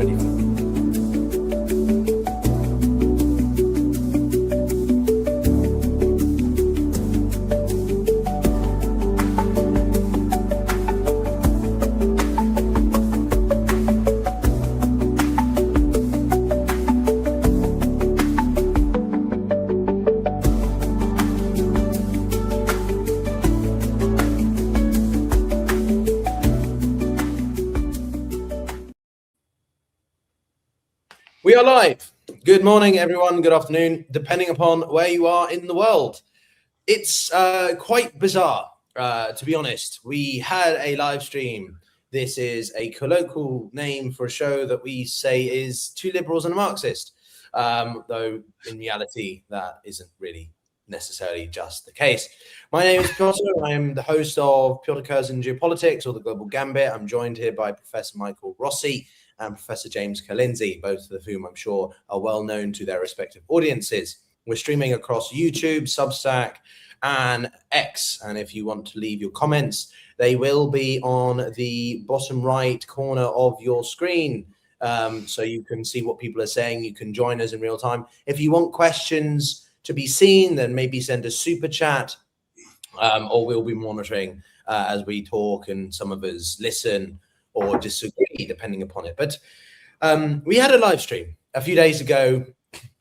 ready for it. We are live. Good morning, everyone. Good afternoon, depending upon where you are in the world. It's quite bizarre, to be honest. We had a live stream. This is a colloquial name for a show that we say is Two Liberals and a Marxist, though in reality, that isn't really necessarily just the case. My name is Piotr. I am the host of Piotr Curzon Geopolitics, or the Global Gambit. I'm joined here by Professor Michael Rossi and Professor James Ker-Lindsay, both of whom I'm sure are well known to their respective audiences. We're streaming across YouTube, Substack, and X. And if you want to leave your comments, they will be on the bottom right corner of your screen. So you can see what people are saying. You can join us in real time. If you want questions to be seen, then maybe send a super chat, or we'll be monitoring as we talk, and some of us listen or disagree, depending upon it. But we had a live stream a few days ago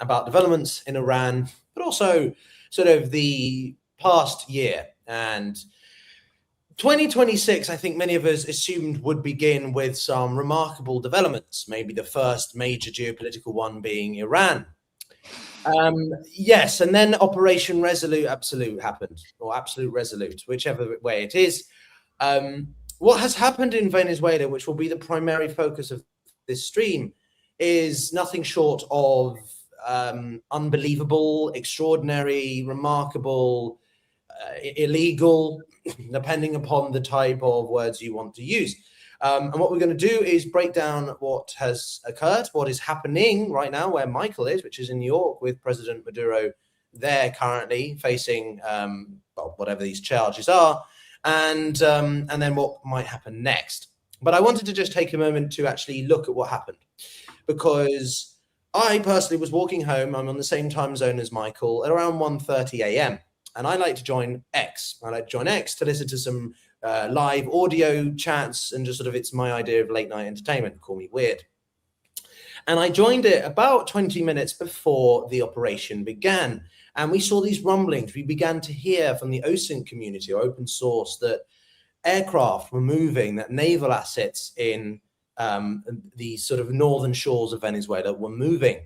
about developments in Iran, but also sort of the past year. And 2026, I think many of us assumed would begin with some remarkable developments, maybe the first major geopolitical one being Iran. Yes, and then Operation Resolute Absolute happened, or Absolute Resolute, whichever way it is. What has happened in Venezuela, which will be the primary focus of this stream, is nothing short of unbelievable, extraordinary, remarkable, illegal, depending upon the type of words you want to use. And what we're going to do is break down what has occurred, what is happening right now, where Michael is, which is in New York, with President Maduro there currently facing well, whatever these charges are. And then what might happen next. But I wanted to just take a moment to actually look at what happened, because I personally was walking home. I'm on the same time zone as Michael at around 1:30 a.m. And I like to join X. I like to join X to listen to some live audio chats, and just sort of, it's my idea of late night entertainment. Call me weird. And I joined it about 20 minutes before the operation began. And we saw these rumblings. We began to hear from the OSINT community, or open source, that aircraft were moving, that naval assets in the sort of northern shores of Venezuela were moving.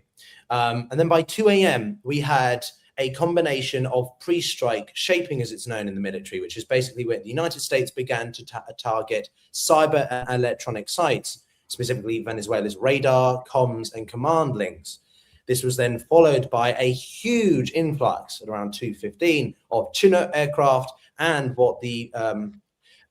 And then by 2 a.m., we had a combination of pre-strike shaping, as it's known in the military, which is basically when the United States began to target cyber and electronic sites, specifically Venezuela's radar, comms, and command links. This was then followed by a huge influx at around 2:15 of Chinook aircraft, and what the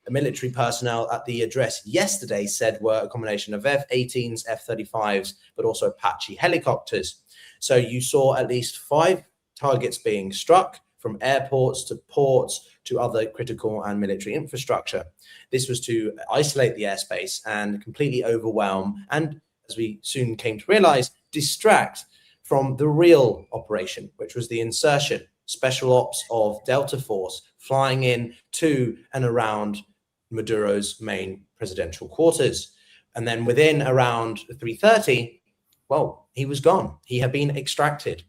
military personnel at the address yesterday said were a combination of F-18s, F-35s, but also Apache helicopters. So you saw at least 5 targets being struck, from airports to ports to other critical and military infrastructure. This was to isolate the airspace and completely overwhelm, and as we soon came to realize, distract from the real operation, which was the insertion, special ops of Delta Force flying in to and around Maduro's main presidential quarters. And then within around 3:30, well, he was gone. He had been extracted.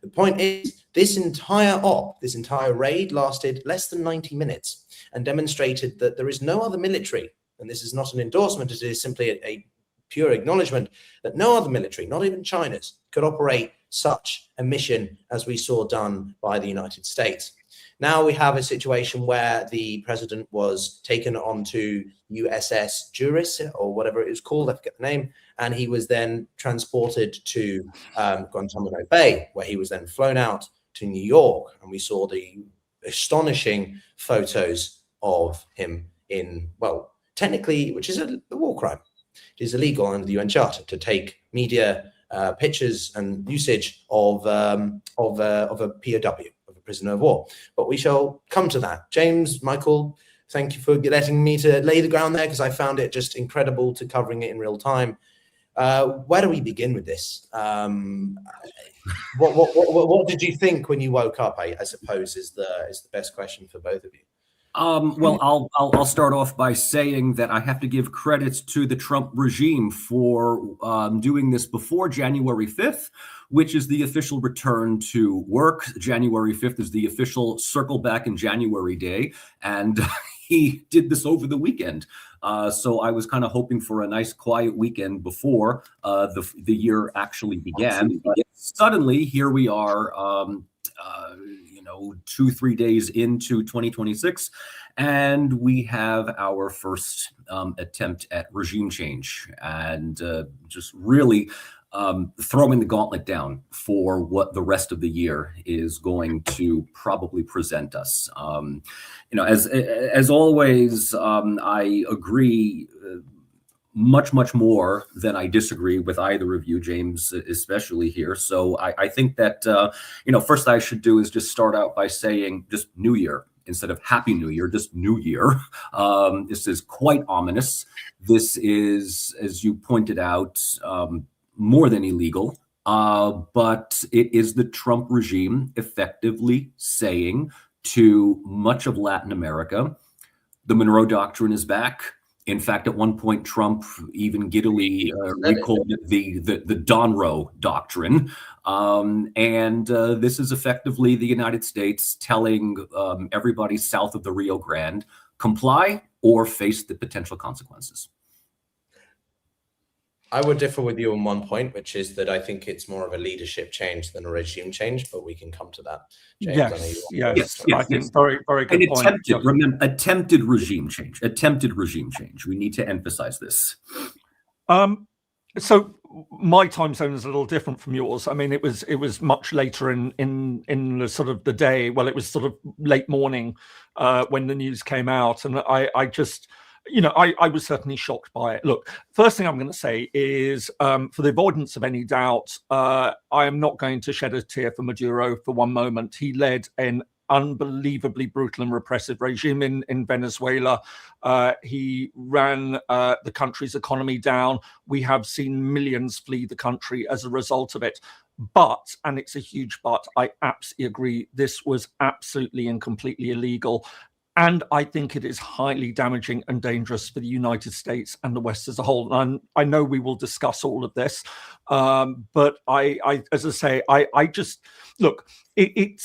The point is, this entire raid lasted less than 90 minutes and demonstrated that there is no other military, and this is not an endorsement, it is simply a pure acknowledgement, that no other military, not even China's, could operate such a mission as we saw done by the United States. Now we have a situation where the president was taken onto USS Juris, or whatever it was called, I forget the name, and he was then transported to Guantanamo Bay, where he was then flown out to New York, and we saw the astonishing photos of him in, well, technically, which is a war crime. It is illegal under the UN Charter to take media pictures and usage of a POW, of a prisoner of war. But we shall come to that. James, Michael, thank you for letting me to lay the ground there, because I found it just incredible to covering it in real time. Where do we begin with this? What did you think when you woke up? I suppose is the best question for both of you. Well, I'll start off by saying that I have to give credit to the Trump regime for doing this before January 5th, which is the official return to work. January 5th is the official circle back in January day, and he did this over the weekend. So I was kind of hoping for a nice quiet weekend before the year actually began. But suddenly, here we are, 2-3 days into 2026, and we have our first attempt at regime change, and just really throwing the gauntlet down for what the rest of the year is going to probably present us. As always, I agree much more than I disagree with either of you, James, especially here. So I think that, first I should do is just start out by saying just New Year instead of Happy New Year, just New Year. This is quite ominous. This is, as you pointed out, more than illegal, but it is the Trump regime effectively saying to much of Latin America, the Monroe Doctrine is back. In fact, at one point, Trump even giddily recalled it the Donroe Doctrine. And this is effectively the United States telling everybody south of the Rio Grande, comply or face the potential consequences. I would differ with you on one point, which is that I think it's more of a leadership change than a regime change, but we can come to that. James, yes. I think very good point. Attempted regime change. We need to emphasize this. So my time zone is a little different from yours. I mean, it was much later in the sort of the day. Well, it was sort of late morning when the news came out, and I just. I was certainly shocked by it. Look, first thing I'm going to say is, for the avoidance of any doubt, I am not going to shed a tear for Maduro for one moment. He led an unbelievably brutal and repressive regime in Venezuela. He ran the country's economy down. We have seen millions flee the country as a result of it. But, and it's a huge but, I absolutely agree, this was absolutely and completely illegal. And I think it is highly damaging and dangerous for the United States and the West as a whole. And I know we will discuss all of this, but I as I say, I just look. It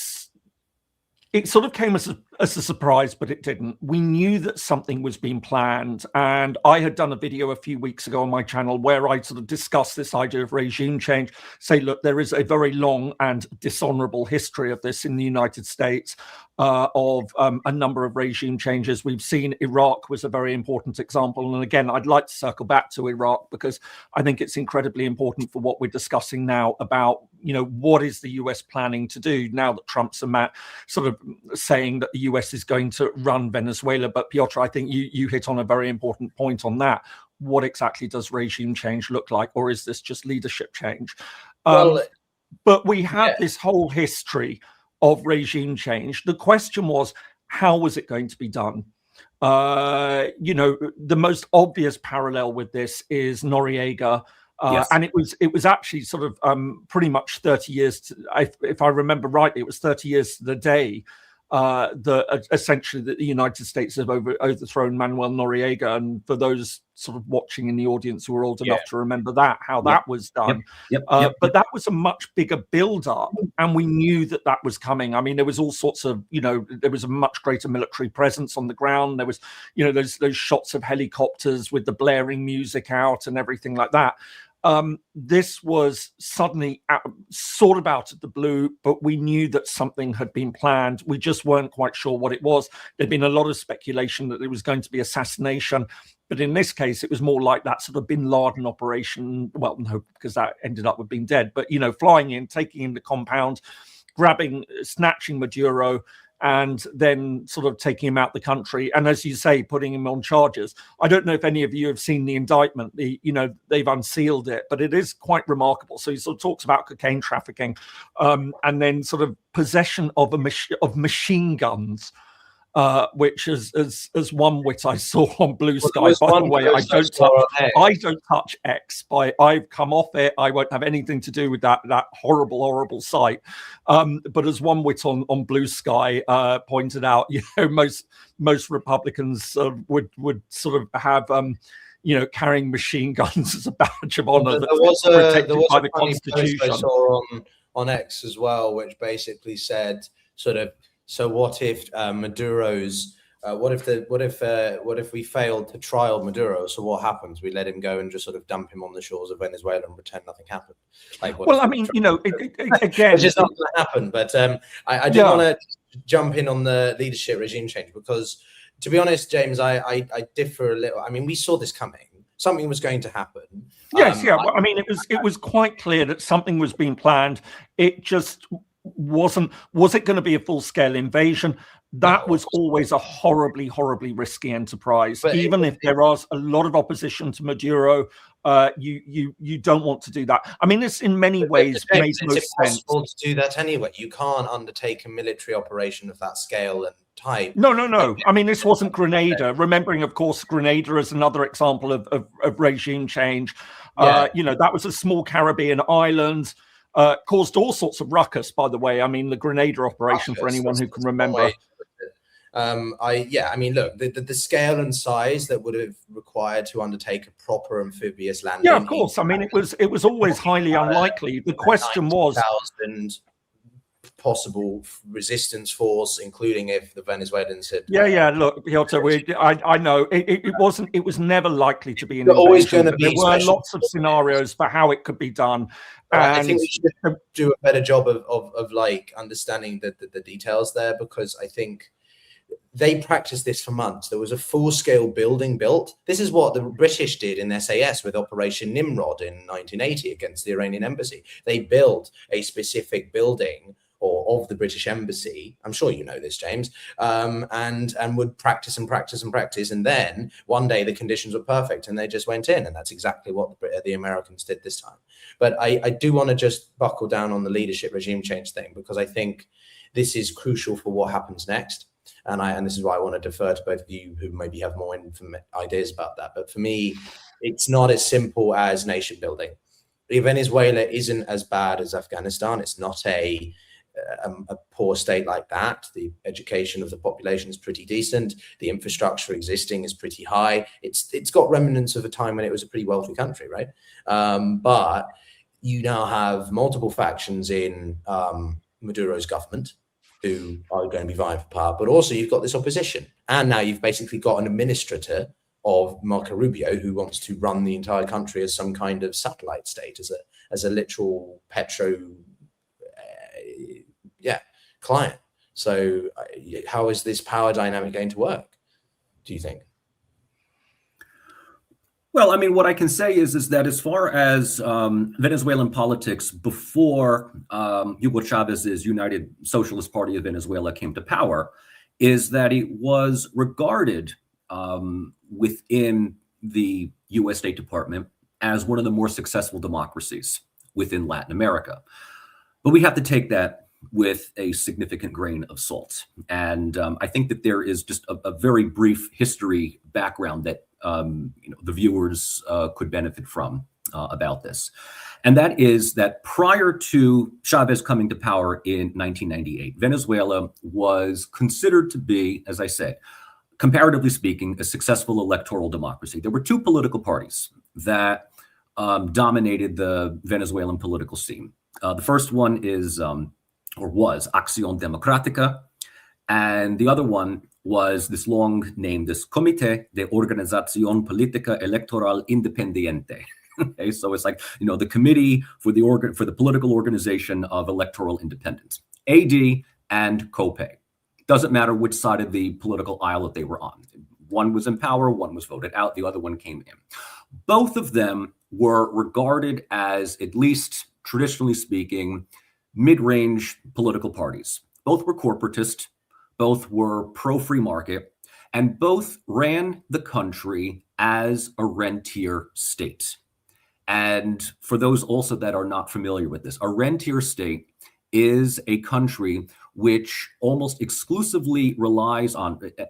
sort of came as a surprise, but it didn't. We knew that something was being planned, and I had done a video a few weeks ago on my channel where I sort of discussed this idea of regime change. Say, look, there is a very long and dishonorable history of this in the United States, of a number of regime changes. We've seen Iraq was a very important example, and again, I'd like to circle back to Iraq because I think it's incredibly important for what we're discussing now about, what is the US planning to do now that Trump's sort of saying that the US is going to run Venezuela. But Piotr, I think you hit on a very important point on that. What exactly does regime change look like, or is this just leadership change? But we have this whole history of regime change. The question was, how was it going to be done? The most obvious parallel with this is Noriega. Yes. And it was actually sort of pretty much 30 years, if I remember rightly, it was 30 years to the day that essentially the United States have overthrown Manuel Noriega. And for those sort of watching in the audience who are old enough to remember how that was done. But that was a much bigger build-up, and we knew that was coming. I mean, there was all sorts of, there was a much greater military presence on the ground. There was, those shots of helicopters with the blaring music out and everything like that. This was suddenly sort of out of the blue, but we knew that something had been planned. We just weren't quite sure what it was. There'd been a lot of speculation that it was going to be assassination, but in this case, it was more like that sort of bin Laden operation. Well, no, because that ended up with being dead, but, flying in, taking in the compound, snatching Maduro, and then sort of taking him out the country. And as you say, putting him on charges. I don't know if any of you have seen the indictment. They've unsealed it, but it is quite remarkable. So he sort of talks about cocaine trafficking, and then sort of possession of machine guns. which as one wit I saw on Blue Sky. By the way, I don't touch X. I've come off it. I won't have anything to do with that horrible site. But as one wit on Blue Sky pointed out, most Republicans would sort of have carrying machine guns as a badge of honor. There was a by the Constitution. I saw on X as well, which basically said sort of, so what if Maduro's what if we failed to trial Maduro? So what happens? We let him go and just sort of dump him on the shores of Venezuela and pretend nothing happened. Like, well, I mean, again, which is not going to happen. But I do want to jump in on the leadership regime change, because, to be honest, James, I differ a little. I mean, we saw this coming. Something was going to happen. Yes, I mean, it was quite clear that something was being planned. It just wasn't. Was it going to be a full-scale invasion? That was always a horribly risky enterprise. But even if there was a lot of opposition to Maduro, you don't want to do that. I mean, this in many ways makes no sense. It's impossible to do that anyway. You can't undertake a military operation of that scale and type. No. I mean, this wasn't Grenada. Remembering, of course, Grenada is another example of regime change. That was a small Caribbean island. Caused all sorts of ruckus, by the way. I mean, the Grenada operation, for anyone who can remember. I mean, look, the scale and size that would have required to undertake a proper amphibious landing. Yeah, of course. I mean, it was always highly unlikely. The question was, possible resistance force, including if the Venezuelans had. Look, Piotr, I know it wasn't. It was never likely to be an invasion. Always going to be. There were lots of scenarios for how it could be done. And I think we should do a better job of like understanding the details there, because I think they practiced this for months. There was a full-scale building built. This is what the British did in SAS with Operation Nimrod in 1980 against the Iranian embassy. They built a specific building of the British embassy. I'm sure you know this, James, and would practice and practice and practice. And then one day the conditions were perfect and they just went in. And that's exactly what the Americans did this time. But I do want to just buckle down on the leadership regime change thing, because I think this is crucial for what happens next. And this is why I want to defer to both of you who maybe have more ideas about that. But for me, it's not as simple as nation building. Venezuela isn't as bad as Afghanistan. It's not a poor state like that. The education of the population is pretty decent. The infrastructure existing is pretty high. It's got remnants of a time when it was a pretty wealthy country, right? But you now have multiple factions in Maduro's government who are going to be vying for power, but also you've got this opposition. And now you've basically got an administrator of Marco Rubio who wants to run the entire country as some kind of satellite state, as a literal client. So how is this power dynamic going to work, do you think? Well, I mean, what I can say is that as far as Venezuelan politics before Hugo Chávez's United Socialist Party of Venezuela came to power, is that it was regarded within the U.S. State Department as one of the more successful democracies within Latin America. But we have to take that with a significant grain of salt. And I think that there is just a very brief history background that the viewers could benefit from about this. And that is that prior to Chavez coming to power in 1998, Venezuela was considered to be, as I said, comparatively speaking, a successful electoral democracy. There were two political parties that dominated the Venezuelan political scene. The first one is, or was, Acción Democrática, and the other one was this long name, this Comité de Organización Política Electoral Independiente. Okay, so it's like, the Committee for the Political Organization of Electoral Independence, AD and COPE. Doesn't matter which side of the political aisle that they were on. One was in power, one was voted out, the other one came in. Both of them were regarded as, at least traditionally speaking, mid-range political parties. Both were corporatist, both were pro-free market, and both ran the country as a rentier state. And for those also that are not familiar with this, a rentier state is a country which almost exclusively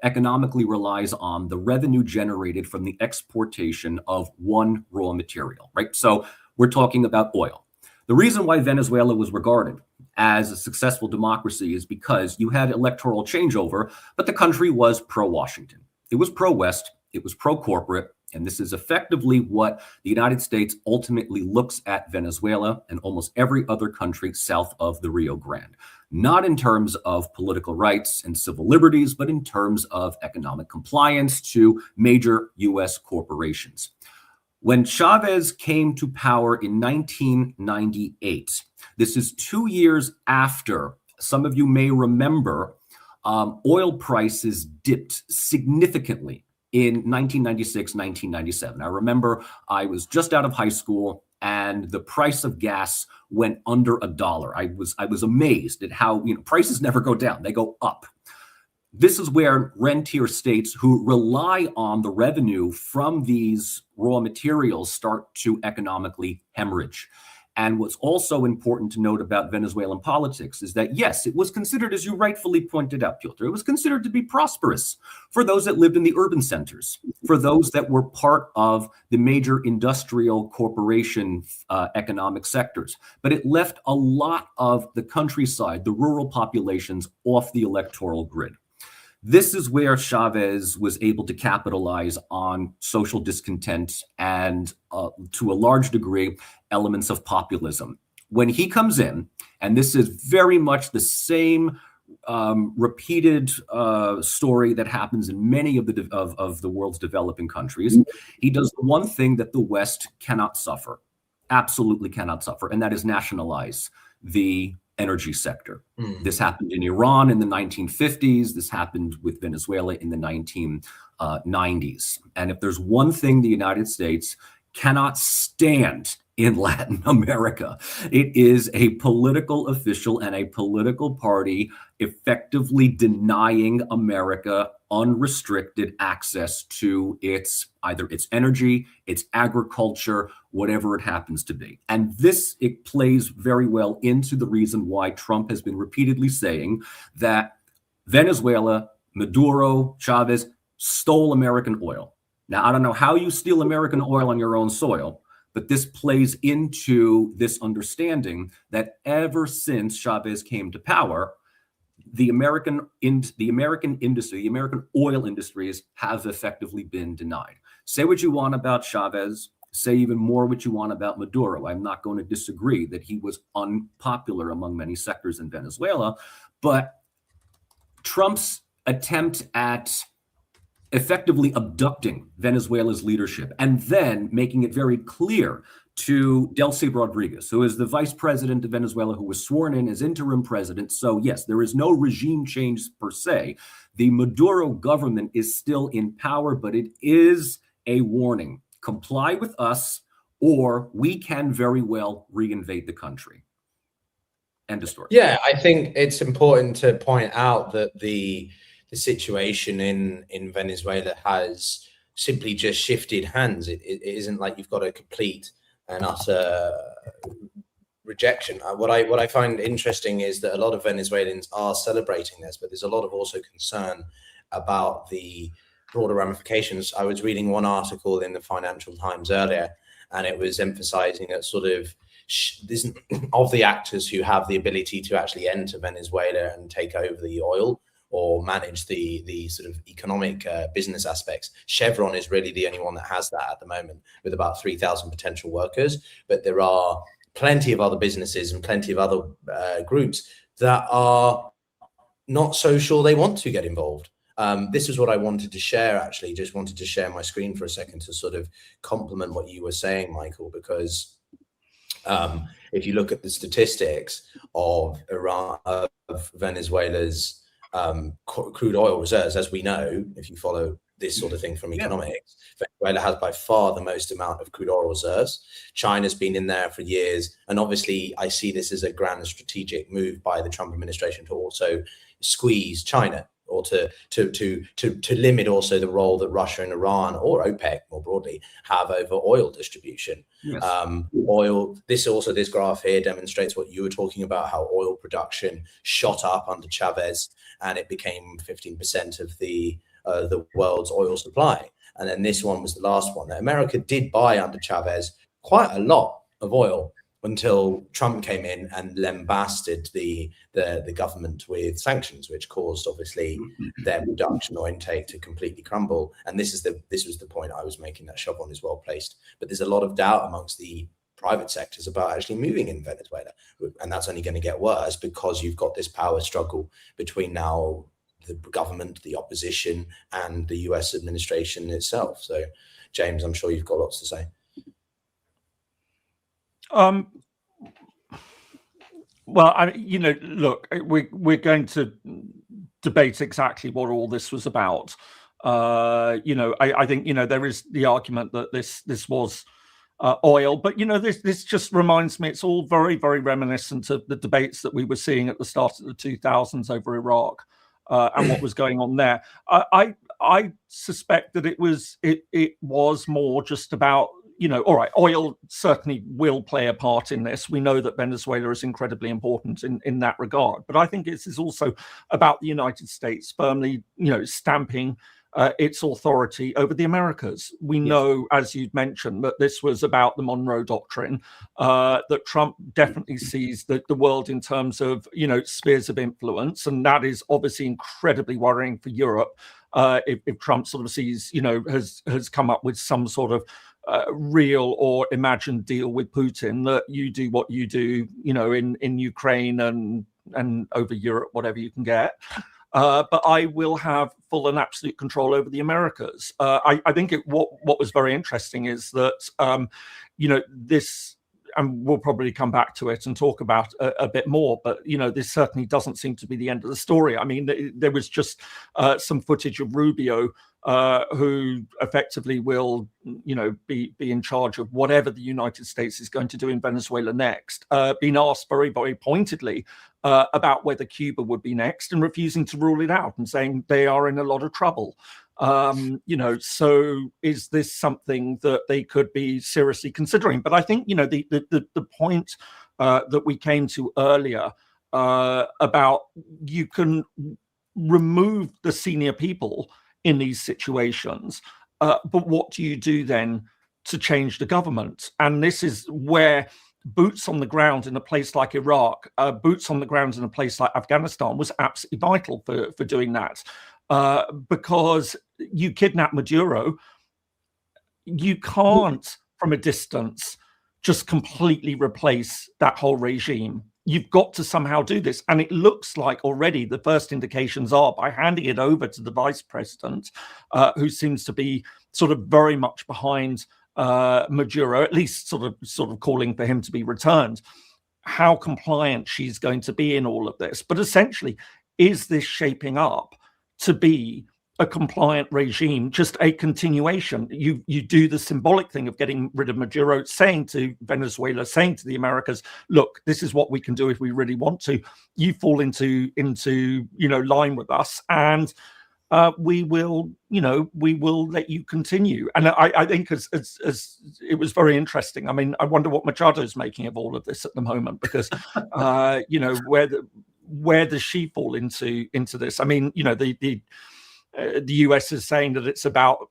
economically relies on the revenue generated from the exportation of one raw material, right? So we're talking about oil. The reason why Venezuela was regarded as a successful democracy is because you had electoral changeover, but the country was pro-Washington. It was pro-West, it was pro-corporate, and this is effectively what the United States ultimately looks at Venezuela and almost every other country south of the Rio Grande. Not in terms of political rights and civil liberties, but in terms of economic compliance to major U.S. corporations. When Chavez came to power in 1998, this is 2 years after, some of you may remember, oil prices dipped significantly in 1996, 1997. I remember I was just out of high school and the price of gas went under $1. I was amazed at how, prices never go down, they go up. This is where rentier states who rely on the revenue from these raw materials start to economically hemorrhage. And what's also important to note about Venezuelan politics is that, yes, it was considered, as you rightfully pointed out, Piotr, it was considered to be prosperous for those that lived in the urban centers, for those that were part of the major industrial corporation economic sectors. But it left a lot of the countryside, the rural populations, off the electoral grid. This is where Chavez was able to capitalize on social discontent and, to a large degree, elements of populism. When he comes in, and this is very much the same repeated story that happens in many of the world's developing countries, he does the one thing that the West cannot suffer, absolutely cannot suffer, and that is nationalize the energy sector. This happened in Iran in the 1950s. This happened with Venezuela in the 1990s. And if there's one thing the United States cannot stand in Latin America, it is a political official and a political party effectively denying America unrestricted access to either its energy, its agriculture, whatever it happens to be. And it plays very well into the reason why Trump has been repeatedly saying that Venezuela, Maduro, Chavez stole American oil. Now, I don't know how you steal American oil on your own soil, but this plays into this understanding that ever since Chavez came to power, the American industry, the American oil industries have effectively been denied. Say what you want about Chavez, say even more what you want about Maduro. I'm not going to disagree that he was unpopular among many sectors in Venezuela, but Trump's attempt at effectively abducting Venezuela's leadership and then making it very clear to Delcy Rodriguez, who is the vice president of Venezuela, who was sworn in as interim president. So yes, there is no regime change per se. The Maduro government is still in power, but it is a warning. Comply with us, or we can very well reinvade the country. End of story. Yeah, I think it's important to point out that the situation in Venezuela has simply just shifted hands. It isn't like you've got a complete and utter rejection. What I find interesting is that a lot of Venezuelans are celebrating this, but there's a lot of also concern about the broader ramifications. I was reading one article in the Financial Times earlier, and it was emphasizing that sort of of the actors who have the ability to actually enter Venezuela and take over the oil or manage the sort of economic business aspects. Chevron is really the only one that has that at the moment, with about 3,000 potential workers. But there are plenty of other businesses and plenty of other groups that are not so sure they want to get involved. This is what I wanted to share, actually. Just wanted to share my screen for a second to sort of complement what you were saying, Michael, because if you look at the statistics of Venezuela's crude oil reserves, as we know, if you follow this sort of thing from economics, Venezuela has by far the most amount of crude oil reserves. China's been in there for years. And obviously, I see this as a grand strategic move by the Trump administration to also squeeze China. or to limit also the role that Russia and Iran, or OPEC more broadly, have over oil distribution. Yes. This graph here demonstrates what you were talking about, how oil production shot up under Chavez, and it became 15% of the world's oil supply. And then this one was the last one. Now, America did buy under Chavez quite a lot of oil until Trump came in and lambasted the government with sanctions, which caused obviously their production or intake to completely crumble. And this was the point I was making, that Chevron is well placed. But there's a lot of doubt amongst the private sectors about actually moving in Venezuela, and that's only going to get worse because you've got this power struggle between now the government, the opposition, and the US administration itself. So, James, I'm sure you've got lots to say. Well, look, we're going to debate exactly what all this was about. I think there is the argument that this was oil, but this just reminds me, it's all very, very reminiscent of the debates that we were seeing at the start of the 2000s over Iraq and what was going on there. I suspect that it was more just about, all right, oil certainly will play a part in this. We know that Venezuela is incredibly important in that regard. But I think this is also about the United States firmly, stamping its authority over the Americas. We know, as you'd mentioned, that this was about the Monroe Doctrine, that Trump definitely sees the world in terms of, spheres of influence. And that is obviously incredibly worrying for Europe if Trump sort of sees, has come up with some sort of real or imagined deal with Putin, that you do what you do, in Ukraine and over Europe, whatever you can get. But I will have full and absolute control over the Americas. I think what was very interesting is that, this, and we'll probably come back to it and talk about a bit more, but, this certainly doesn't seem to be the end of the story. I mean, there was just some footage of Rubio, who effectively will, be in charge of whatever the United States is going to do in Venezuela next, being asked very, very pointedly about whether Cuba would be next, and refusing to rule it out and saying they are in a lot of trouble. So is this something that they could be seriously considering? But I think, the point that we came to earlier about you can remove the senior people in these situations, but what do you do then to change the government? And this is where boots on the ground in a place like Iraq, boots on the ground in a place like Afghanistan was absolutely vital for doing that. Because you kidnap Maduro, you can't, from a distance, just completely replace that whole regime. You've got to somehow do this. And it looks like already the first indications are, by handing it over to the vice president, who seems to be sort of very much behind Maduro, at least sort of calling for him to be returned, how compliant she's going to be in all of this. But essentially, is this shaping up to be a compliant regime, just a continuation? You do the symbolic thing of getting rid of Maduro, saying to Venezuela, saying to the Americas, look, this is what we can do if we really want to. You fall into line with us, and we will let you continue. And I think as it was very interesting. I mean, I wonder what Machado's making of all of this at the moment, because where does she fall into this? I mean, the US is saying that it's about,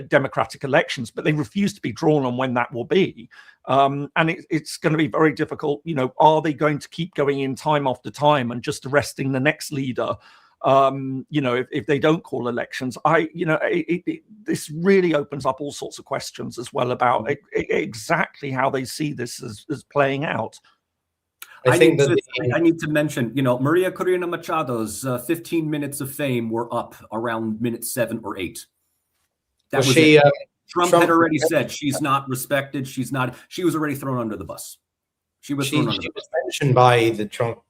democratic elections, but they refuse to be drawn on when that will be. And it's going to be very difficult. Are they going to keep going in time after time and just arresting the next leader? If they don't call elections, this really opens up all sorts of questions as well about exactly how they see this as playing out. I need to mention, Maria Corina Machado's 15 minutes of fame were up around minute 7 or 8. That was it. Trump had already said she's not respected. She was already thrown under the bus. She was mentioned by the Trump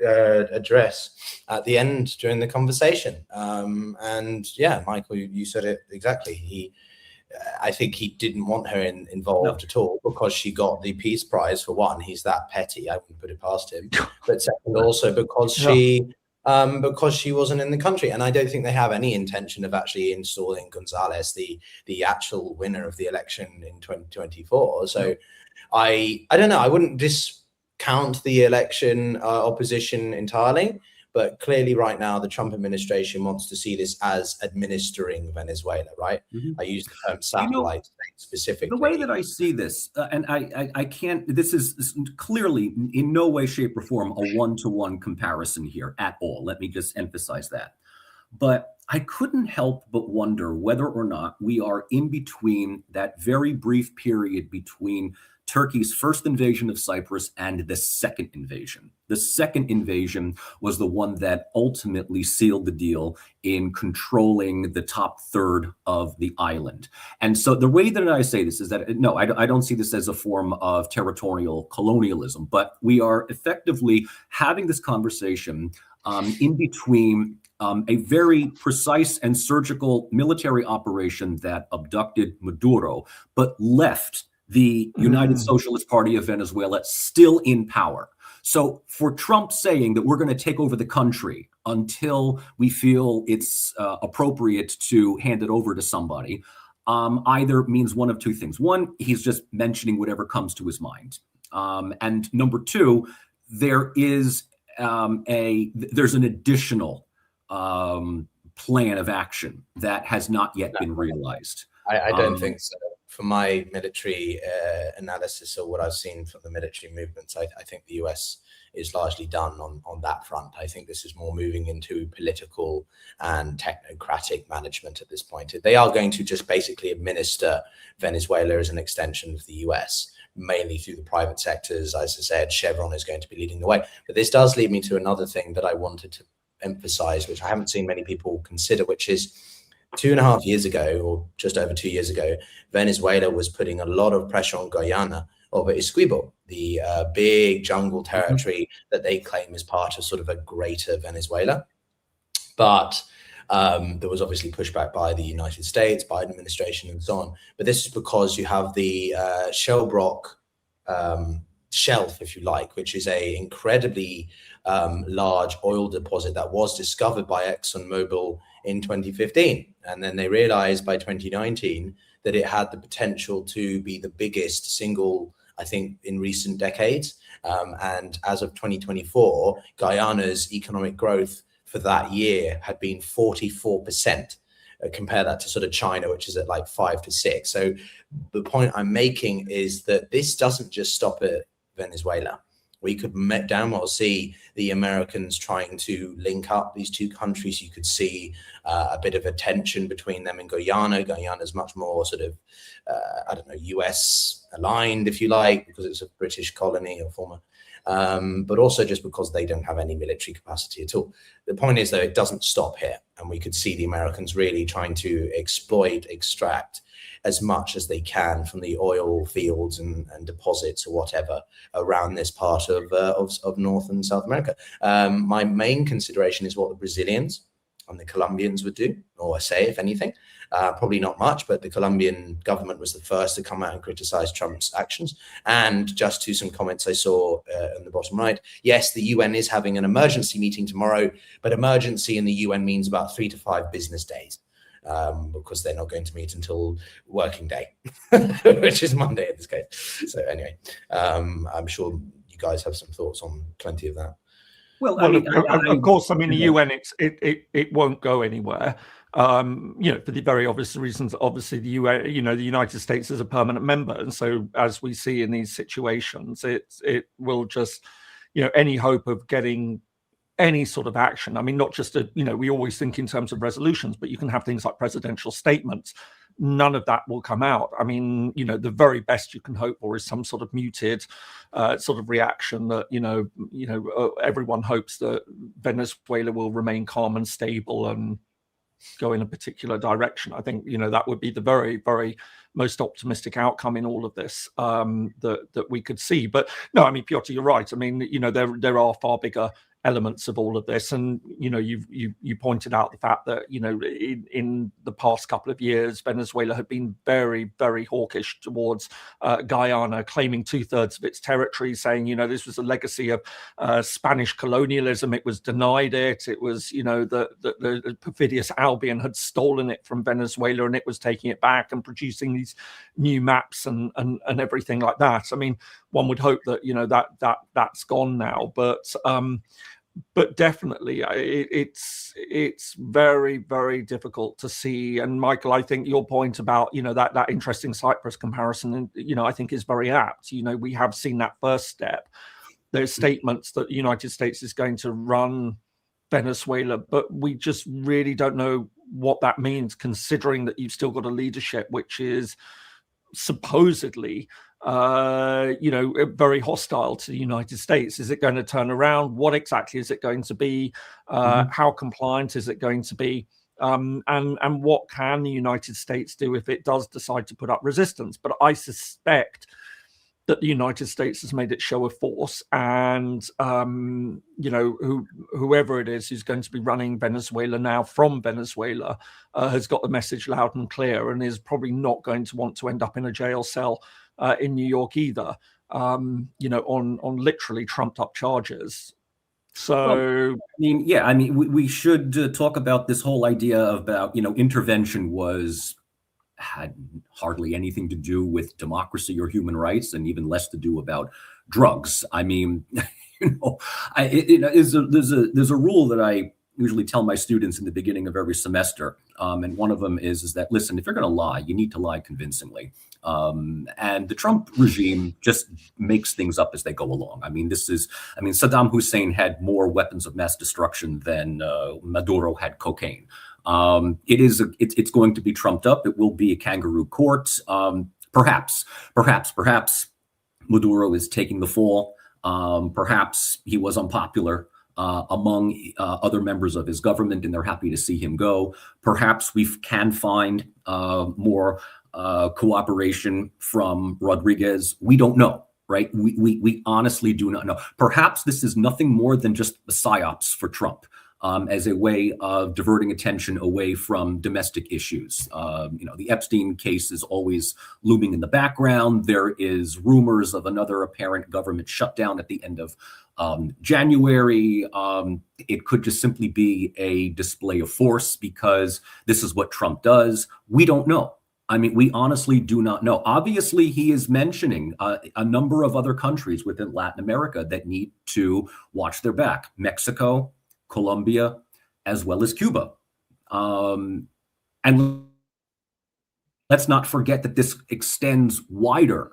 address at the end during the conversation. And yeah, Michael, you said it exactly. I think he didn't want her involved at all, because she got the Peace Prize. For one, he's that petty. I wouldn't put it past him. But second, also because she because she wasn't in the country. And I don't think they have any intention of actually installing Gonzalez, the actual winner of the election in 2024. So I don't know. I wouldn't discount the election opposition entirely. But clearly right now, the Trump administration wants to see this as administering Venezuela, right? I use the term satellite state specifically. The way that I see this, and I can't, this is clearly in no way, shape, or form a one-to-one comparison here at all. Let me just emphasize that. But I couldn't help but wonder whether or not we are in between that very brief period between Turkey's first invasion of Cyprus and the second invasion. The second invasion was the one that ultimately sealed the deal in controlling the top third of the island. And so the way that I say this is that, no, I don't see this as a form of territorial colonialism, but we are effectively having this conversation in between a very precise and surgical military operation that abducted Maduro, but left the United Socialist Party of Venezuela still in power. So for Trump saying that we're going to take over the country until we feel it's appropriate to hand it over to somebody, either means one of two things. One, he's just mentioning whatever comes to his mind. And number two, there is there's an additional plan of action that has not yet been realized. I don't think so. From my military analysis or what I've seen from the military movements, I think the US is largely done on that front. I think this is more moving into political and technocratic management at this point. They are going to just basically administer Venezuela as an extension of the US, mainly through the private sectors. As I said, Chevron is going to be leading the way. But this does lead me to another thing that I wanted to emphasize, which I haven't seen many people consider, which is 2.5 years ago, or just over 2 years ago, Venezuela was putting a lot of pressure on Guyana over Essequibo, the big jungle territory that they claim is part of sort of a greater Venezuela. But there was obviously pushback by the United States, Biden administration, and so on. But this is because you have the Shellbrook shelf, if you like, which is a incredibly large oil deposit that was discovered by ExxonMobil in 2015. And then they realized by 2019 that it had the potential to be the biggest single, I think, in recent decades. And as of 2024, Guyana's economic growth for that year had been 44%. Compare that to sort of China, which is at like 5 to 6. So the point I'm making is that this doesn't just stop at Venezuela. We could damn well see the Americans trying to link up these two countries. You could see a bit of a tension between them and Guyana. Guyana is much more sort of, US aligned, if you like, because it's a British colony or former, but also just because they don't have any military capacity at all. The point is, though, it doesn't stop here. And we could see the Americans really trying to extract as much as they can from the oil fields and deposits or whatever around this part of North and South America. My main consideration is what the Brazilians and the Colombians would do, or say, if anything. Probably not much, but the Colombian government was the first to come out and criticize Trump's actions. And just to some comments I saw in the bottom right, yes, the UN is having an emergency meeting tomorrow, but emergency in the UN means about 3 to 5 business days. Because they're not going to meet until working day, which is Monday in this case. So anyway, I'm sure you guys have some thoughts on plenty of that. Well, of course, I mean, the UN, it won't go anywhere. For the very obvious reasons. Obviously, the UN, the United States is a permanent member, and so as we see in these situations, it will just, any hope of getting any sort of action. I mean, not just we always think in terms of resolutions, but you can have things like presidential statements. None of that will come out. I mean, the very best you can hope for is some sort of muted sort of reaction that, everyone hopes that Venezuela will remain calm and stable and go in a particular direction. I think, that would be the very, very most optimistic outcome in all of this that we could see. But no, I mean, Piotr, you're right. I mean, there are far bigger elements of all of this. And you pointed out the fact that in the past couple of years, Venezuela had been very, very hawkish towards Guyana, claiming 2/3 of its territory, saying this was a legacy of Spanish colonialism. It was denied it. It was the perfidious Albion had stolen it from Venezuela, and it was taking it back and producing these new maps and everything like that. I mean, one would hope that that's gone now, but definitely it's very, very difficult to see. And Michael, I think your point about that interesting Cyprus comparison, I think is very apt. We have seen that first step. There's statements that the United States is going to run Venezuela, but we just really don't know what that means, considering that you've still got a leadership which is supposedly very hostile to the United States. Is it going to turn around? What exactly is it going to be? How compliant is it going to be? And what can the United States do if it does decide to put up resistance? But I suspect that the United States has made its show of force, and whoever it is who's going to be running Venezuela now from Venezuela has got the message loud and clear, and is probably not going to want to end up in a jail cell in New York either, on literally trumped up charges. So, we should talk about this whole idea about, intervention had hardly anything to do with democracy or human rights, and even less to do about drugs. I mean, there's a rule that I usually tell my students in the beginning of every semester, and one of them is that, listen, if you're going to lie, you need to lie convincingly. And the Trump regime just makes things up as they go along. Saddam Hussein had more weapons of mass destruction than Maduro had cocaine. It's going to be trumped up. It will be a kangaroo court. Perhaps Maduro is taking the fall. Perhaps he was unpopular among other members of his government, and they're happy to see him go. Perhaps we can find more cooperation from Rodriguez. We don't know, right? We honestly do not know. Perhaps this is nothing more than just a psyops for Trump, as a way of diverting attention away from domestic issues. The Epstein case is always looming in the background. There is rumors of another apparent government shutdown at the end of January. It could just simply be a display of force because this is what Trump does. We don't know. We honestly do not know. Obviously, he is mentioning a number of other countries within Latin America that need to watch their back. Mexico, Colombia, as well as Cuba. And let's not forget that this extends wider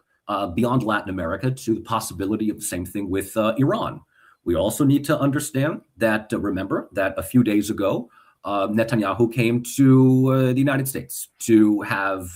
beyond Latin America to the possibility of the same thing with Iran. We also need to understand that, remember that a few days ago, Netanyahu came to the United States to have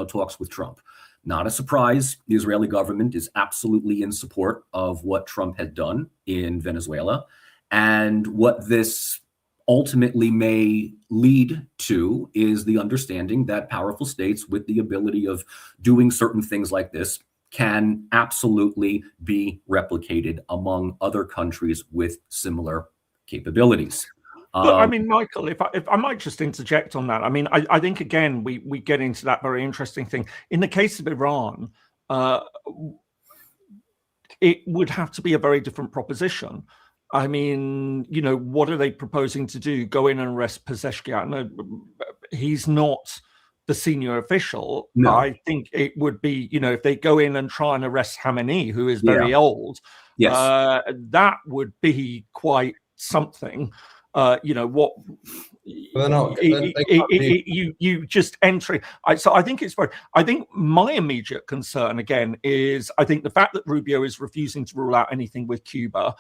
talks with Trump. Not a surprise. The Israeli government is absolutely in support of what Trump had done in Venezuela. And what this ultimately may lead to is the understanding that powerful states with the ability of doing certain things like this can absolutely be replicated among other countries with similar capabilities. But Michael, if I might just interject on that, I think again we get into that very interesting thing. In the case of Iran, it would have to be a very different proposition. What are they proposing to do? Go in and arrest Pezeshkian? No, he's not the senior official. No. I think it would be, if they go in and try and arrest Khamenei, who is very old, that would be quite something. What you just entering. So I think it's very. I think my immediate concern again is I think the fact that Rubio is refusing to rule out anything with Cuba.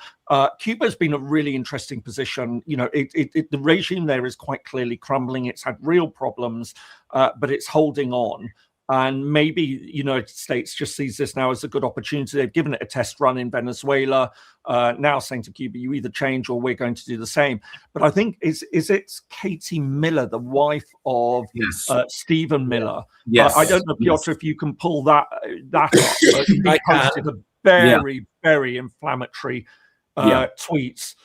Cuba's been a really interesting position. The regime there is quite clearly crumbling. It's had real problems, but it's holding on. And maybe the United States just sees this now as a good opportunity. They've given it a test run in Venezuela, now saying to Cuba, you either change or we're going to do the same. But I think, is it Katie Miller, the wife of Stephen Miller? Yes. I don't know, Piotr, if you can pull that up. He posted a very, very inflammatory tweets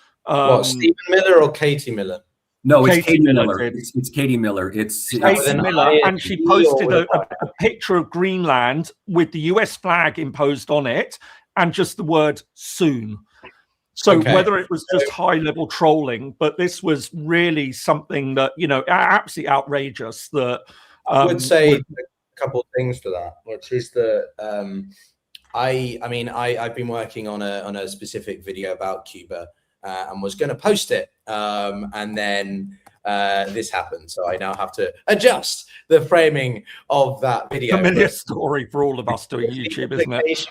Stephen Miller or Katie Miller? No, it's Katie Katie Miller Miller. did. It's Katie Miller. It's Katie Miller, and she posted a picture of Greenland with the US flag imposed on it and just the word soon. So whether it was just high-level trolling, but this was really something that, absolutely outrageous. That I would say a couple of things to that, which is that I've been working on a specific video about Cuba and was going to post it, and then this happened, so I now have to adjust the framing of that video. Familiar story for all of us doing YouTube, isn't it?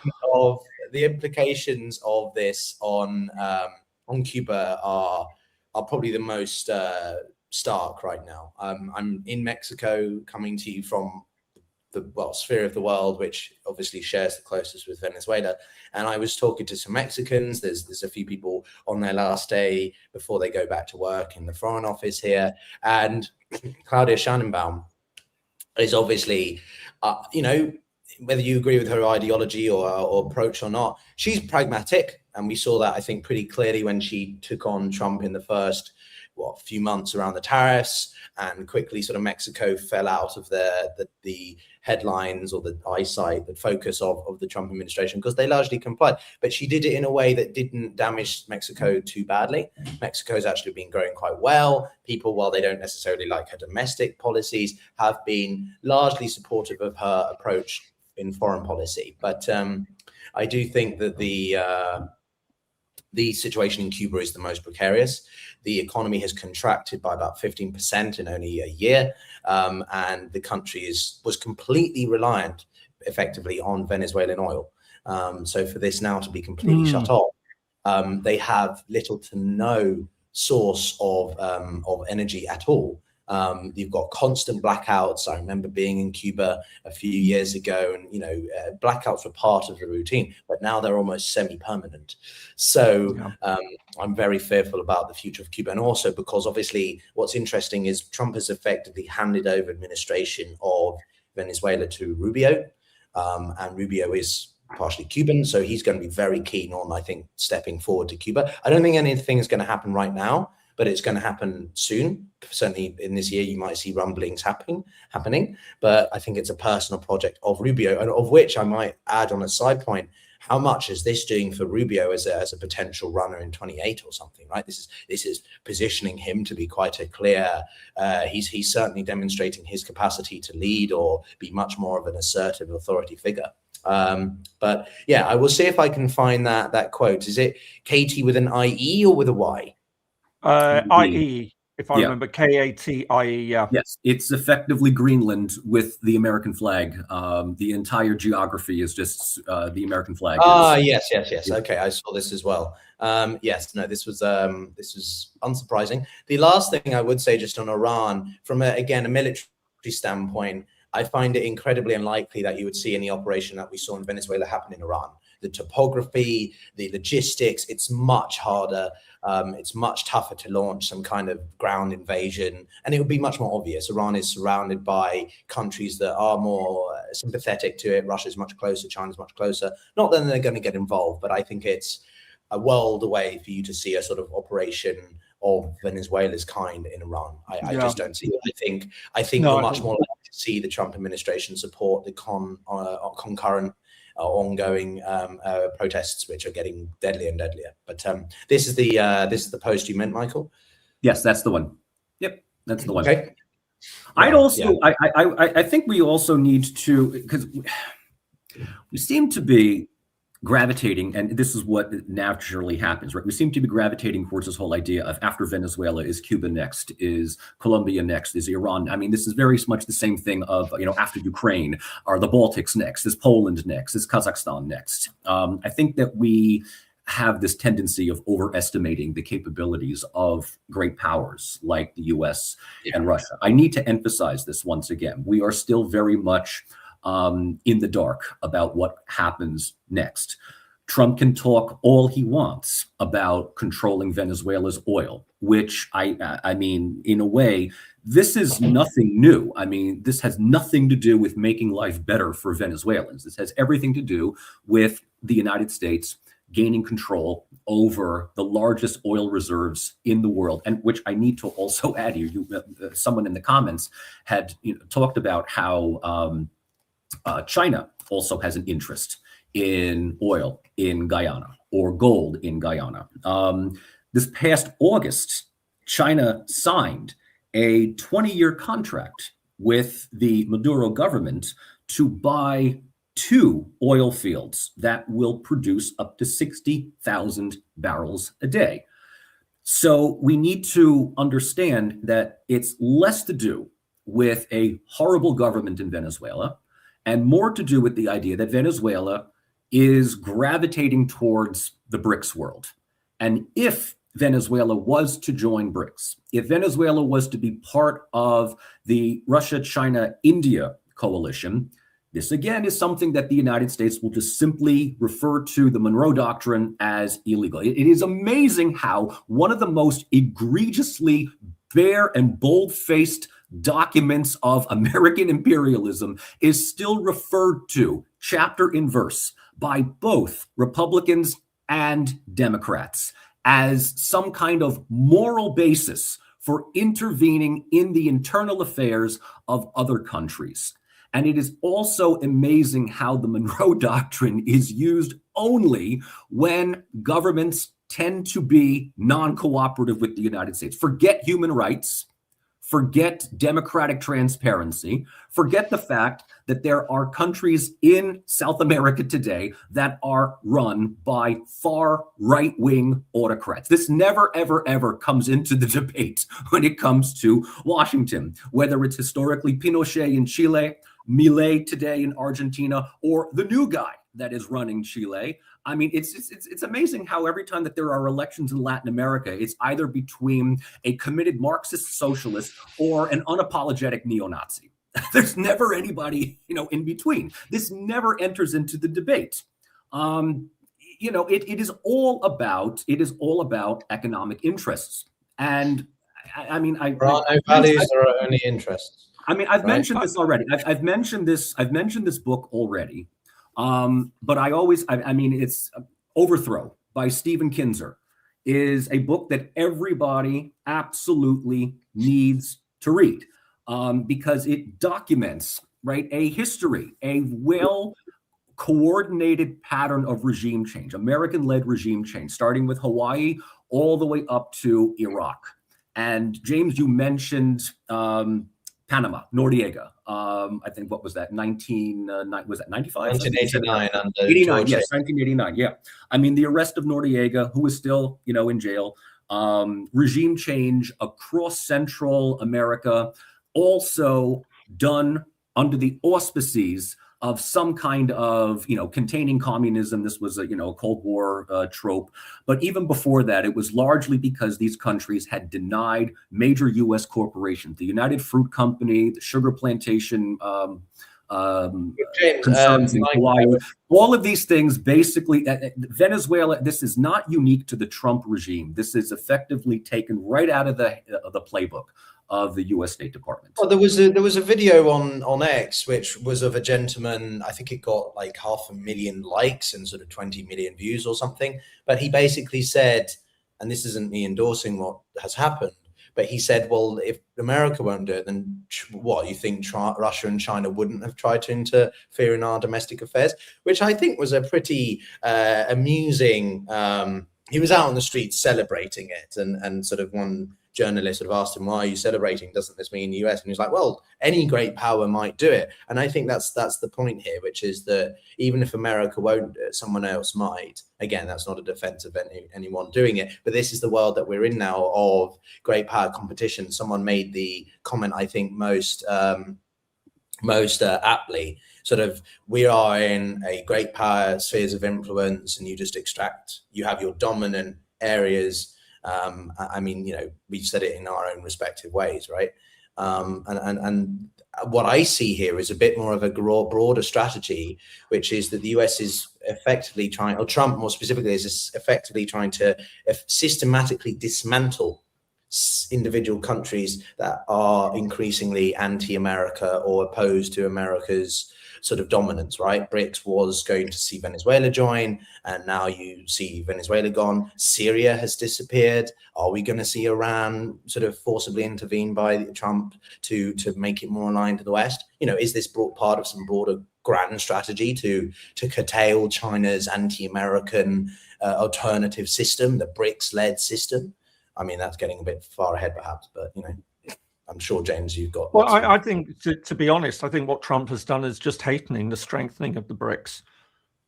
The implications of this on Cuba are probably the most stark right now. I'm in Mexico, coming to you from the sphere of the world, which obviously shares the closest with Venezuela. And I was talking to some Mexicans. There's a few people on their last day before they go back to work in the Foreign Office here. And Claudia Sheinbaum is obviously, whether you agree with her ideology or approach or not, she's pragmatic. And we saw that, I think, pretty clearly when she took on Trump in the first few months around the tariffs, and quickly sort of Mexico fell out of the headlines or the eyesight, the focus of the Trump administration, because they largely complied. But she did it in a way that didn't damage Mexico too badly. Mexico's actually been growing quite well. People, while they don't necessarily like her domestic policies, have been largely supportive of her approach in foreign policy. But I do think that the situation in Cuba is the most precarious. The economy has contracted by about 15% in only a year, and the country was completely reliant, effectively, on Venezuelan oil. So for this now to be completely shut off, they have little to no source of energy at all. You've got constant blackouts. I remember being in Cuba a few years ago, and blackouts were part of the routine, but now they're almost semi-permanent. So I'm very fearful about the future of Cuba, and also because obviously what's interesting is Trump has effectively handed over administration of Venezuela to Rubio, and Rubio is partially Cuban, so he's going to be very keen on, I think, stepping forward to Cuba. I don't think anything is going to happen right now, but it's going to happen soon. Certainly in this year, you might see rumblings happening. But I think it's a personal project of Rubio, and of which I might add on a side point, how much is this doing for Rubio as a potential runner in 28 or something, right? This is positioning him to be quite a clear, he's certainly demonstrating his capacity to lead or be much more of an assertive authority figure. But yeah, I will see if I can find that quote. Is it Katie with an IE or with a Y? IE, if I remember, Katie. Yeah. Yes, it's effectively Greenland with the American flag. The entire geography is just the American flag. Yes. Okay, I saw this as well. Yes, no, this was unsurprising. The last thing I would say, just on Iran, from a military standpoint, I find it incredibly unlikely that you would see any operation that we saw in Venezuela happen in Iran. The topography, the logistics, it's much harder. It's much tougher to launch some kind of ground invasion, and it would be much more obvious. Iran is surrounded by countries that are more sympathetic to it. Russia's much closer, China's much closer. Not that they're going to get involved, but I think it's a world away for you to see a sort of operation of Venezuela's kind in Iran. I just don't see it. I think we're much more likely to see the Trump administration support the concurrent ongoing protests, which are getting deadlier and deadlier. But this is the post you meant, Michael? Yes, that's the one. Yep, that's the one. Okay. I think we also need to, because we seem to be gravitating, and this is what naturally happens, right? We seem to be gravitating towards this whole idea of after Venezuela, is Cuba next? Is Colombia next? Is Iran? I mean, this is very much the same thing of, after Ukraine, are the Baltics next? Is Poland next? Is Kazakhstan next? I think that we have this tendency of overestimating the capabilities of great powers like the US and Russia. I need to emphasize this once again. We are still very much in the dark about what happens next. Trump can talk all he wants about controlling Venezuela's oil, which I mean, in a way, this is nothing new. I mean, this has nothing to do with making life better for Venezuelans. This has everything to do with the United States gaining control over the largest oil reserves in the world, and which I need to also add here. Someone in the comments had talked about how China also has an interest in oil in Guyana or gold in Guyana. This past August, China signed a 20-year contract with the Maduro government to buy 2 oil fields that will produce up to 60,000 barrels a day. So we need to understand that it's less to do with a horrible government in Venezuela and more to do with the idea that Venezuela is gravitating towards the BRICS world. And if Venezuela was to join BRICS, if Venezuela was to be part of the Russia, China, India coalition, this again is something that the United States will just simply refer to the Monroe Doctrine as illegal. It is amazing how one of the most egregiously bare and bold-faced documents of American imperialism is still referred to, chapter and verse, by both Republicans and Democrats as some kind of moral basis for intervening in the internal affairs of other countries. And it is also amazing how the Monroe Doctrine is used only when governments tend to be non-cooperative with the United States. Forget human rights, forget democratic transparency, forget the fact that there are countries in South America today that are run by far right-wing autocrats. This never, ever, ever comes into the debate when it comes to Washington, whether it's historically Pinochet in Chile, Milei today in Argentina, or the new guy that is running Chile. I mean, it's amazing how every time that there are elections in Latin America, it's either between a committed Marxist socialist or an unapologetic neo-Nazi. There's never anybody, in between. This never enters into the debate. It is all about economic interests. And I mean, there are no values, there are only interests. I mean, I've mentioned this already. I've mentioned this book already. But it's Overthrow by Stephen Kinzer is a book that everybody absolutely needs to read, because it documents, a history, a well-coordinated pattern of regime change, American-led regime change, starting with Hawaii all the way up to Iraq. And James, you mentioned Panama, Noriega. I think, what was that? 95? 1989 under 89, yes, 1989. Yeah. I mean, the arrest of Noriega, who is still, in jail, regime change across Central America, also done under the auspices of some kind of, containing communism. This was a, Cold War trope. But even before that, it was largely because these countries had denied major U.S. corporations, the United Fruit Company, the sugar plantation concerns in Hawaii. All of these things, basically, Venezuela, this is not unique to the Trump regime. This is effectively taken right out of the playbook of the U.S. State Department. Well, there was a video on X which was of a gentleman. I think it got like 500,000 likes and sort of 20 million views or something. But he basically said, and this isn't me endorsing what has happened, but he said, well, if America won't do it, then what, you think Russia and China wouldn't have tried to interfere in our domestic affairs? Which I think was a pretty amusing. He was out on the streets celebrating it, and sort of one journalist sort of asked him, why are you celebrating? Doesn't this mean the US? And he's like, well, any great power might do it. And I think that's the point here, which is that even if America won't do it, someone else might. Again, that's not a defense of anyone doing it, but this is the world that we're in now of great power competition. Someone made the comment, I think most aptly, sort of, we are in a great power spheres of influence, and you have your dominant areas. I mean, we've said it in our own respective ways, right? And what I see here is a bit more of a broader strategy, which is that the US is effectively trying, or Trump more specifically, is effectively trying to systematically dismantle individual countries that are increasingly anti-America or opposed to America's sort of dominance, right? BRICS was going to see Venezuela join, and now you see Venezuela gone. Syria has disappeared. Are we going to see Iran sort of forcibly intervene by Trump to make it more aligned to the West? You know, is this part of some broader grand strategy to curtail China's anti-American alternative system, the BRICS-led system? I mean, that's getting a bit far ahead, perhaps, but you know, I'm sure, James, you've got. Well, I think, to be honest, I think what Trump has done is just hastening the strengthening of the BRICS.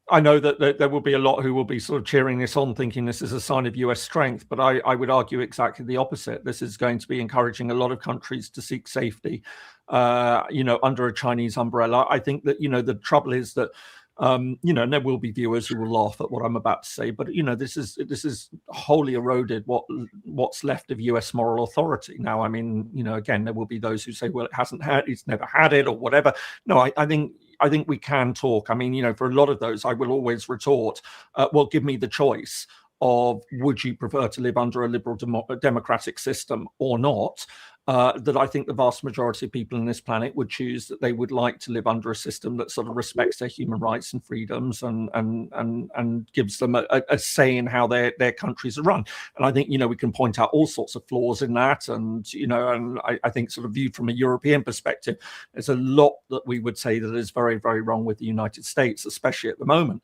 I know that there will be a lot who will be sort of cheering this on, thinking this is a sign of US strength, but I would argue exactly the opposite. This is going to be encouraging a lot of countries to seek safety, you know, under a Chinese umbrella. I think that, you know, the trouble is that, you know, and there will be viewers who will laugh at what I'm about to say, but, you know, this is wholly eroded what's left of US moral authority. Now, I mean, you know, again, there will be those who say, well, it's never had it or whatever. No, I think we can talk. I mean, you know, for a lot of those, I will always retort, well, give me the choice of, would you prefer to live under a liberal democratic system or not? That I think the vast majority of people on this planet would choose that they would like to live under a system that sort of respects their human rights and freedoms and gives them a say in how their countries are run. And I think, you know, we can point out all sorts of flaws in that. And, you know, and I think sort of viewed from a European perspective, there's a lot that we would say that is very, very wrong with the United States, especially at the moment.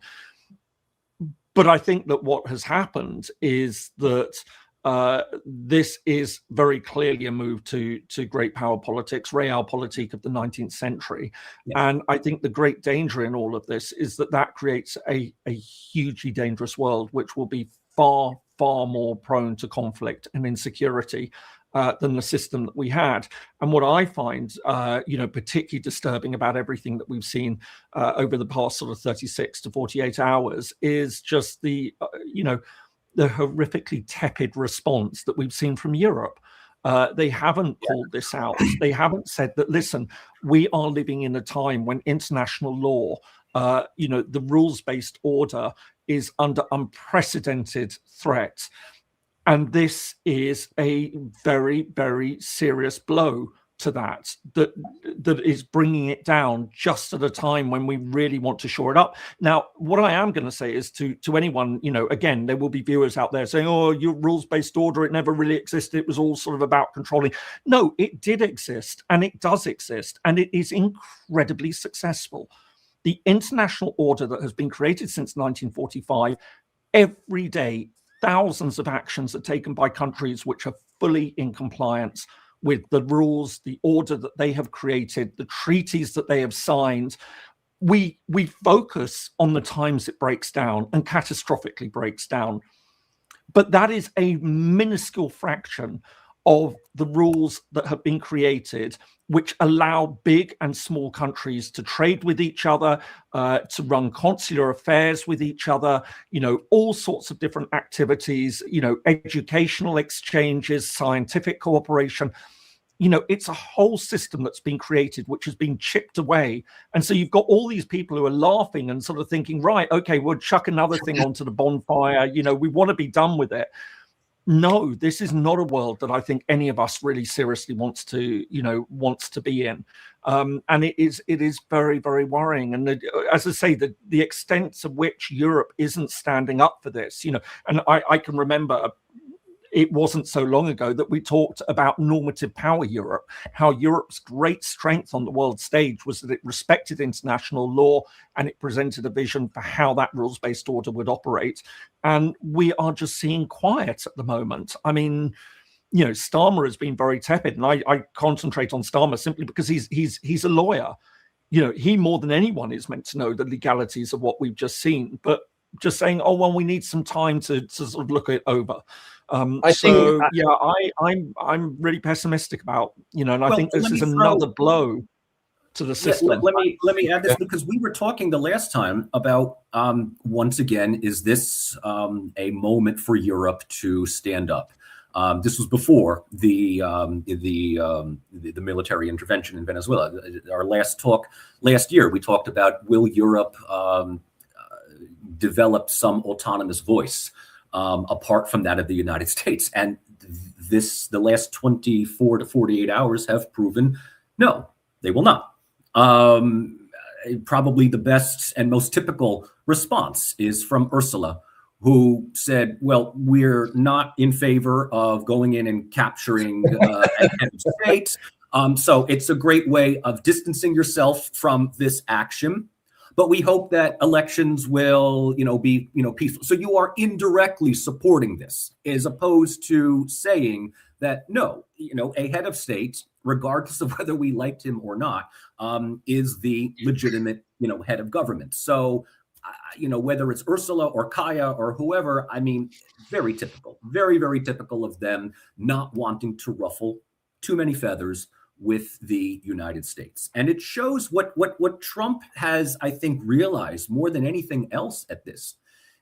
But I think that what has happened is that this is very clearly a move to great power politics, realpolitik of the 19th century. Yeah. And I think the great danger in all of this is that creates a hugely dangerous world, which will be far, far more prone to conflict and insecurity than the system that we had. And what I find, you know, particularly disturbing about everything that we've seen over the past sort of 36 to 48 hours is just the, you know, the horrifically tepid response that we've seen from Europe. They haven't called this out. They haven't said that, listen, we are living in a time when international law, you know, the rules-based order is under unprecedented threat. And this is a very, very serious blow to that is bringing it down just at a time when we really want to shore it up. Now, what I am going to say is to anyone, you know, again, there will be viewers out there saying, oh, your rules-based order, it never really existed. It was all sort of about controlling. No, it did exist, and it does exist, and it is incredibly successful. The international order that has been created since 1945, every day, thousands of actions are taken by countries which are fully in compliance with the rules, the order that they have created, the treaties that they have signed. We focus on the times it breaks down and catastrophically breaks down. But that is a minuscule fraction of the rules that have been created, which allow big and small countries to trade with each other, to run consular affairs with each other, you know, all sorts of different activities, you know, educational exchanges, scientific cooperation. You know, it's a whole system that's been created, which has been chipped away. And so you've got all these people who are laughing and sort of thinking, right, okay, we'll chuck another thing onto the bonfire. You know, we want to be done with it. No, this is not a world that I think any of us really seriously wants to be in. And it is very, very worrying. And as I say, the extent to which Europe isn't standing up for this, you know, and I can remember it wasn't so long ago that we talked about normative power Europe, how Europe's great strength on the world stage was that it respected international law and it presented a vision for how that rules-based order would operate. And we are just seeing quiet at the moment. I mean, you know, Starmer has been very tepid, and I concentrate on Starmer simply because he's a lawyer. You know, he more than anyone is meant to know the legalities of what we've just seen, but just saying, oh, well, we need some time to sort of look it over. I'm really pessimistic about, you know, and I think this is another blow to the system. Let me add this, because we were talking the last time about once again, is this a moment for Europe to stand up? This was before the military intervention in Venezuela. Our last talk last year, we talked about, will Europe develop some autonomous voice apart from that of the United States? And the last 24 to 48 hours have proven, no, they will not. probably the best and most typical response is from Ursula, who said, well, we're not in favor of going in and capturing a head of state. So it's a great way of distancing yourself from this action. But we hope that elections will, be, peaceful. So you are indirectly supporting this, as opposed to saying that, no, a head of state, regardless of whether we liked him or not, is the legitimate, head of government. So, whether it's Ursula or Kaya or whoever, I mean, very typical, very, very typical of them not wanting to ruffle too many feathers with the United States. And it shows what Trump has, I think, realized more than anything else at this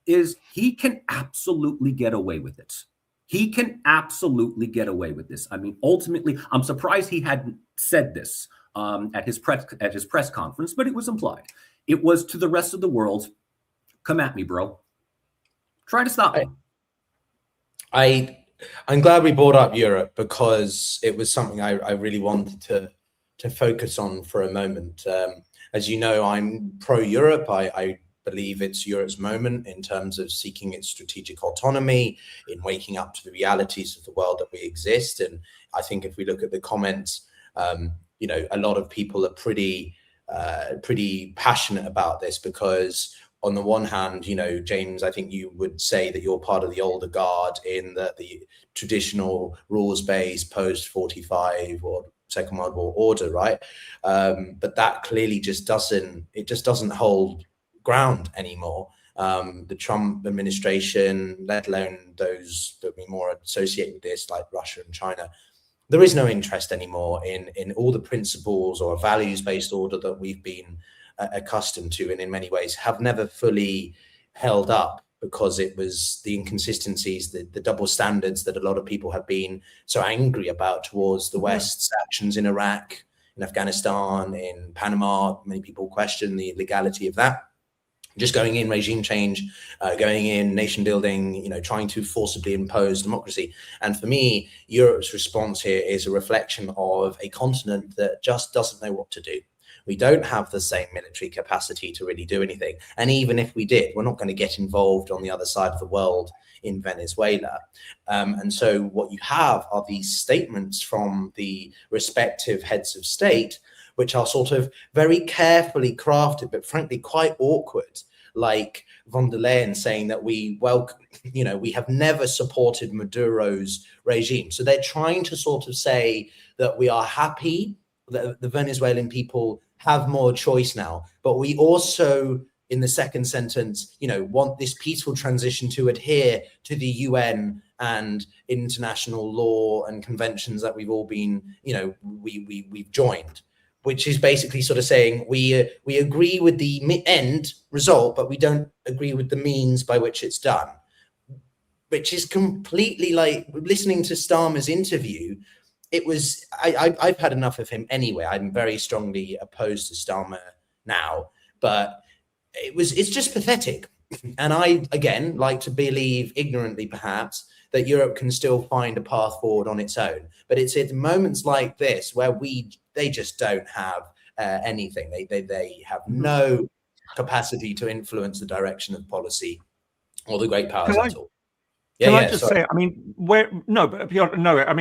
is he can absolutely get away with it. He can absolutely get away with this. I mean, ultimately, I'm surprised he hadn't said this at his press conference, but it was implied. It was to the rest of the world, come at me, bro. Try to stop me. I'm glad we brought up Europe, because it was something I really wanted to focus on for a moment. As you know, I'm pro-Europe. I believe it's Europe's moment in terms of seeking its strategic autonomy, in waking up to the realities of the world that we exist. And I think if we look at the comments, a lot of people are pretty passionate about this, because on the one hand, James, I think you would say that you're part of the older guard in the traditional rules-based post-45 or Second World War order, right? But that clearly just doesn't hold ground anymore. The Trump administration, let alone those that we more associate with this, like Russia and China, there is no interest anymore in all the principles or values-based order that we've been accustomed to, and in many ways have never fully held up, because it was the inconsistencies, the double standards that a lot of people have been so angry about towards the West's actions in Iraq, in Afghanistan, in Panama. Many people question the legality of that. Just going in regime change, going in nation building, trying to forcibly impose democracy. And for me, Europe's response here is a reflection of a continent that just doesn't know what to do. We don't have the same military capacity to really do anything. And even if we did, we're not going to get involved on the other side of the world in Venezuela. And so what you have are these statements from the respective heads of state, which are sort of very carefully crafted, but frankly quite awkward, like von der Leyen saying that we have never supported Maduro's regime. So they're trying to sort of say that we are happy that the Venezuelan people have more choice now, but we also, in the second sentence, want this peaceful transition to adhere to the UN and international law and conventions that we've all been, we've joined, which is basically sort of saying we agree with the end result, but we don't agree with the means by which it's done, which is completely like listening to Starmer's interview. It was, I've had enough of him anyway. I'm very strongly opposed to Starmer now, but it's just pathetic. And I, again, like to believe, ignorantly perhaps, that Europe can still find a path forward on its own. But it's at moments like this where they just don't have anything. They have no capacity to influence the direction of policy or the great powers at all. Can I just say, I mean,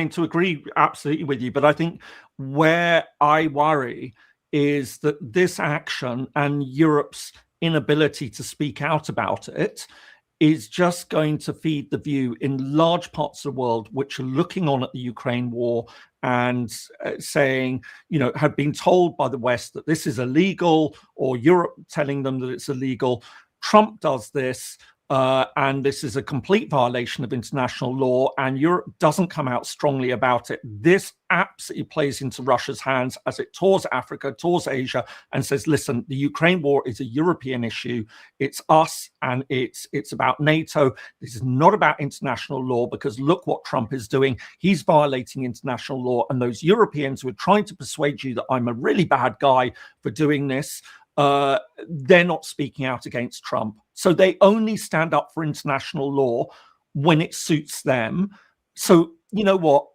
to agree absolutely with you, but I think where I worry is that this action and Europe's inability to speak out about it is just going to feed the view in large parts of the world which are looking on at the Ukraine war and saying, have been told by the West that this is illegal, or Europe telling them that it's illegal. Trump does this. And this is a complete violation of international law, and Europe doesn't come out strongly about it. This absolutely plays into Russia's hands as it tours Africa, tours Asia, and says, listen, the Ukraine war is a European issue. It's us, and it's about NATO. This is not about international law, because look what Trump is doing. He's violating international law, and those Europeans who are trying to persuade you that I'm a really bad guy for doing this, they're not speaking out against Trump. So they only stand up for international law when it suits them. So you know what?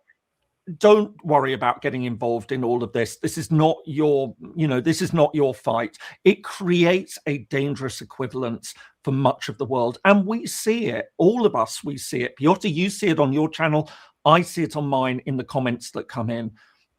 don't worry about getting involved in all of this. This is not your, this is not your fight. It creates a dangerous equivalence for much of the world. And we see it, all of us, we see it. Piotr, you see it on your channel. I see it on mine in the comments that come in.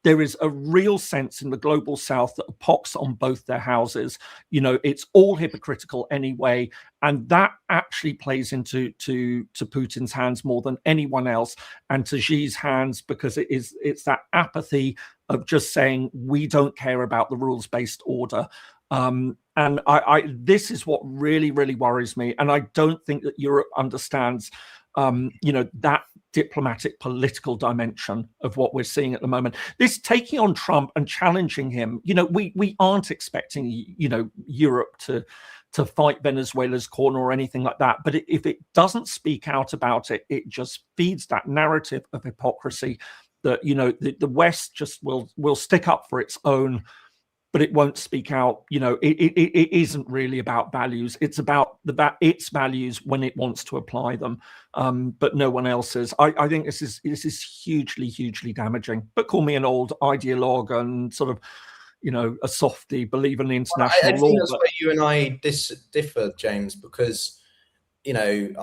There is a real sense in the global south that a pox on both their houses. It's all hypocritical anyway. And that actually plays into Putin's hands more than anyone else, and to Xi's hands, because it's that apathy of just saying, we don't care about the rules-based order. And this is what really, really worries me. And I don't think that Europe understands that diplomatic political dimension of what we're seeing at the moment. This taking on Trump and challenging him, we aren't expecting, Europe to fight Venezuela's corner or anything like that. But if it doesn't speak out about it, it just feeds that narrative of hypocrisy that, the West just will stick up for its own, but it won't speak out. It isn't really about values. It's about its values when it wants to apply them, but no one else's. I think this is hugely, hugely damaging. But call me an old ideologue and sort of, a softy, believe in the international law. I think that's where you and I differ, James, because I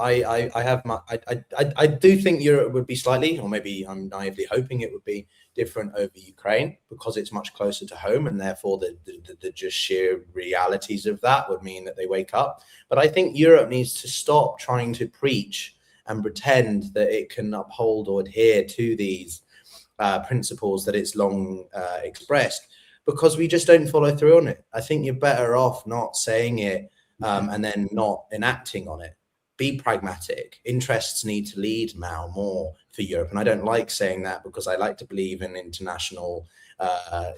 do think Europe would be slightly, or maybe I'm naively hoping it would be different over Ukraine, because it's much closer to home, and therefore the just sheer realities of that would mean that they wake up. But I think Europe needs to stop trying to preach and pretend that it can uphold or adhere to these principles that it's long expressed, because we just don't follow through on it. I think you're better off not saying it and then not enacting on it. Be pragmatic. Interests need to lead now more for Europe. And I don't like saying that, because I like to believe in international,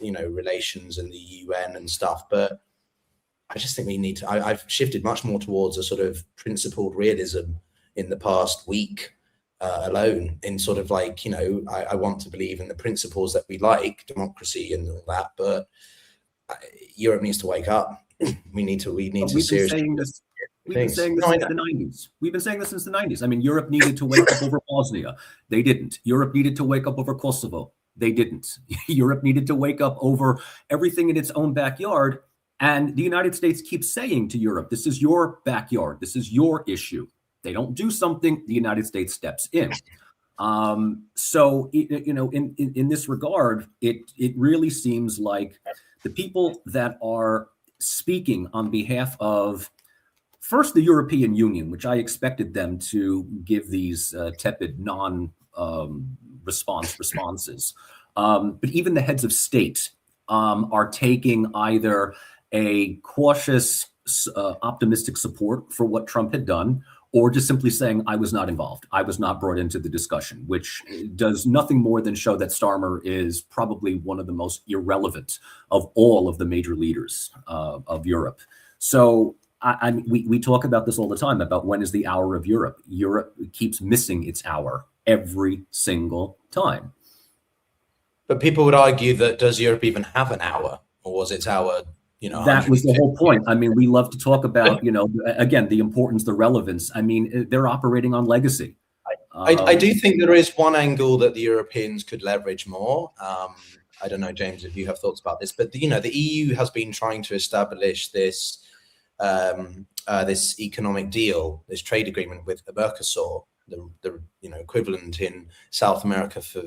relations and the UN and stuff. But I just think we need to, I've shifted much more towards a sort of principled realism in the past week alone, in sort of like, I want to believe in the principles that we like, democracy and all that. But Europe needs to wake up. We need to seriously. We've been saying this since the 90s. We've been saying this since the 90s. I mean, Europe needed to wake up over Bosnia. They didn't. Europe needed to wake up over Kosovo. They didn't. Europe needed to wake up over everything in its own backyard. And the United States keeps saying to Europe, this is your backyard. This is your issue. They don't do something, the United States steps in. So, in this regard, it really seems like the people that are speaking on behalf of, first, the European Union, which I expected them to give these tepid responses. But even the heads of state are taking either a cautious, optimistic support for what Trump had done, or just simply saying, I was not involved. I was not brought into the discussion, which does nothing more than show that Starmer is probably one of the most irrelevant of all of the major leaders of Europe. So we talk about this all the time, about when is the hour of Europe. Europe keeps missing its hour every single time. But people would argue that, does Europe even have an hour, or was its hour, that was the whole point. I mean, we love to talk about, again, the importance, the relevance. I mean, they're operating on legacy. I do think there is one angle that the Europeans could leverage more. I don't know, James, if you have thoughts about this, but the EU has been trying to establish this this economic deal, this trade agreement with the Mercosur, the equivalent in South America for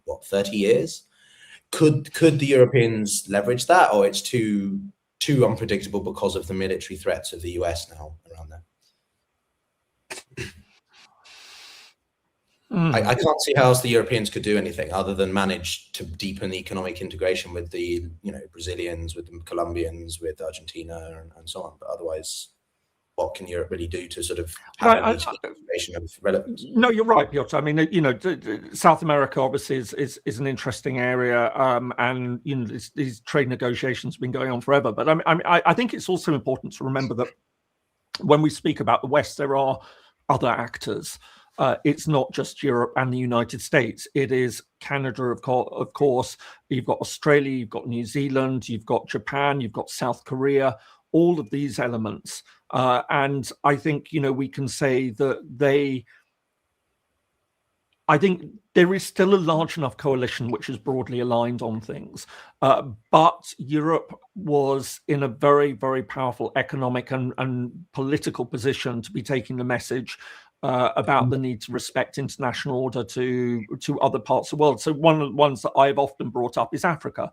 what, 30 years. Could the Europeans leverage that, or it's too unpredictable because of the military threats of the US now around there? I can't see how else the Europeans could do anything other than manage to deepen the economic integration with the Brazilians, with the Colombians, with Argentina, and so on. But otherwise, what can Europe really do to sort of have an integration of relevance? No, you're right, Piotr. I mean, South America obviously is an interesting area, and these trade negotiations have been going on forever. But I think it's also important to remember that when we speak about the West, there are other actors. It's not just Europe and the United States. It is Canada, of course. You've got Australia, you've got New Zealand, you've got Japan, you've got South Korea, all of these elements. And I think, we can say that I think there is still a large enough coalition which is broadly aligned on things. But Europe was in a very, very powerful economic and political position to be taking the message about the need to respect international order to other parts of the world. So one of the ones that I've often brought up is Africa.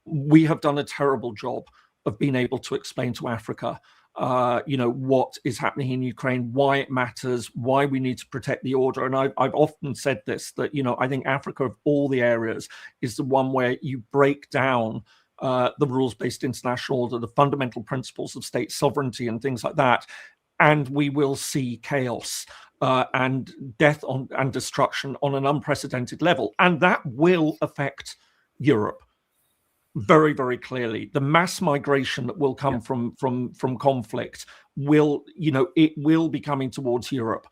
We have done a terrible job of being able to explain to Africa what is happening in Ukraine, why it matters, why we need to protect the order. And I've often said this, that, I think Africa of all the areas is the one where you break down the rules-based international order, the fundamental principles of state sovereignty and things like that, and we will see chaos and death and destruction on an unprecedented level. And that will affect Europe very, very clearly. The mass migration that will come from conflict will, it will be coming towards Europe.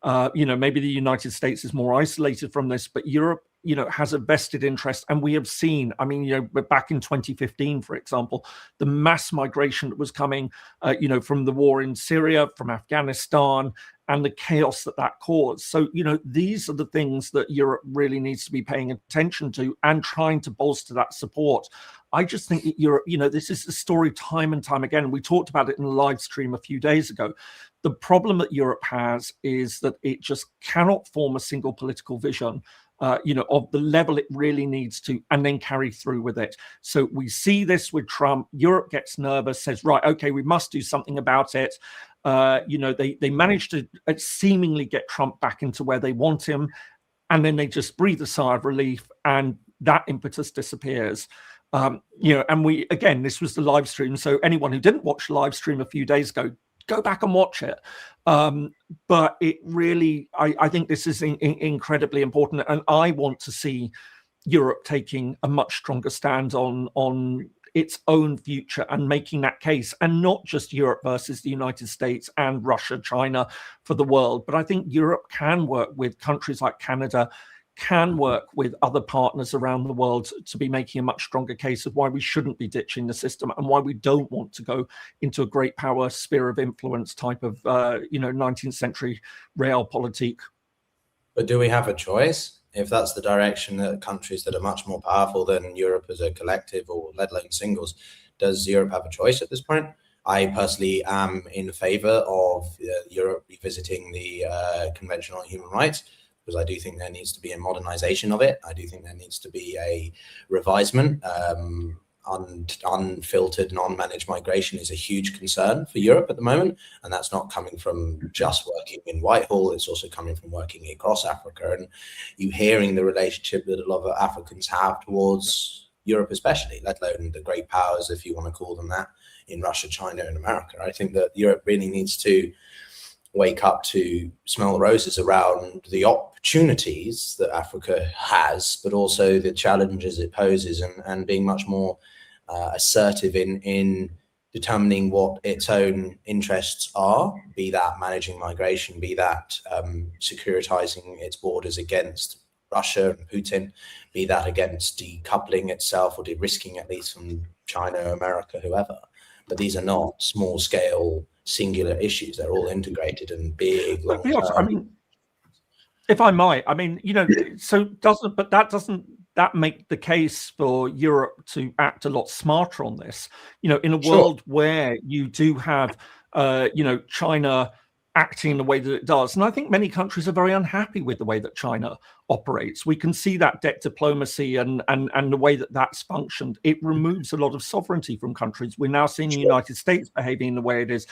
Maybe the United States is more isolated from this, but Europe, has a vested interest. And we have seen, back in 2015, for example, the mass migration that was coming, from the war in Syria, from Afghanistan, and the chaos that caused. So, these are the things that Europe really needs to be paying attention to and trying to bolster that support. I just think that Europe, this is the story time and time again. We talked about it in the live stream a few days ago. The problem that Europe has is that it just cannot form a single political vision, of the level it really needs to, and then carry through with it. So we see this with Trump. Europe gets nervous, says, right, okay, we must do something about it. They managed to seemingly get Trump back into where they want him, and then they just breathe a sigh of relief, and that impetus disappears. And this was the live stream. So anyone who didn't watch the live stream a few days ago, go back and watch it. But it really, I think this is incredibly important, and I want to see Europe taking a much stronger stand on its own future and making that case, and not just Europe versus the United States and Russia, China for the world. But I think Europe can work with countries like Canada, can work with other partners around the world to be making a much stronger case of why we shouldn't be ditching the system and why we don't want to go into a great power sphere of influence type of 19th century realpolitik. But do we have a choice? If that's the direction that countries that are much more powerful than Europe as a collective, or let alone singles, does Europe have a choice at this point? I personally am in favor of Europe revisiting the Convention on Human Rights, because I do think there needs to be a modernization of it. I do think there needs to be a revisement. Unfiltered, non-managed migration is a huge concern for Europe at the moment. And that's not coming from just working in Whitehall. It's also coming from working across Africa. And you hearing the relationship that a lot of Africans have towards Europe especially, let alone the great powers, if you want to call them that, in Russia, China, and America. I think that Europe really needs to wake up to smell the roses around the opportunities that Africa has, but also the challenges it poses, and being much more assertive in determining what its own interests are, be that managing migration, be that securitizing its borders against Russia and Putin, be that against decoupling itself or de-risking at least from China, America, whoever. But these are not small scale singular issues. They're all integrated and big. If I might, doesn't that make the case for Europe to act a lot smarter on this? In a world where you do have, China acting the way that it does. And I think many countries are very unhappy with the way that China operates. We can see that debt diplomacy and the way that that's functioned. It removes a lot of sovereignty from countries. We're now seeing the United States behaving the way it is.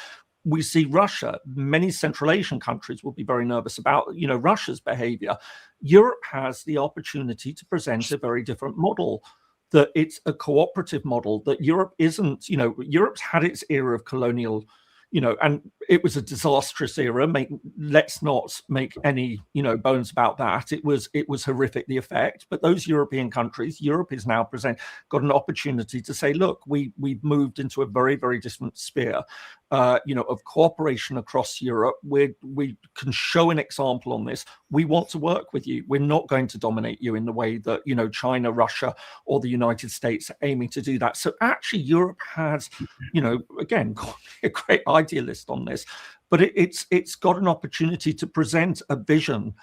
We see Russia. Many Central Asian countries will be very nervous about, Russia's behavior. Europe has the opportunity to present a very different model, that it's a cooperative model, that Europe isn't, Europe's had its era of colonial, and it was a disastrous era. Let's not make any, bones about that. It was horrific, the effect. But those European countries, Europe is now got an opportunity to say, look, we've moved into a very, very different sphere, of cooperation across Europe. We can show an example on this. We want to work with you. We're not going to dominate you in the way that, China, Russia, or the United States are aiming to do that. So actually, Europe has, again, a great idealist on this, but it's got an opportunity to present a vision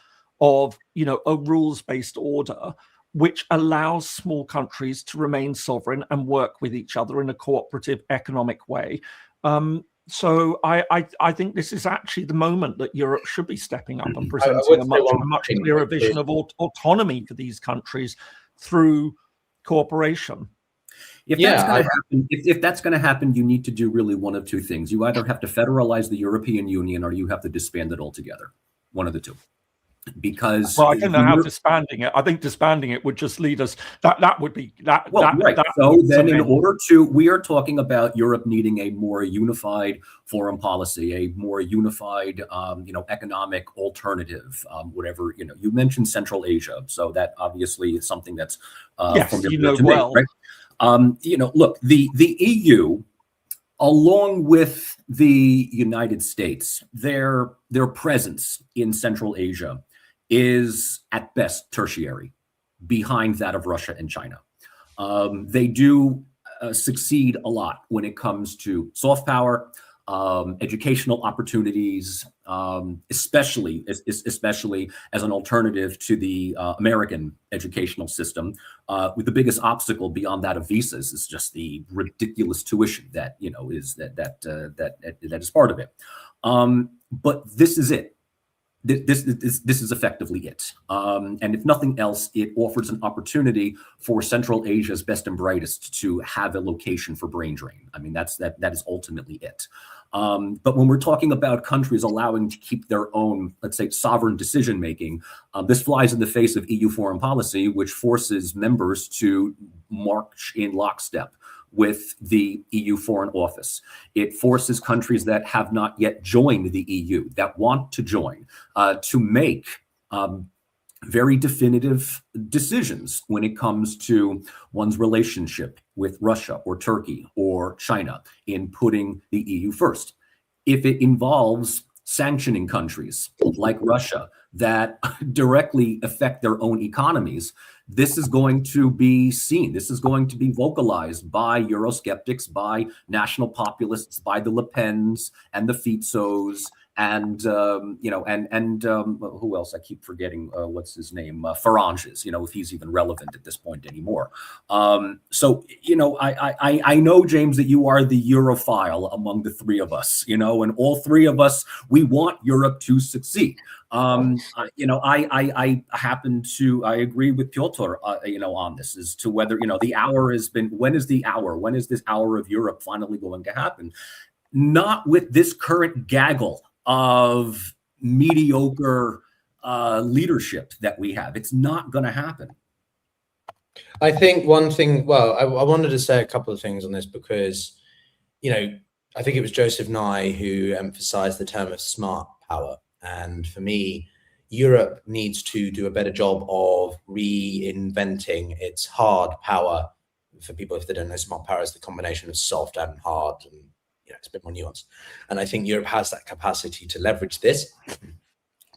of, a rules-based order which allows small countries to remain sovereign and work with each other in a cooperative economic way. So I think this is actually the moment that Europe should be stepping up and presenting a much clearer vision of autonomy for these countries through cooperation. If that's going to happen, you need to do really one of two things. You either have to federalize the European Union or you have to disband it altogether. One of the two. Because I don't know how disbanding it. I think disbanding it would just lead us. That would be that. Well, right. So then, in order to, we are talking about Europe needing a more unified foreign policy, a more unified, economic alternative. Whatever you mentioned Central Asia, so that obviously is something that's familiar to me, right? Look, the EU, along with the United States, their presence in Central Asia is at best tertiary, behind that of Russia and China. They do succeed a lot when it comes to soft power, educational opportunities, especially as an alternative to the American educational system. With the biggest obstacle beyond that of visas is just the ridiculous tuition that is part of it. But this is it. This is effectively it. And if nothing else, it offers an opportunity for Central Asia's best and brightest to have a location for brain drain. I mean, that is ultimately it. But when we're talking about countries allowing to keep their own, let's say, sovereign decision making, this flies in the face of EU foreign policy, which forces members to march in lockstep with the EU Foreign Office. It forces countries that have not yet joined the EU, that want to join, to make very definitive decisions when it comes to one's relationship with Russia or Turkey or China in putting the EU first. If it involves sanctioning countries like Russia that directly affect their own economies, this is going to be seen. This is going to be vocalized by Eurosceptics, by national populists, by the Le Pens and the Fizos, and who else? I keep forgetting what's his name, Faranges. If he's even relevant at this point anymore. So I know, James, that you are the Europhile among the three of us. And all three of us, we want Europe to succeed. I agree with Piotr, on this as to whether, the hour has been, when is the hour? When is this hour of Europe finally going to happen? Not with this current gaggle of mediocre leadership that we have. It's not going to happen. I think one thing, I wanted to say a couple of things on this because, I think it was Joseph Nye who emphasized the term of smart power. And for me, Europe needs to do a better job of reinventing its hard power. For people, if they don't know, smart power is the combination of soft and hard, and it's a bit more nuanced. And I think Europe has that capacity to leverage this.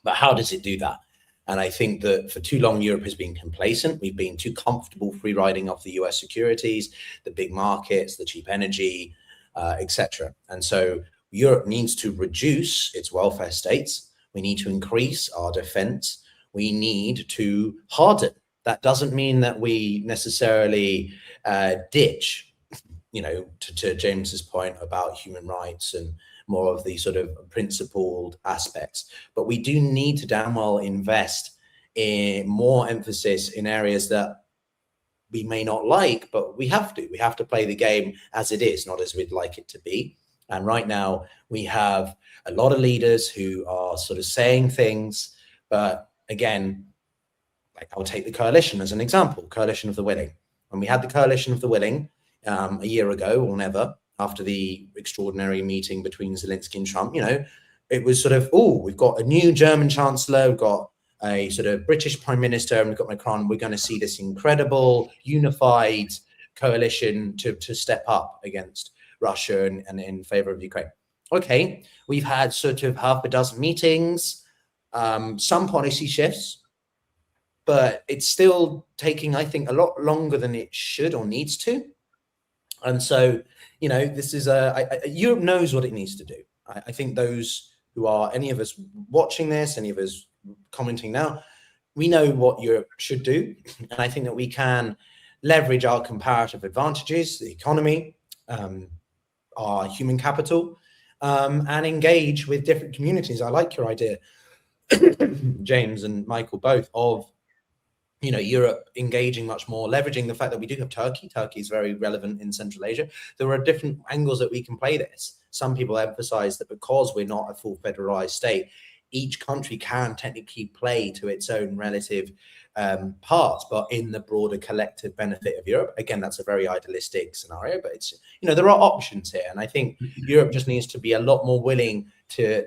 But how does it do that? And I think that for too long, Europe has been complacent. We've been too comfortable free riding off the US securities, the big markets, the cheap energy, etc. And so Europe needs to reduce its welfare states. We need to increase our defense. We need to harden. That doesn't mean that we necessarily ditch, to James's point about human rights and more of the sort of principled aspects. But we do need to damn well invest in more emphasis in areas that we may not like, but we have to. We have to play the game as it is, not as we'd like it to be. And right now we have a lot of leaders who are sort of saying things, but again, like I'll take the coalition as an example, coalition of the willing. When we had the coalition of the willing a year ago or never, after the extraordinary meeting between Zelensky and Trump, it was sort of, we've got a new German chancellor, we've got a sort of British prime minister, and we've got Macron. We're going to see this incredible unified coalition to step up against Russia and in favor of Ukraine. Okay, we've had sort of half a dozen meetings, some policy shifts, but it's still taking, I think, a lot longer than it should or needs to. And so, this is Europe knows what it needs to do. I think those who are, any of us watching this, any of us commenting now, we know what Europe should do, and I think that we can leverage our comparative advantages, the economy, our human capital, and engage with different communities. I like your idea, James and Michael, both, of Europe engaging much more, leveraging the fact that we do have Turkey. Turkey is very relevant in Central Asia. There are different angles that we can play this. Some people emphasize that because we're not a full federalized state, each country can technically play to its own relative parts, but in the broader collective benefit of Europe. Again, that's a very idealistic scenario, but it's, there are options here. And I think Europe just needs to be a lot more willing to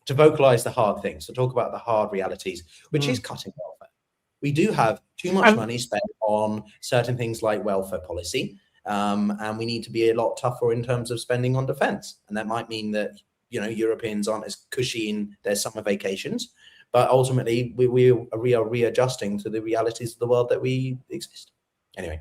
vocalize the hard things, to talk about the hard realities, which is cutting welfare. We do have too much money spent on certain things like welfare policy, and we need to be a lot tougher in terms of spending on defense. And that might mean that, Europeans aren't as cushy in their summer vacations, but ultimately we are readjusting to the realities of the world that we exist. Anyway.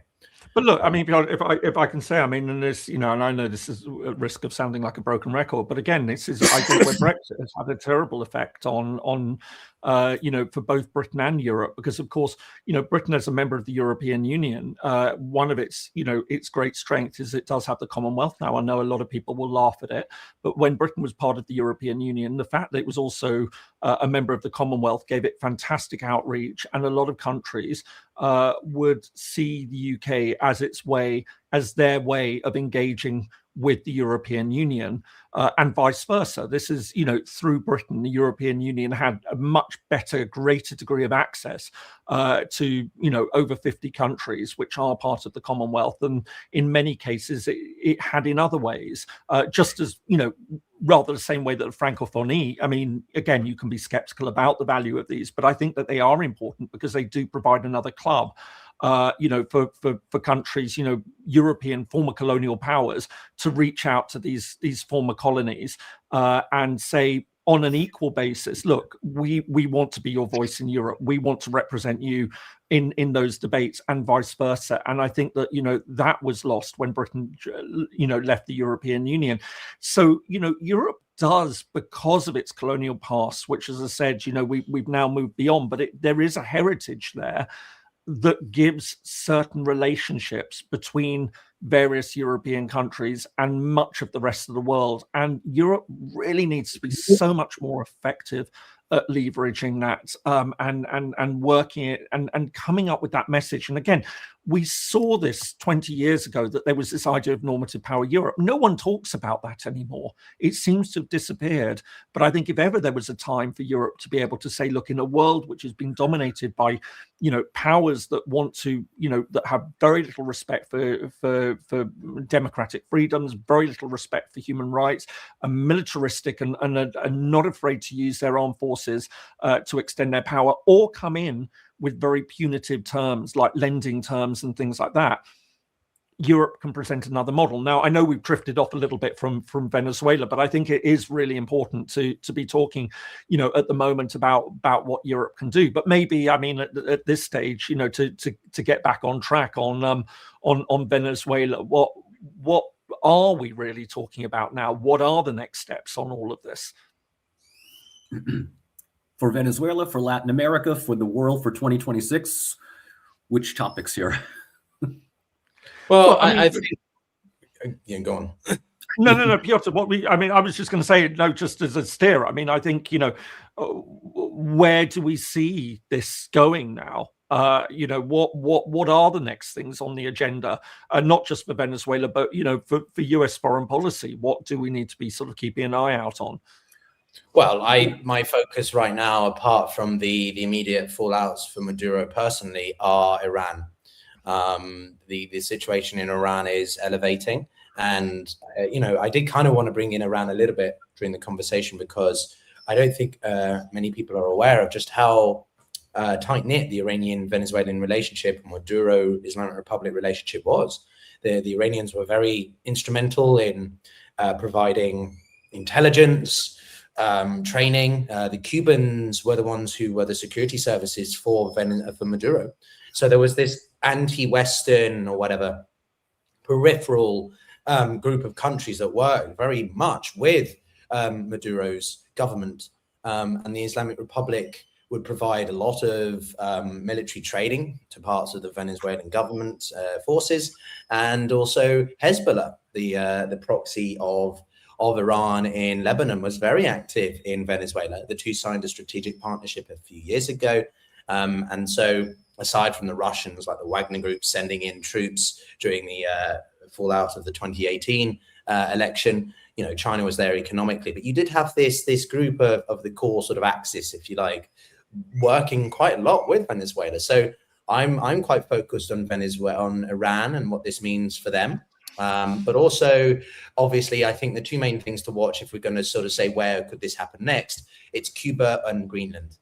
But look, I mean, if I can say, I mean, and this, and I know this is at risk of sounding like a broken record, but again, this is, I think, where Brexit has had a terrible effect on for both Britain and Europe, because of course, Britain as a member of the European Union, one of its great strength is it does have the Commonwealth. Now, I know a lot of people will laugh at it, but when Britain was part of the European Union, the fact that it was also a member of the Commonwealth gave it fantastic outreach, and a lot of countries would see the UK as their way of engaging with the European Union, and vice versa. This is, through Britain, the European Union had a much better, greater degree of access to, over 50 countries, which are part of the Commonwealth. And in many cases, it had in other ways, just as, rather the same way that the Francophonie, I mean, again, you can be skeptical about the value of these, but I think that they are important because they do provide another club, for countries, European former colonial powers, to reach out to these former colonies and say, on an equal basis, look, we want to be your voice in Europe. We want to represent you in those debates, and vice versa. And I think that, that was lost when Britain, left the European Union. So, Europe does, because of its colonial past, which, as I said, we've now moved beyond, but there is a heritage there that gives certain relationships between various European countries and much of the rest of the world. And Europe really needs to be so much more effective at leveraging that, and working it and coming up with that message. And again, we saw this 20 years ago, that there was this idea of normative power Europe. No one talks about that anymore. It seems to have disappeared. But I think if ever there was a time for Europe to be able to say, look, in a world which has been dominated by, powers that want to, that have very little respect for democratic freedoms, very little respect for human rights, are militaristic and are not afraid to use their armed forces to extend their power, or come in with very punitive terms like lending terms and things like that, Europe can present another model. Now, I know we've drifted off a little bit from Venezuela, but I think it is really important to be talking, at the moment about what Europe can do. But maybe, I mean, at this stage, to get back on track on Venezuela, what are we really talking about now? What are the next steps on all of this? For Venezuela, for Latin America, for the world, for 2026, which topics here? Well, I think, yeah, go on. No, Piotr, I was just going to say, no, just as a steer, I mean, I think, where do we see this going now? What are the next things on the agenda? Not just for Venezuela, but, for US foreign policy, what do we need to be sort of keeping an eye out on? Well, my focus right now, apart from the immediate fallouts for Maduro personally, are Iran. The situation in Iran is elevating, and I did kind of want to bring in Iran a little bit during the conversation, because I don't think many people are aware of just how tight-knit the Iranian-Venezuelan relationship, Maduro-Islamic Republic relationship was. The Iranians were very instrumental in providing intelligence, training. The Cubans were the ones who were the security services for Maduro. So there was this anti-Western or whatever peripheral group of countries that worked very much with Maduro's government, and the Islamic Republic would provide a lot of military training to parts of the Venezuelan government forces, and also Hezbollah, the proxy of Iran in Lebanon, was very active in Venezuela. The two signed a strategic partnership a few years ago. And so aside from the Russians, like the Wagner Group, sending in troops during the fallout of the 2018 election, China was there economically. But you did have this group of the core sort of axis, if you like, working quite a lot with Venezuela. So I'm quite focused on Venezuela, on Iran, and what this means for them. But also, obviously, I think the two main things to watch, if we're going to sort of say where could this happen next, it's Cuba and Greenland.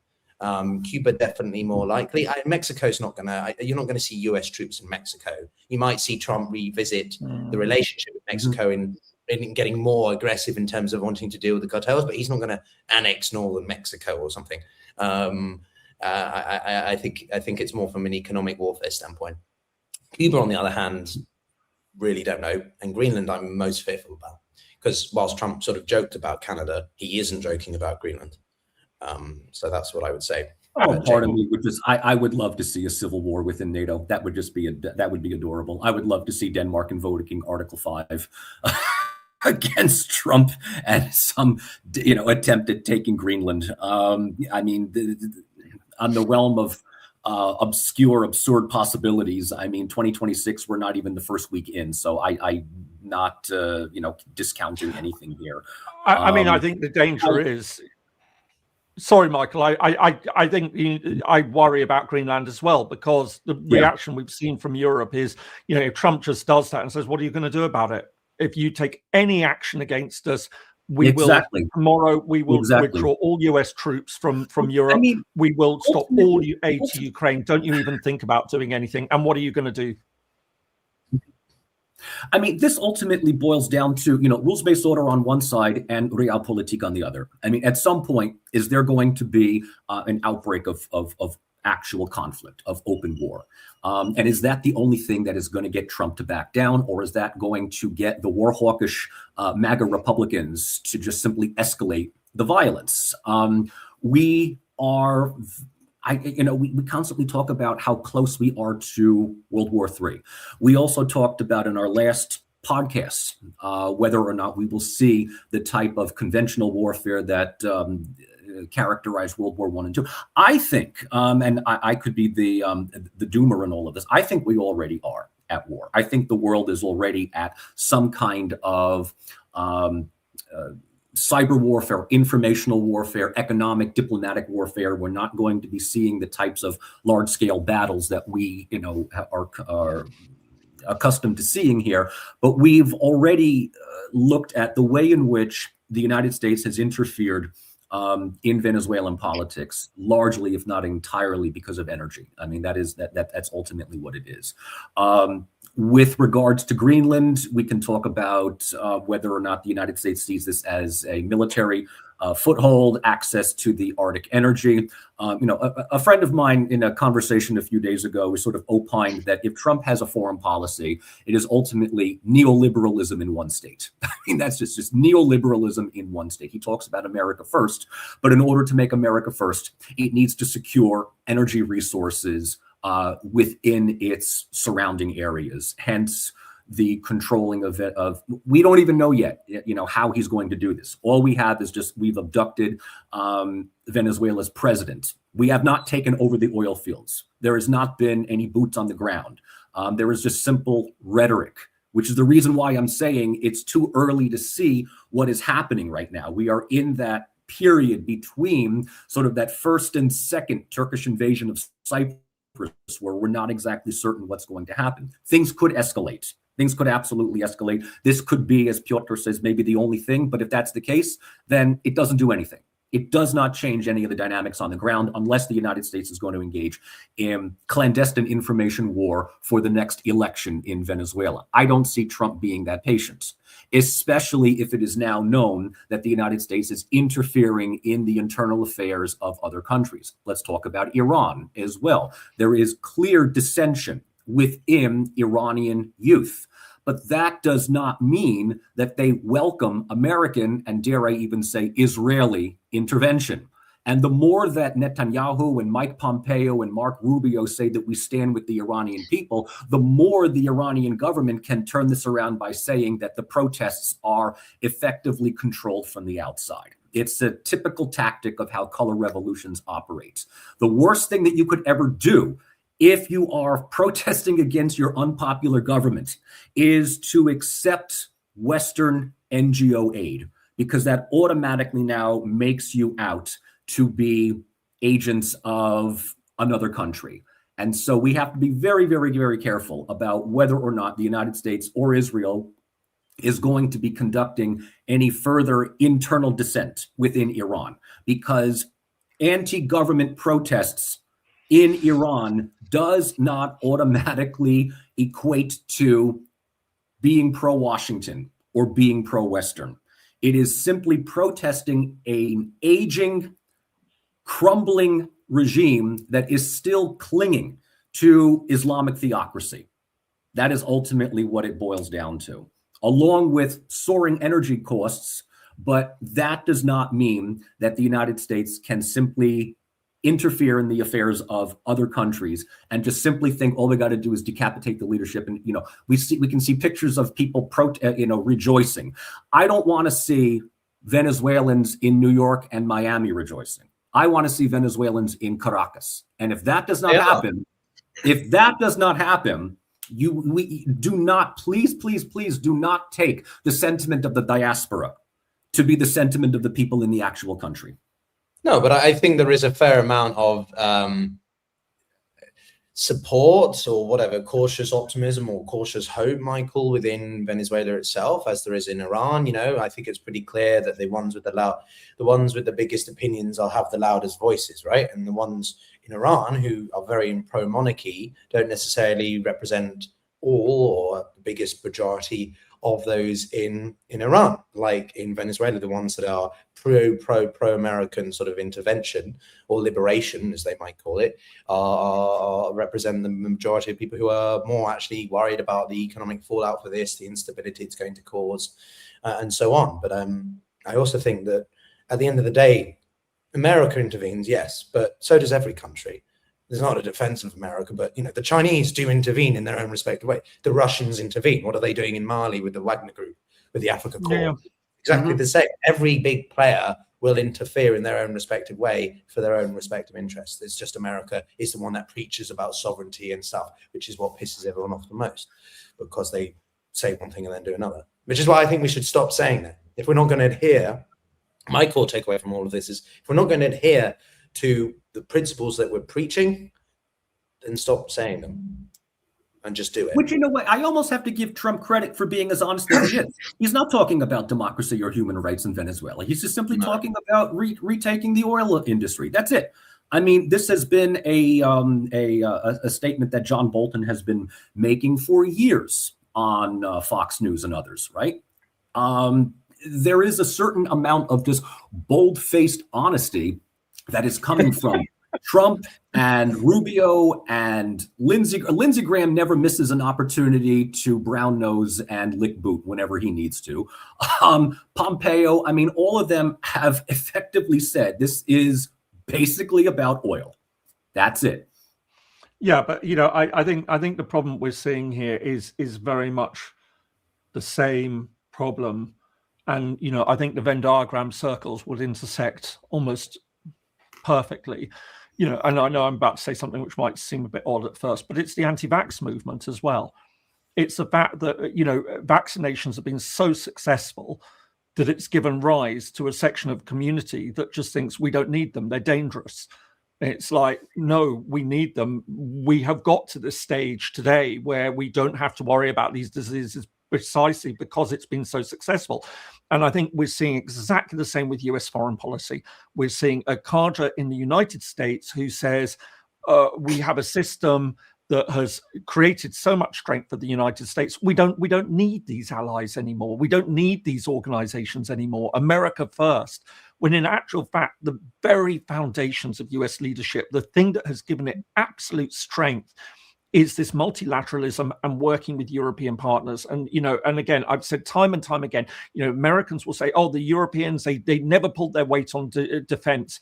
Cuba definitely more likely. Mexico's not going to, you're not going to see US troops in Mexico. You might see Trump revisit the relationship with Mexico in getting more aggressive in terms of wanting to deal with the cartels, but he's not going to annex northern Mexico or something. I think it's more from an economic warfare standpoint. Cuba, on the other hand, really don't know. And Greenland, I'm most fearful about, because whilst Trump sort of joked about Canada, he isn't joking about Greenland. So that's what I would say. Part of me would just, I would love to see a civil war within NATO. That would just be that would be adorable. I would love to see Denmark invoking Article 5 against Trump and some, attempt at taking Greenland. I mean, on the realm of obscure, absurd possibilities, I mean, 2026, we're not even the first week in, so I'm not, discounting anything here. I mean, I think the danger is. Sorry, Michael. I think I worry about Greenland as well, because the reaction we've seen from Europe is, if Trump just does that and says, "What are you going to do about it? If you take any action against us, we will tomorrow. We will withdraw all US troops from Europe. We will stop all aid to Ukraine. Don't you even think about doing anything. And what are you going to do?" I mean, this ultimately boils down to, rules-based order on one side and realpolitik on the other. I mean, at some point, is there going to be an outbreak of actual conflict, of open war? And is that the only thing that is going to get Trump to back down, or is that going to get the war hawkish MAGA Republicans to just simply escalate the violence? We constantly talk about how close we are to World War III. We also talked about in our last podcast whether or not we will see the type of conventional warfare that characterized World War I and II. I think, and I could be the doomer in all of this, I think we already are at war. I think the world is already at some kind of cyber warfare, informational warfare, economic, diplomatic warfare. We're not going to be seeing the types of large-scale battles that we, are accustomed to seeing here. But we've already looked at the way in which the United States has interfered in Venezuelan politics, largely, if not entirely, because of energy. I mean, that's ultimately what it is. With regards to Greenland, we can talk about whether or not the United States sees this as a military foothold, access to the Arctic energy. A friend of mine in a conversation a few days ago was sort of opined that if Trump has a foreign policy, it is ultimately neoliberalism in one state. I mean, that's just neoliberalism in one state. He talks about America first, but in order to make America first, it needs to secure energy resources within its surrounding areas. Hence, the controlling of we don't even know yet, how he's going to do this. All we have is just we've abducted Venezuela's president. We have not taken over the oil fields. There has not been any boots on the ground. There is just simple rhetoric, which is the reason why I'm saying it's too early to see what is happening right now. We are in that period between sort of that first and second Turkish invasion of Cyprus, where we're not exactly certain what's going to happen. Things could escalate. Things could absolutely escalate. This could be, as Piotr says, maybe the only thing. But if that's the case, then it doesn't do anything. It does not change any of the dynamics on the ground unless the United States is going to engage in clandestine information war for the next election in Venezuela. I don't see Trump being that patient, especially if it is now known that the United States is interfering in the internal affairs of other countries. Let's talk about Iran as well. There is clear dissension within Iranian youth. But that does not mean that they welcome American and, dare I even say, Israeli intervention. And the more that Netanyahu and Mike Pompeo and Mark Rubio say that we stand with the Iranian people, the more the Iranian government can turn this around by saying that the protests are effectively controlled from the outside. It's a typical tactic of how color revolutions operate. The worst thing that you could ever do if you are protesting against your unpopular government is to accept Western NGO aid, because that automatically now makes you out to be agents of another country. And so we have to be very, very, very careful about whether or not the United States or Israel is going to be conducting any further internal dissent within Iran, because anti-government protests in Iran does not automatically equate to being pro-Washington or being pro-Western. It is simply protesting an aging, crumbling regime that is still clinging to Islamic theocracy. That is ultimately what it boils down to, along with soaring energy costs. But that does not mean that the United States can simply interfere in the affairs of other countries and just simply think all they got to do is decapitate the leadership. And we can see pictures of people rejoicing. I don't want to see Venezuelans in New York and Miami rejoicing. I want to see Venezuelans in Caracas. And if that does not happen, we do not, please do not take the sentiment of the diaspora to be the sentiment of the people in the actual country. No, but I think there is a fair amount of support or whatever, cautious optimism or cautious hope, Michael, within Venezuela itself, as there is in Iran. I think it's pretty clear that the ones with the biggest opinions will have the loudest voices, right? And the ones in Iran who are very pro-monarchy don't necessarily represent all or the biggest majority of those in Iran. Like in Venezuela, the ones that are pro-American sort of intervention or liberation, as they might call it, represent the majority of people who are more actually worried about the economic fallout for this, the instability it's going to cause, and so on. But I also think that at the end of the day, America intervenes, yes, but so does every country. There's not a defense of America, but the Chinese do intervene in their own respective way. The Russians intervene. What are they doing in Mali with the Wagner Group, with the Africa Corps? Yeah. Exactly the same. Every big player will interfere in their own respective way for their own respective interests. It's just America is the one that preaches about sovereignty and stuff, which is what pisses everyone off the most, because they say one thing and then do another. Which is why I think we should stop saying that. If we're not going to adhere, my core takeaway from all of this is, if we're not going to adhere to the principles that we're preaching, then stop saying them and just do it. Which, I almost have to give Trump credit for being as honest as he is. He's not talking about democracy or human rights in Venezuela. He's just simply talking about retaking the oil industry. That's it. I mean, this has been a statement that John Bolton has been making for years on Fox News and others, right? There is a certain amount of just bold-faced honesty that is coming from Trump and Rubio and Lindsey. Lindsey Graham never misses an opportunity to brown nose and lick boot whenever he needs to. Pompeo, all of them have effectively said this is basically about oil. That's it. Yeah, but I think the problem we're seeing here is very much the same problem, and I think the Venn diagram circles would intersect almost perfectly, and I know I'm about to say something which might seem a bit odd at first, but it's the anti-vax movement as well. It's the fact that vaccinations have been so successful that it's given rise to a section of community that just thinks we don't need them, they're dangerous. It's like, no, we need them. We have got to this stage today where we don't have to worry about these diseases precisely because it's been so successful. And I think we're seeing exactly the same with US foreign policy. We're seeing a cadre in the United States who says, we have a system that has created so much strength for the United States. We don't need these allies anymore. We don't need these organizations anymore. America first. When in actual fact, the very foundations of US leadership, the thing that has given it absolute strength, is this multilateralism and working with European partners. And, and again, I've said time and time again, Americans will say, oh, the Europeans, they never pulled their weight on defense.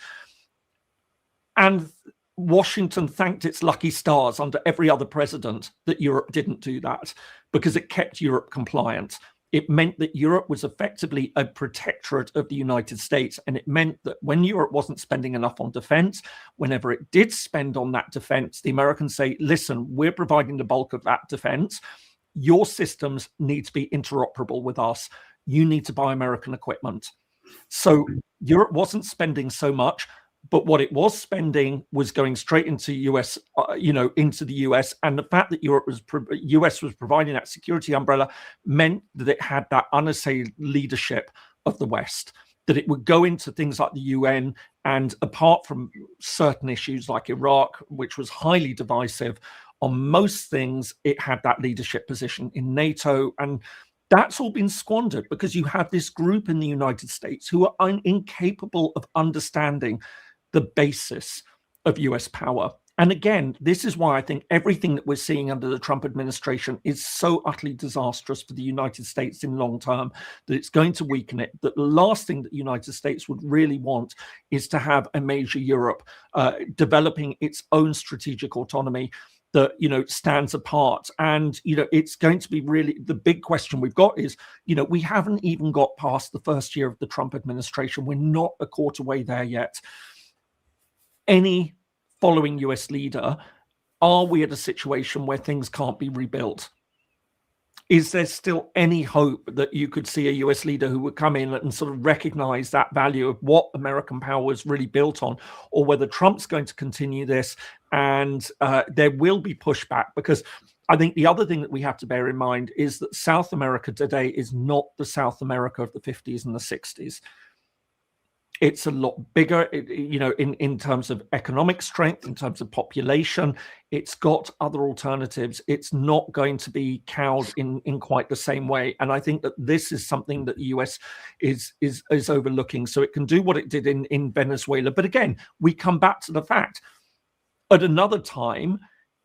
And Washington thanked its lucky stars under every other president that Europe didn't do that, because it kept Europe compliant. It meant that Europe was effectively a protectorate of the United States. And it meant that when Europe wasn't spending enough on defense, whenever it did spend on that defense, the Americans say, listen, we're providing the bulk of that defense. Your systems need to be interoperable with us. You need to buy American equipment. So Europe wasn't spending so much, but what it was spending was going straight into US, into the US. And the fact that US was providing that security umbrella meant that it had that unassailed leadership of the West, that it would go into things like the UN. And apart from certain issues like Iraq, which was highly divisive, on most things, it had that leadership position in NATO. And that's all been squandered because you have this group in the United States who are incapable of understanding the basis of US power. And again, this is why I think everything that we're seeing under the Trump administration is so utterly disastrous for the United States in long term, that it's going to weaken it. That the last thing that the United States would really want is to have a major Europe developing its own strategic autonomy that, stands apart. And, it's going to be really, the big question we've got is, we haven't even got past the first year of the Trump administration. We're not a quarter way there yet. Any following US leader, are we at a situation where things can't be rebuilt? Is there still any hope that you could see a US leader who would come in and sort of recognize that value of what American power was really built on, or whether Trump's going to continue this and there will be pushback? Because I think the other thing that we have to bear in mind is that South America today is not the South America of the 50s and the 60s. It's a lot bigger, in terms of economic strength, in terms of population. It's got other alternatives. It's not going to be cowed in quite the same way. And I think that this is something that the US is overlooking. So it can do what it did in Venezuela. But again, we come back to the fact, at another time,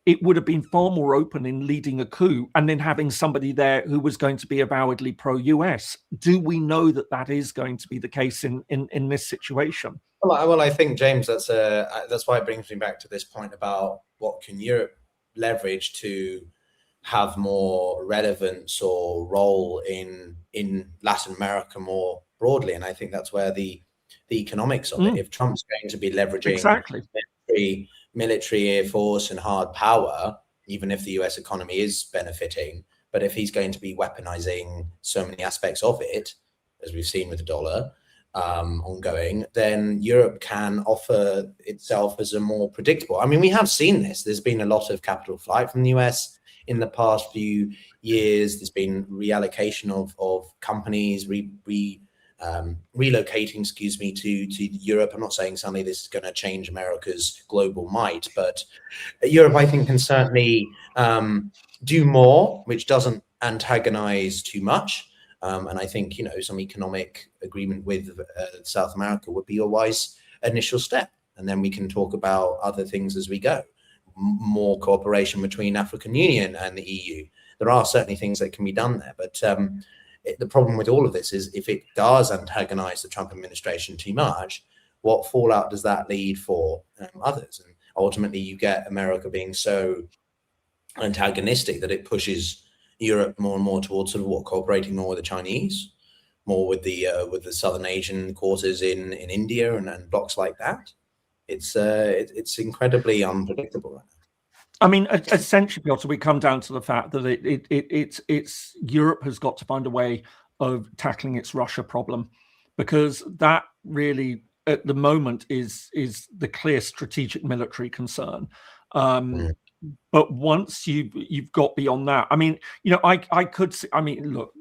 it would have been far more open in leading a coup and then having somebody there who was going to be avowedly pro-US. Do we know that that is going to be the case in this situation? Well, I think, James, that's why it brings me back to this point about what can Europe leverage to have more relevance or role in Latin America more broadly. And I think that's where the economics of it, if Trump's going to be leveraging exactly military, air force and hard power, even if the US economy is benefiting, but if he's going to be weaponizing so many aspects of it, as we've seen with the dollar ongoing, then Europe can offer itself as a more predictable. I mean, we have seen this. There's been a lot of capital flight from the US in the past few years. There's been reallocation of companies, relocating, to Europe. I'm not saying suddenly this is going to change America's global might, but Europe, I think, can certainly do more, which doesn't antagonize too much. And I think, some economic agreement with South America would be a wise initial step. And then we can talk about other things as we go. More cooperation between African Union and the EU. There are certainly things that can be done there, but the problem with all of this is if it does antagonize the Trump administration too much, what fallout does that lead for others? And ultimately, you get America being so antagonistic that it pushes Europe more and more towards sort of cooperating more with the Chinese, more with the Southern Asian quarters in India and blocks like that. It's incredibly unpredictable right now. I mean, essentially, Piotr, we come down to the fact that it's Europe has got to find a way of tackling its Russia problem, because that really, at the moment, is the clear strategic military concern. But once you've got beyond that, I mean, I could see. I mean, look,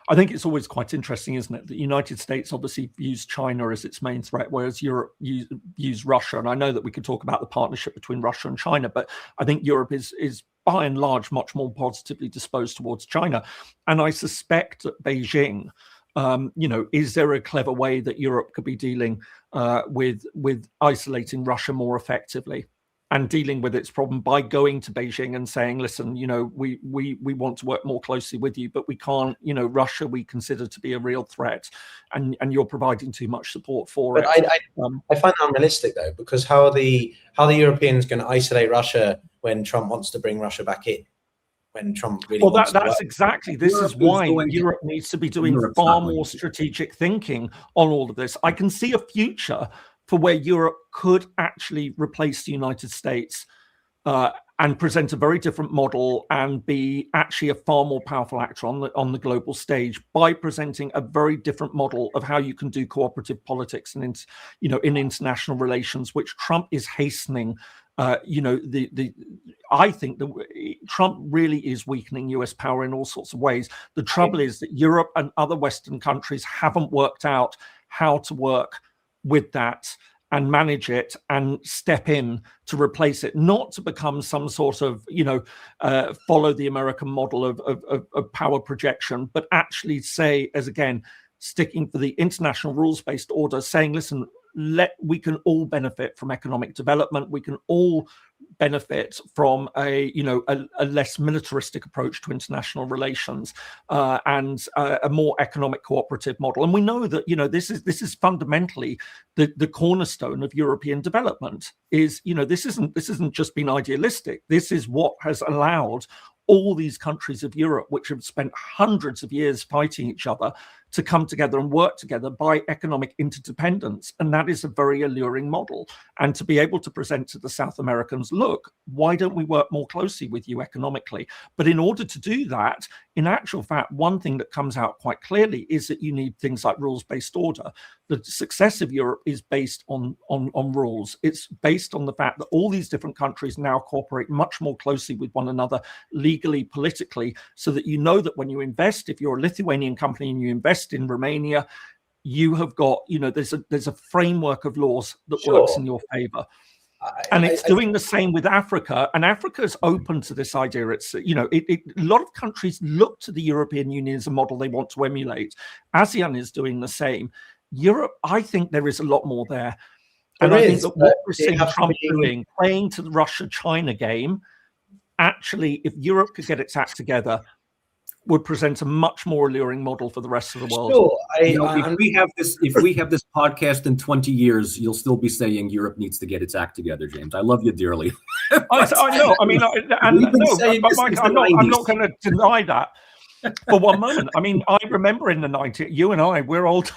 I think it's always quite interesting, isn't it? The United States obviously views China as its main threat, whereas Europe views Russia. And I know that we could talk about the partnership between Russia and China, but I think Europe is by and large much more positively disposed towards China. And I suspect that Beijing, is there a clever way that Europe could be dealing with isolating Russia more effectively? and dealing with its problem by going to Beijing and saying, listen, we want to work more closely with you, but we can't, Russia we consider to be a real threat, and you're providing too much support for it. I find that unrealistic though, because how are the Europeans going to isolate Russia when Trump wants to bring Russia back in? When Trump really wants to that's exactly, this is why Europe needs to be doing far more strategic thinking on all of this. I can see a future for where Europe could actually replace the United States and present a very different model and be actually a far more powerful actor on the global stage by presenting a very different model of how you can do cooperative politics and in international relations, which Trump is hastening. I think that Trump really is weakening US power in all sorts of ways. The trouble is that Europe and other Western countries haven't worked out how to work with that and manage it and step in to replace it, not to become some sort of, follow the American model of power projection, but actually say, as again, sticking for the international rules-based order, saying, listen, we can all benefit from economic development. We can all benefit from a less militaristic approach to international relations and a more economic cooperative model. And we know that this is fundamentally the cornerstone of European development. This isn't just been idealistic. This is what has allowed all these countries of Europe, which have spent hundreds of years fighting each other, to come together and work together by economic interdependence. And that is a very alluring model. And to be able to present to the South Americans, look, why don't we work more closely with you economically? But in order to do that, in actual fact, one thing that comes out quite clearly is that you need things like rules-based order. The success of Europe is based on rules. It's based on the fact that all these different countries now cooperate much more closely with one another, legally, politically, so that that when you invest, if you're a Lithuanian company and you invest in Romania, you have got, there's a framework of laws that works in your favor. And it's doing the same with Africa, and Africa is open to this idea. It's, a lot of countries look to the European Union as a model they want to emulate. ASEAN is doing the same. Europe, I think there is a lot more there. And I think that what we're seeing Trump doing, playing to the Russia-China game, actually, if Europe could get its act together, would present a much more alluring model for the rest of the world. Sure. If we have this podcast in 20 years, you'll still be saying Europe needs to get its act together, James. I love you dearly. I know. I mean, I'm not going to deny that for one moment. I mean, I remember in the 90s, you and I, we're old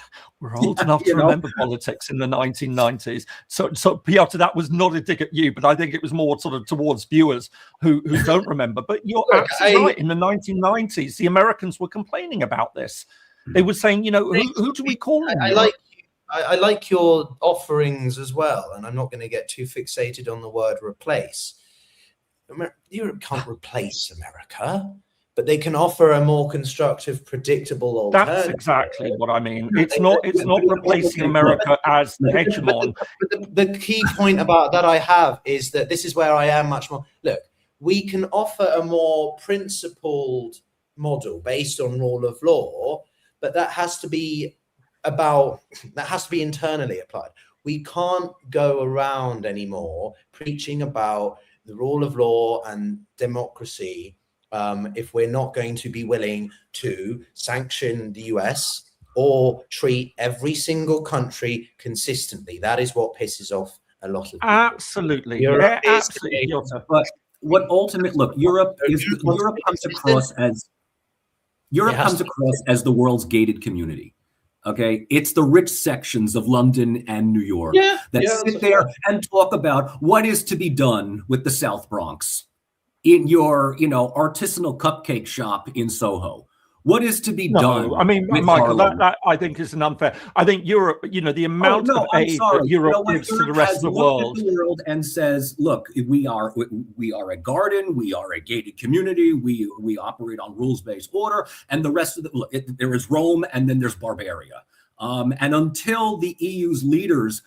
enough to remember politics in the 1990s. So Piotr, that was not a dig at you, but I think it was more sort of towards viewers who don't remember. But you're absolutely right. In the 1990s, the Americans were complaining about this. They were saying, who do we call them? I like your offerings as well, and I'm not going to get too fixated on the word replace. Europe can't replace America, but they can offer a more constructive, predictable alternative. That's exactly what I mean. It's not replacing America as the hegemon. But the key point about that I have is that this is where I am much more. Look, we can offer a more principled model based on rule of law, but that has to be internally applied. We can't go around anymore preaching about the rule of law and democracy if we're not going to be willing to sanction the US or treat every single country consistently. That is what pisses off a lot of people. Absolutely. Europe absolutely. But what ultimate look, Europe comes across as the world's gated community. Okay, it's the rich sections of London and New York that sit there and talk about what is to be done with the South Bronx in your, artisanal cupcake shop in Soho. What is to be done? I mean, Michael, that I think is an unfair. I think Europe, the amount of aid that Europe gives to the rest of the world, and says, look, we are a garden, we are a gated community, we operate on rules-based order, and the rest of there is Rome, and then there's Barbaria. And until the EU's leaders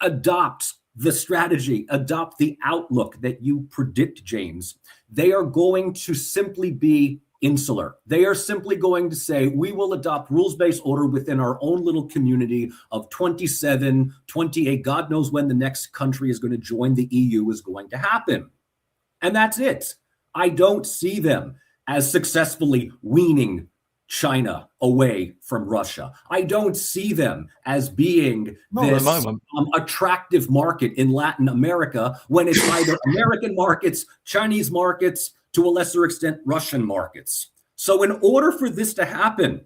adopt the strategy, adopt the outlook that you predict, James, they are going to simply be insular. They are simply going to say, we will adopt rules-based order within our own little community of 27, 28, God knows when the next country is going to join the EU is going to happen. And that's it. I don't see them as successfully weaning China away from Russia. I don't see them as being this attractive market in Latin America when it's either American markets, Chinese markets, to a lesser extent, Russian markets. So in order for this to happen,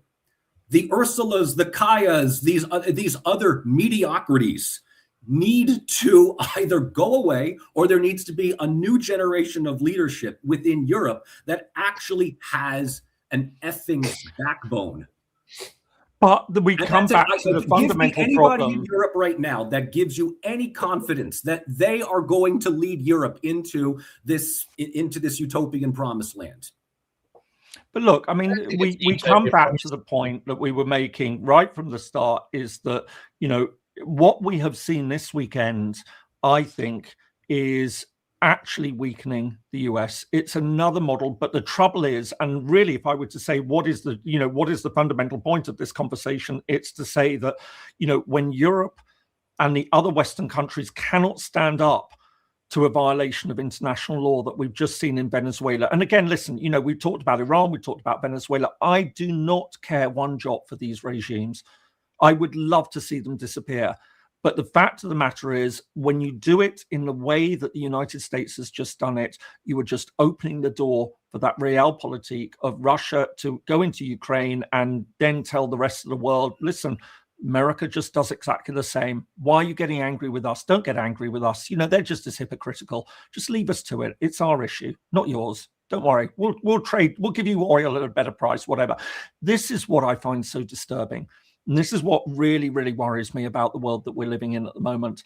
the Ursulas, the Kayas, these other mediocrities need to either go away, or there needs to be a new generation of leadership within Europe that actually has an effing backbone. But we come back to the fundamental problem. Anybody in Europe right now that gives you any confidence that they are going to lead Europe into this utopian promised land. But look, I mean, we come back to the point that we were making right from the start, is that, you know, what we have seen this weekend, I think, is actually weakening the US. It's another model, but the trouble is, and really, if I were to say what is the fundamental point of this conversation, it's to say that, you know, when Europe and the other Western countries cannot stand up to a violation of international law that we've just seen in Venezuela. And again, listen, you know, we've talked about Iran, we've talked about Venezuela. I do not care one jot for these regimes. I would love to see them disappear. But the fact of the matter is, when you do it in the way that the United States has just done it, you are just opening the door for that realpolitik of Russia to go into Ukraine and then tell the rest of the world, listen, America just does exactly the same. Why are you getting angry with us? Don't get angry with us. You know, they're just as hypocritical. Just leave us to it. It's our issue, not yours. Don't worry. We'll trade. We'll give you oil at a better price, whatever. This is what I find so disturbing. And this is what really, really worries me about the world that we're living in at the moment.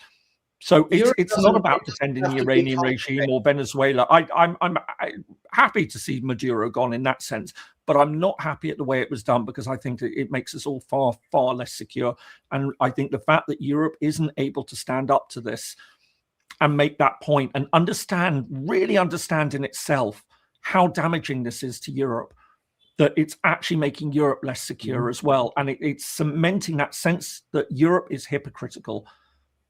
So it's not about defending the Iranian regime or Venezuela. I'm happy to see Maduro gone in that sense, but I'm not happy at the way it was done, because I think it makes us all far, far less secure. And I think the fact that Europe isn't able to stand up to this and make that point and really understand in itself how damaging this is to Europe, that it's actually making Europe less secure as well. And it's cementing that sense that Europe is hypocritical,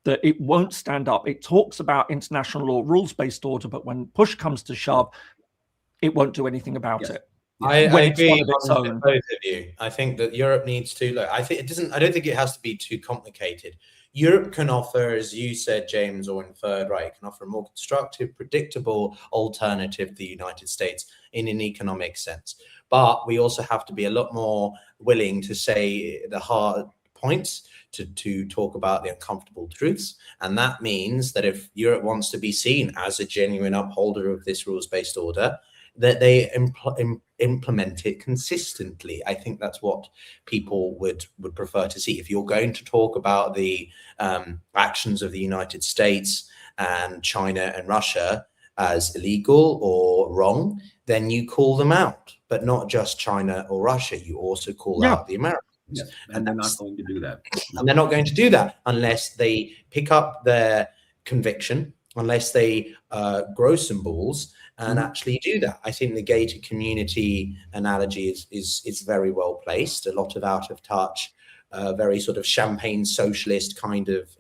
that it won't stand up. It talks about international law, rules-based order, but when push comes to shove, it won't do anything about it. I agree with both of you. I think that Europe needs to look. I don't think it has to be too complicated. Europe can offer, as you said, James, or inferred, right, can offer a more constructive, predictable alternative to the United States in an economic sense. But we also have to be a lot more willing to say the hard points, to talk about the uncomfortable truths. And that means that if Europe wants to be seen as a genuine upholder of this rules-based order, that they implement it consistently. I think that's what people would prefer to see. If you're going to talk about the actions of the United States and China and Russia as illegal or wrong, then you call them out, but not just China or Russia. You also call out the Americans. Yeah. And they're not going to do that. And they're not going to do that unless they pick up their conviction, unless they grow some balls and actually do that. I think the gated community analogy is very well placed. A lot of out of touch, very sort of champagne socialist kind of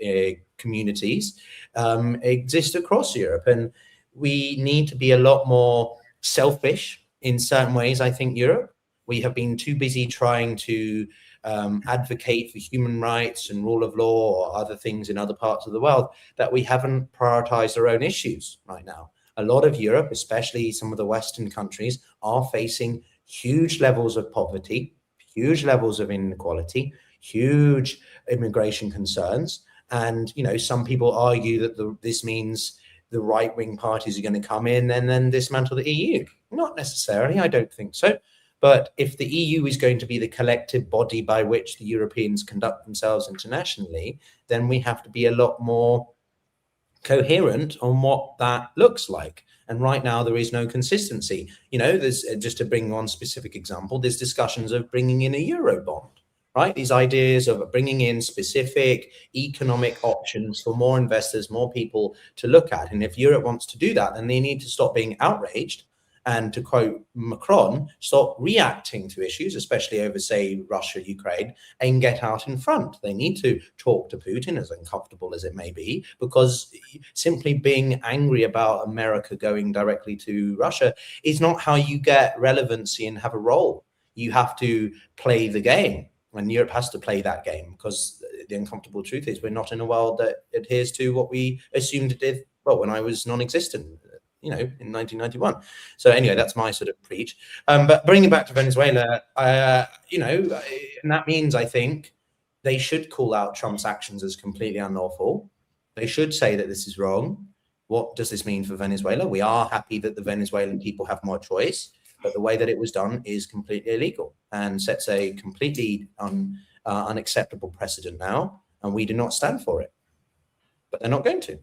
communities exist across Europe. And we need to be a lot more selfish in certain ways. I think Europe, we have been too busy trying to advocate for human rights and rule of law or other things in other parts of the world, that we haven't prioritized our own issues right now. A lot of Europe, especially some of the Western countries, are facing huge levels of poverty, huge levels of inequality, huge immigration concerns. And, you know, some people argue that this means the right-wing parties are going to come in and then dismantle the EU. Not necessarily, I don't think so. But if the EU is going to be the collective body by which the Europeans conduct themselves internationally, then we have to be a lot more coherent on what that looks like. And right now there is no consistency. You know, there's, just to bring one specific example, there's discussions of bringing in a Eurobond, right? These ideas of bringing in specific economic options for more investors, more people to look at. And if Europe wants to do that, then they need to stop being outraged And to quote Macron, stop reacting to issues, especially over, say, Russia, Ukraine, and get out in front. They need to talk to Putin, as uncomfortable as it may be, because simply being angry about America going directly to Russia is not how you get relevancy and have a role. You have to play the game, and Europe has to play that game, because the uncomfortable truth is we're not in a world that adheres to what we assumed it did, well, when I was non-existent, in 1991. So anyway, that's my sort of preach. But bringing it back to Venezuela, and that means, I think, they should call out Trump's actions as completely unlawful. They should say that this is wrong. What does this mean for Venezuela? We are happy that the Venezuelan people have more choice, but the way that it was done is completely illegal and sets a completely unacceptable precedent now, and we do not stand for it. But they're not going to,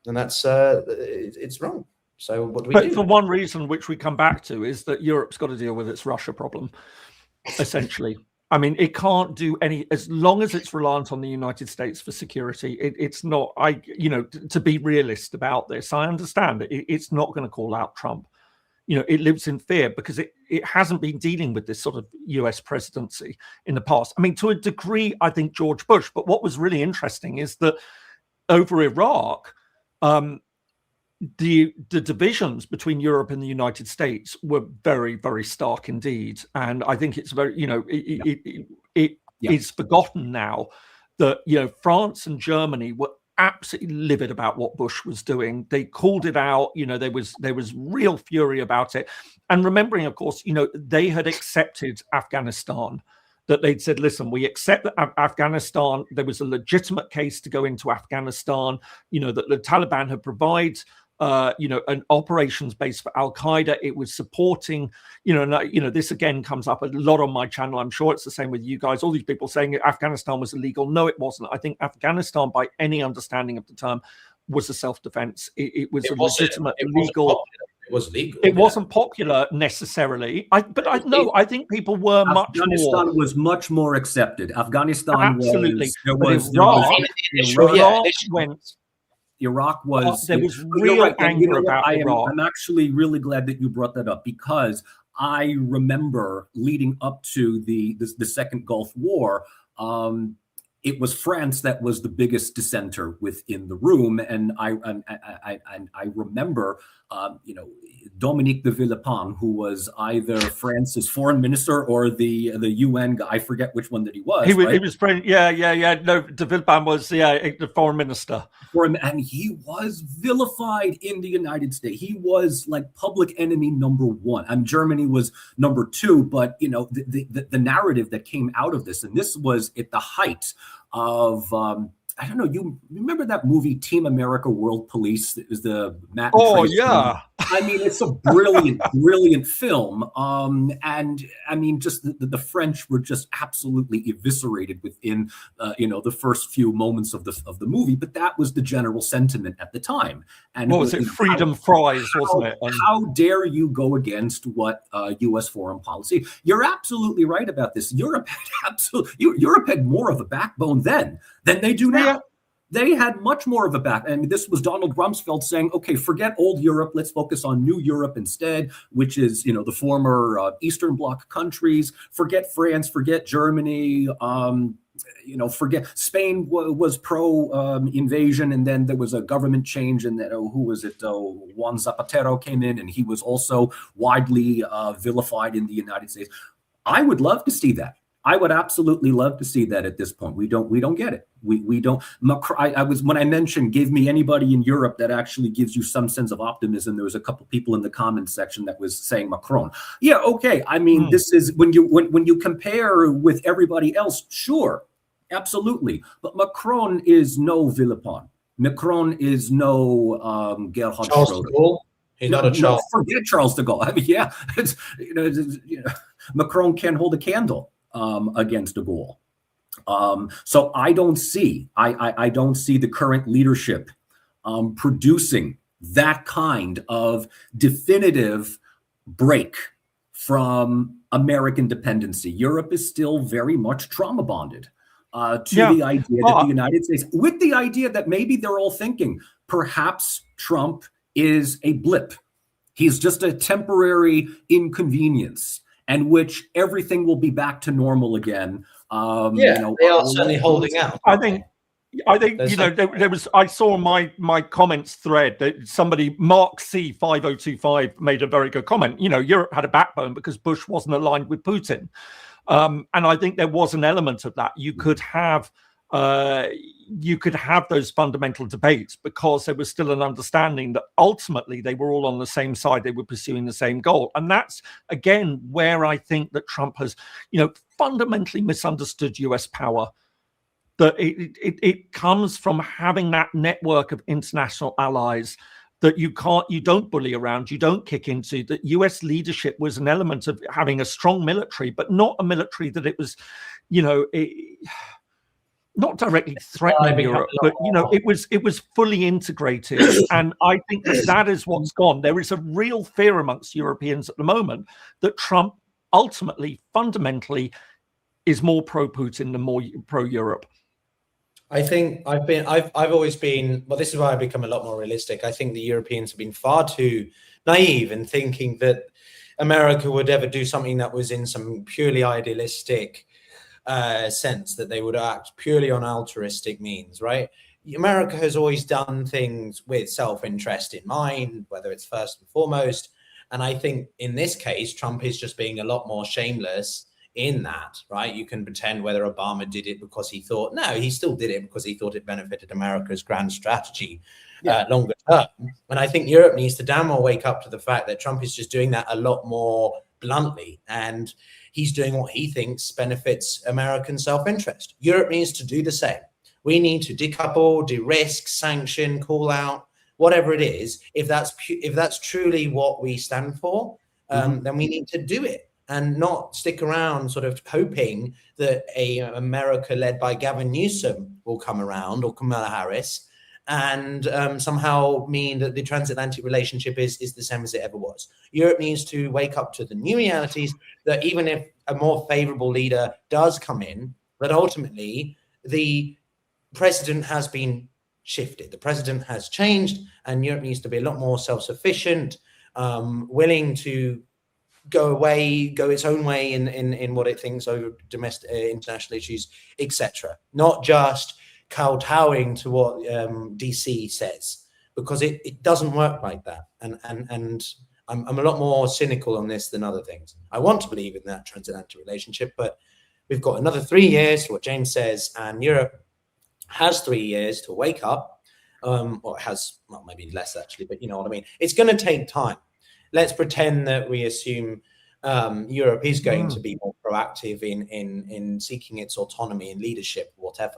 and that's it's wrong. So what do we do? For one reason, which we come back to, is that Europe's got to deal with its Russia problem, essentially. I mean, it can't do any, as long as it's reliant on the United States for security. It's not, to be realist about this, I understand it's not going to call out Trump. It lives in fear because it hasn't been dealing with this sort of US presidency in the past. I mean, to a degree, I think George Bush, but what was really interesting is that over Iraq, the divisions between Europe and the United States were very, very stark indeed. And I think it's very, it is forgotten now that, France and Germany were absolutely livid about what Bush was doing. They called it out. There was real fury about it. And remembering, of course, they had accepted Afghanistan, that they'd said, listen, we accept that Afghanistan, there was a legitimate case to go into Afghanistan, that the Taliban had provided an operations base for Al-Qaeda. It was supporting, this again comes up a lot on my channel. I'm sure it's the same with you guys. All these people saying Afghanistan was illegal. No, it wasn't. I think Afghanistan, by any understanding of the term, was a self-defense. It was a legitimate, legal. It was legal. It wasn't popular necessarily. I think people were much more. Afghanistan was much more accepted. Afghanistan absolutely. Iraq was. There was real anger about Iraq. I'm actually really glad that you brought that up, because I remember leading up to the Second Gulf War, it was France that was the biggest dissenter within the room, and I remember, Dominique de Villepin, who was either France's foreign minister or the UN guy. I forget which one that he was. He was No, de Villepin was the foreign minister. And he was vilified in the United States. He was like public enemy number one. And Germany was number two. But the narrative that came out of this, and this was at the height of I don't know. You remember that movie Team America: World Police? It was the Matt. Oh yeah. Movie. I mean, it's a brilliant, brilliant film. And I mean, just the French were just absolutely eviscerated within, the first few moments of the movie. But that was the general sentiment at the time. And what was it? Freedom fries, wasn't it? How dare you go against what U.S. foreign policy? You're absolutely right about this. Europe had more of a backbone then than they do now. Yeah. They had much more of a back. I mean, this was Donald Rumsfeld saying, okay, forget old Europe. Let's focus on new Europe instead, which is, the former Eastern Bloc countries. Forget France, forget Germany. Forget Spain was pro invasion. And then there was a government change. And then, who was it? Juan Zapatero came in, and he was also widely vilified in the United States. I would love to see that. I would absolutely love to see that at this point. We don't get it. We don't. When I mentioned, give me anybody in Europe that actually gives you some sense of optimism. There was a couple people in the comments section that was saying Macron. Yeah, okay. I mean, this is when you compare with everybody else. Sure, absolutely. But Macron is no Villepin. Macron is no Gerhard Schröder. He's not a Charles. No, forget Charles de Gaulle. I mean, yeah, Macron can't hold a candle against de Gaulle. So I don't see the current leadership producing that kind of definitive break from American dependency. Europe is still very much trauma bonded to the idea that the United States, with the idea that maybe they're all thinking perhaps Trump is a blip. He's just a temporary inconvenience, and which everything will be back to normal again. They are certainly holding out. I think I saw my comments thread that somebody, Mark C 5025, made a very good comment. Europe had a backbone because Bush wasn't aligned with Putin, and I think there was an element of that. You could have those fundamental debates because there was still an understanding that ultimately they were all on the same side. They were pursuing the same goal. And that's, again, where I think that Trump has, fundamentally misunderstood US power. That it comes from having that network of international allies that you don't bully around, you don't kick into. That US leadership was an element of having a strong military, but not a military that it was, not directly threatening Europe, but it was fully integrated. And I think that is what's gone. There is a real fear amongst Europeans at the moment that Trump ultimately, fundamentally, is more pro-Putin than more pro-Europe. I think I've always been, well, this is why I've become a lot more realistic. I think the Europeans have been far too naive in thinking that America would ever do something that was in some purely idealistic sense, that they would act purely on altruistic means, right? America has always done things with self-interest in mind, whether it's first and foremost. And I think in this case, Trump is just being a lot more shameless in that, right? You can pretend whether Obama did it because he thought, no, he still did it because he thought it benefited America's grand strategy longer term. And I think Europe needs to damn well wake up to the fact that Trump is just doing that a lot more bluntly, and he's doing what he thinks benefits American self-interest. Europe needs to do the same. We need to decouple, de-risk, sanction, call out, whatever it is. If that's truly what we stand for, then we need to do it and not stick around sort of hoping that a America led by Gavin Newsom will come around, or Kamala Harris, and somehow mean that the transatlantic relationship is the same as it ever was. Europe needs to wake up to the new realities that even if a more favorable leader does come in, that ultimately the precedent has been shifted. The precedent has changed, and Europe needs to be a lot more self-sufficient, willing to go its own way in what it thinks over domestic international issues, etc. Not just kowtowing to what DC says, because it doesn't work like that. And I'm a lot more cynical on this than other things. I want to believe in that transatlantic relationship, but we've got another 3 years to what James says, and Europe has 3 years to wake up. Or it has, well, maybe less actually, but you know what I mean. It's going to take time. Let's pretend that we assume Europe is going to be more proactive in seeking its autonomy and leadership, whatever.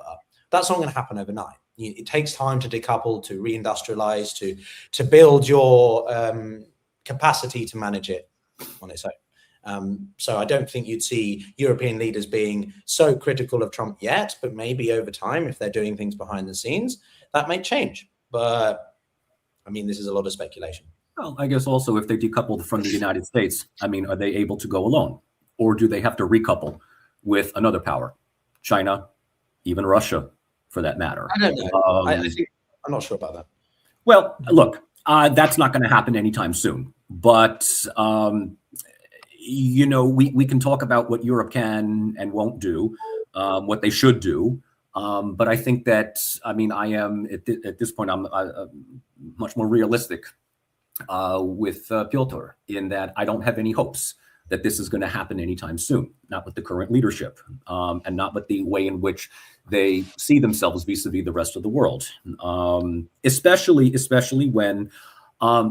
That's not going to happen overnight. It takes time to decouple, to reindustrialize, to build your capacity to manage it on its own. So I don't think you'd see European leaders being so critical of Trump yet, but maybe over time, if they're doing things behind the scenes, that may change. But I mean, this is a lot of speculation. Well, I guess also if they decouple from the United States, I mean, are they able to go alone? Or do they have to recouple with another power? China, even Russia, for that matter. I don't know. I'm not sure about that. Well, look, that's not going to happen anytime soon. But, you know, we can talk about what Europe can and won't do, what they should do. But I think that, I mean, I am, at this point, I'm much more realistic with Piotr, in that I don't have any hopes that this is going to happen anytime soon, not with the current leadership, and not with the way in which they see themselves vis-a-vis the rest of the world, especially when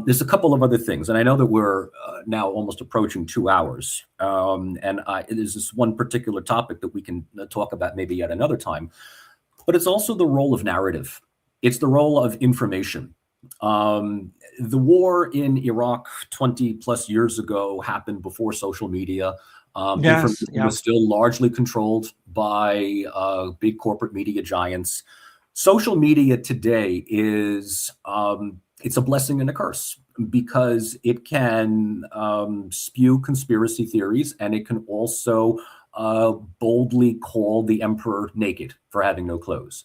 there's a couple of other things. And I know that we're now almost approaching 2 hours, and there's this one particular topic that we can talk about maybe at another time, but it's also the role of narrative. It's the role of information. The war in Iraq 20 plus years ago happened before social media. Information was still largely controlled by big corporate media giants. Social media today is, it's a blessing and a curse, because it can spew conspiracy theories, and it can also boldly call the emperor naked for having no clothes.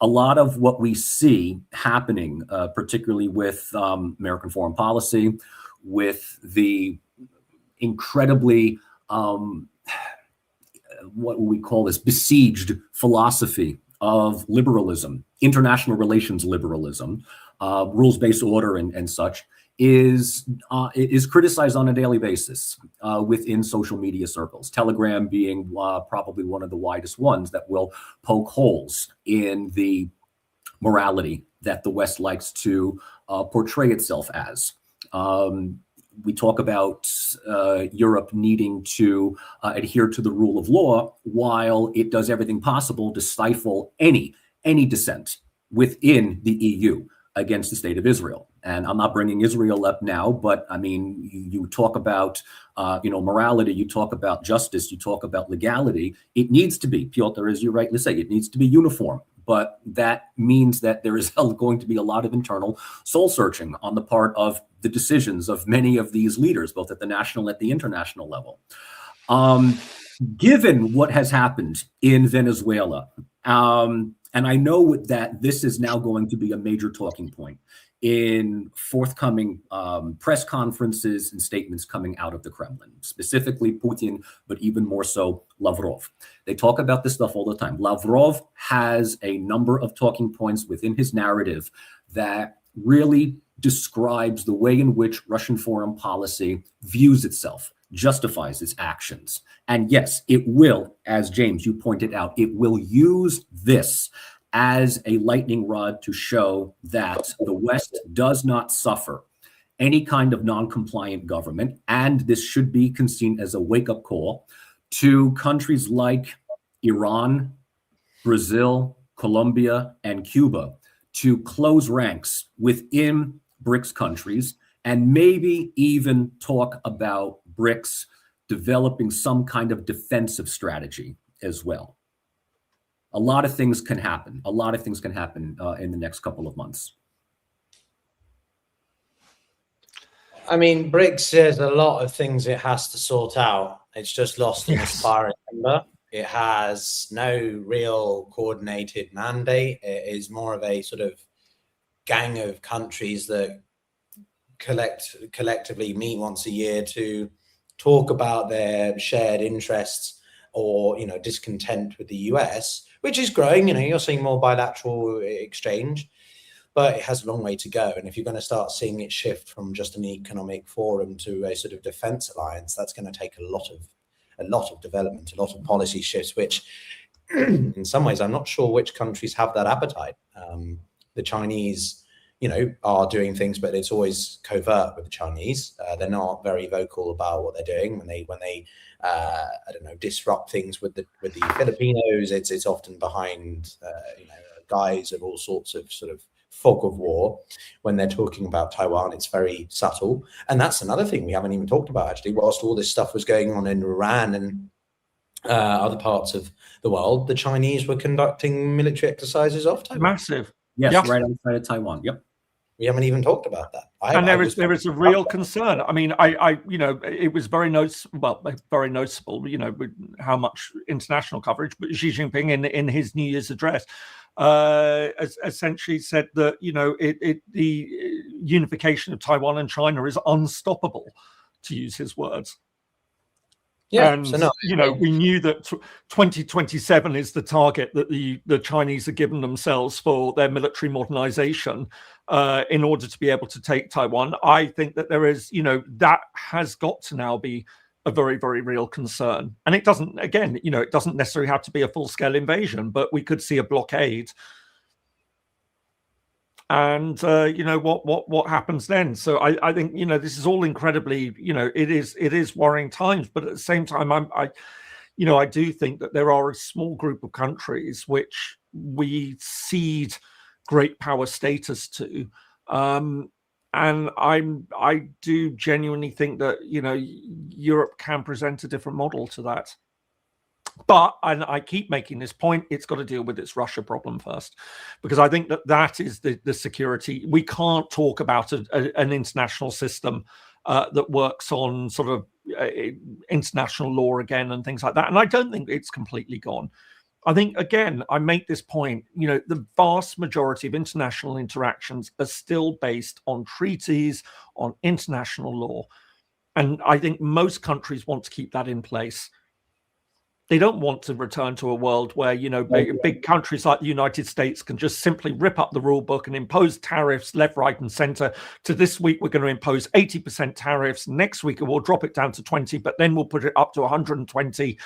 a lot of what we see happening, particularly with American foreign policy, with the incredibly, what we call this, besieged philosophy of liberalism, international relations liberalism, rules-based order and such, is criticized on a daily basis within social media circles. Telegram being probably one of the widest ones that will poke holes in the morality that the West likes to portray itself as. We talk about Europe needing to adhere to the rule of law while it does everything possible to stifle any dissent within the EU against the state of Israel. And I'm not bringing Israel up now, but I mean, you talk about, morality, you talk about justice, you talk about legality. It needs to be, Piotr, as you rightly say, it needs to be uniform. But that means that there is going to be a lot of internal soul searching on the part of the decisions of many of these leaders, both at the national and at the international level. Given what has happened in Venezuela, and I know that this is now going to be a major talking point in forthcoming press conferences and statements coming out of the Kremlin, specifically Putin, but even more so Lavrov. They talk about this stuff all the time. Lavrov has a number of talking points within his narrative that really describes the way in which Russian foreign policy views itself, justifies its actions. And yes, it will, as James, you pointed out, it will use this as a lightning rod to show that the West does not suffer any kind of non-compliant government. And this should be seen as a wake-up call to countries like Iran, Brazil, Colombia, and Cuba to close ranks within BRICS countries, and maybe even talk about BRICS developing some kind of defensive strategy as well. A lot of things can happen. A lot of things can happen in the next couple of months. I mean, BRICS has a lot of things it has to sort out. It's just lost an aspiring member. It has no real coordinated mandate. It is more of a sort of gang of countries that collectively meet once a year to talk about their shared interests or, discontent with the US, which is growing. You're seeing more bilateral exchange, but it has a long way to go. And if you're going to start seeing it shift from just an economic forum to a sort of defense alliance, that's going to take a lot of development, a lot of policy shifts, which in some ways, I'm not sure which countries have that appetite. The Chinese, are doing things, but it's always covert with the Chinese. They're not very vocal about what they're doing. When they disrupt things with the Filipinos, it's often behind, guise of all sorts of sort of fog of war. When they're talking about Taiwan, it's very subtle. And that's another thing we haven't even talked about, actually. Whilst all this stuff was going on in Iran and other parts of the world, the Chinese were conducting military exercises off Taiwan. Massive. Yes, yeah. Right outside of Taiwan. Yep. We haven't even talked about that. There is a real concern. I mean, it was very noticeable, how much international coverage, but Xi Jinping in his New Year's address essentially said that, the unification of Taiwan and China is unstoppable, to use his words. Yeah, and we knew that 2027 is the target that the Chinese have given themselves for their military modernization in order to be able to take Taiwan. I think that there is, that has got to now be a very, very real concern. And it doesn't, again, it doesn't necessarily have to be a full-scale invasion, but we could see a blockade. And what happens then? So I think this is all incredibly it is worrying times, but at the same time I do think that there are a small group of countries which we cede great power status to, and I do genuinely think that Europe can present a different model to that. But, and I keep making this point, it's got to deal with its Russia problem first, because I think that is the security. We can't talk about an international system that works on sort of international law again and things like that. And I don't think it's completely gone. I think, again, I make this point, the vast majority of international interactions are still based on treaties, on international law. And I think most countries want to keep that in place. They don't want to return to a world where, big countries like the United States can just simply rip up the rule book and impose tariffs left, right, and center. To this week, we're going to impose 80% tariffs. Next week, we'll drop it down to 20, but then we'll put it up to 120,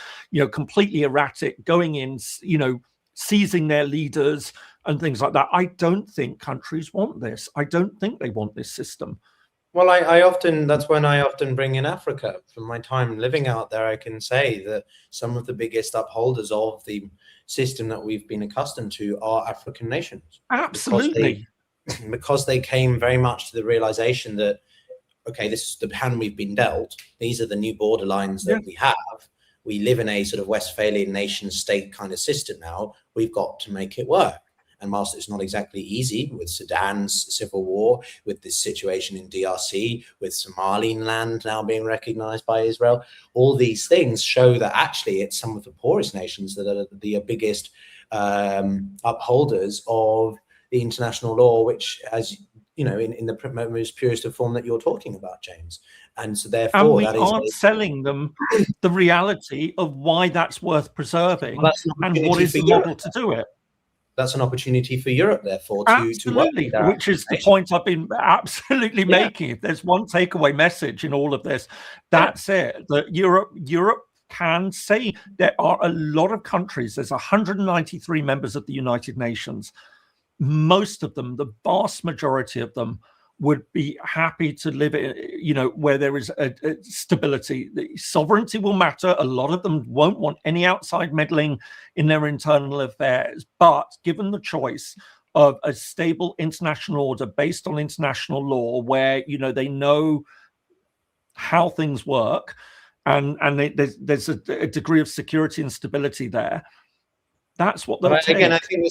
completely erratic, going in, seizing their leaders and things like that. I don't think countries want this. I don't think they want this system. Well, that's when I often bring in Africa. From my time living out there, I can say that some of the biggest upholders of the system that we've been accustomed to are African nations. Absolutely. Because they came very much to the realization that, okay, this is the hand we've been dealt. These are the new borderlines that we have. We live in a sort of Westphalian nation state kind of system now. We've got to make it work. And whilst it's not exactly easy with Sudan's civil war, with this situation in DRC, with Somaliland now being recognized by Israel, all these things show that actually it's some of the poorest nations that are the biggest upholders of the international law, which, as in the most purest of form that you're talking about, James. And so therefore, and we aren't selling them the reality of why that's worth preserving and what is the model to do it. That's an opportunity for Europe, therefore, to work with that, which is the point I've been absolutely making. If there's one takeaway message in all of this, that's it. That Europe can say there are a lot of countries. There's 193 members of the United Nations. Most of them, the vast majority of them, would be happy to live in, where there is a stability. The sovereignty will matter. A lot of them won't want any outside meddling in their internal affairs. But given the choice of a stable international order based on international law, where they know how things work, and there's a degree of security and stability there. That's what they'll take. Again, I think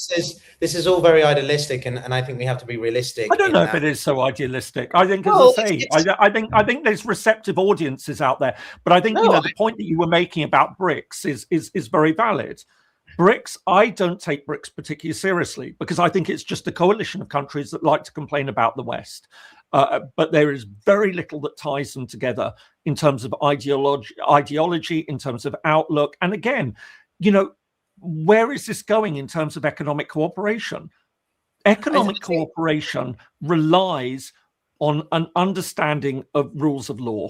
this is all very idealistic, and I think we have to be realistic. I don't know if it is so idealistic. I think, as I say, I think there's receptive audiences out there. But I think the point that you were making about BRICS is very valid. BRICS, I don't take BRICS particularly seriously because I think it's just a coalition of countries that like to complain about the West. But there is very little that ties them together in terms of ideology, in terms of outlook, and again, where is this going in terms of economic cooperation? Economic cooperation relies on an understanding of rules of law,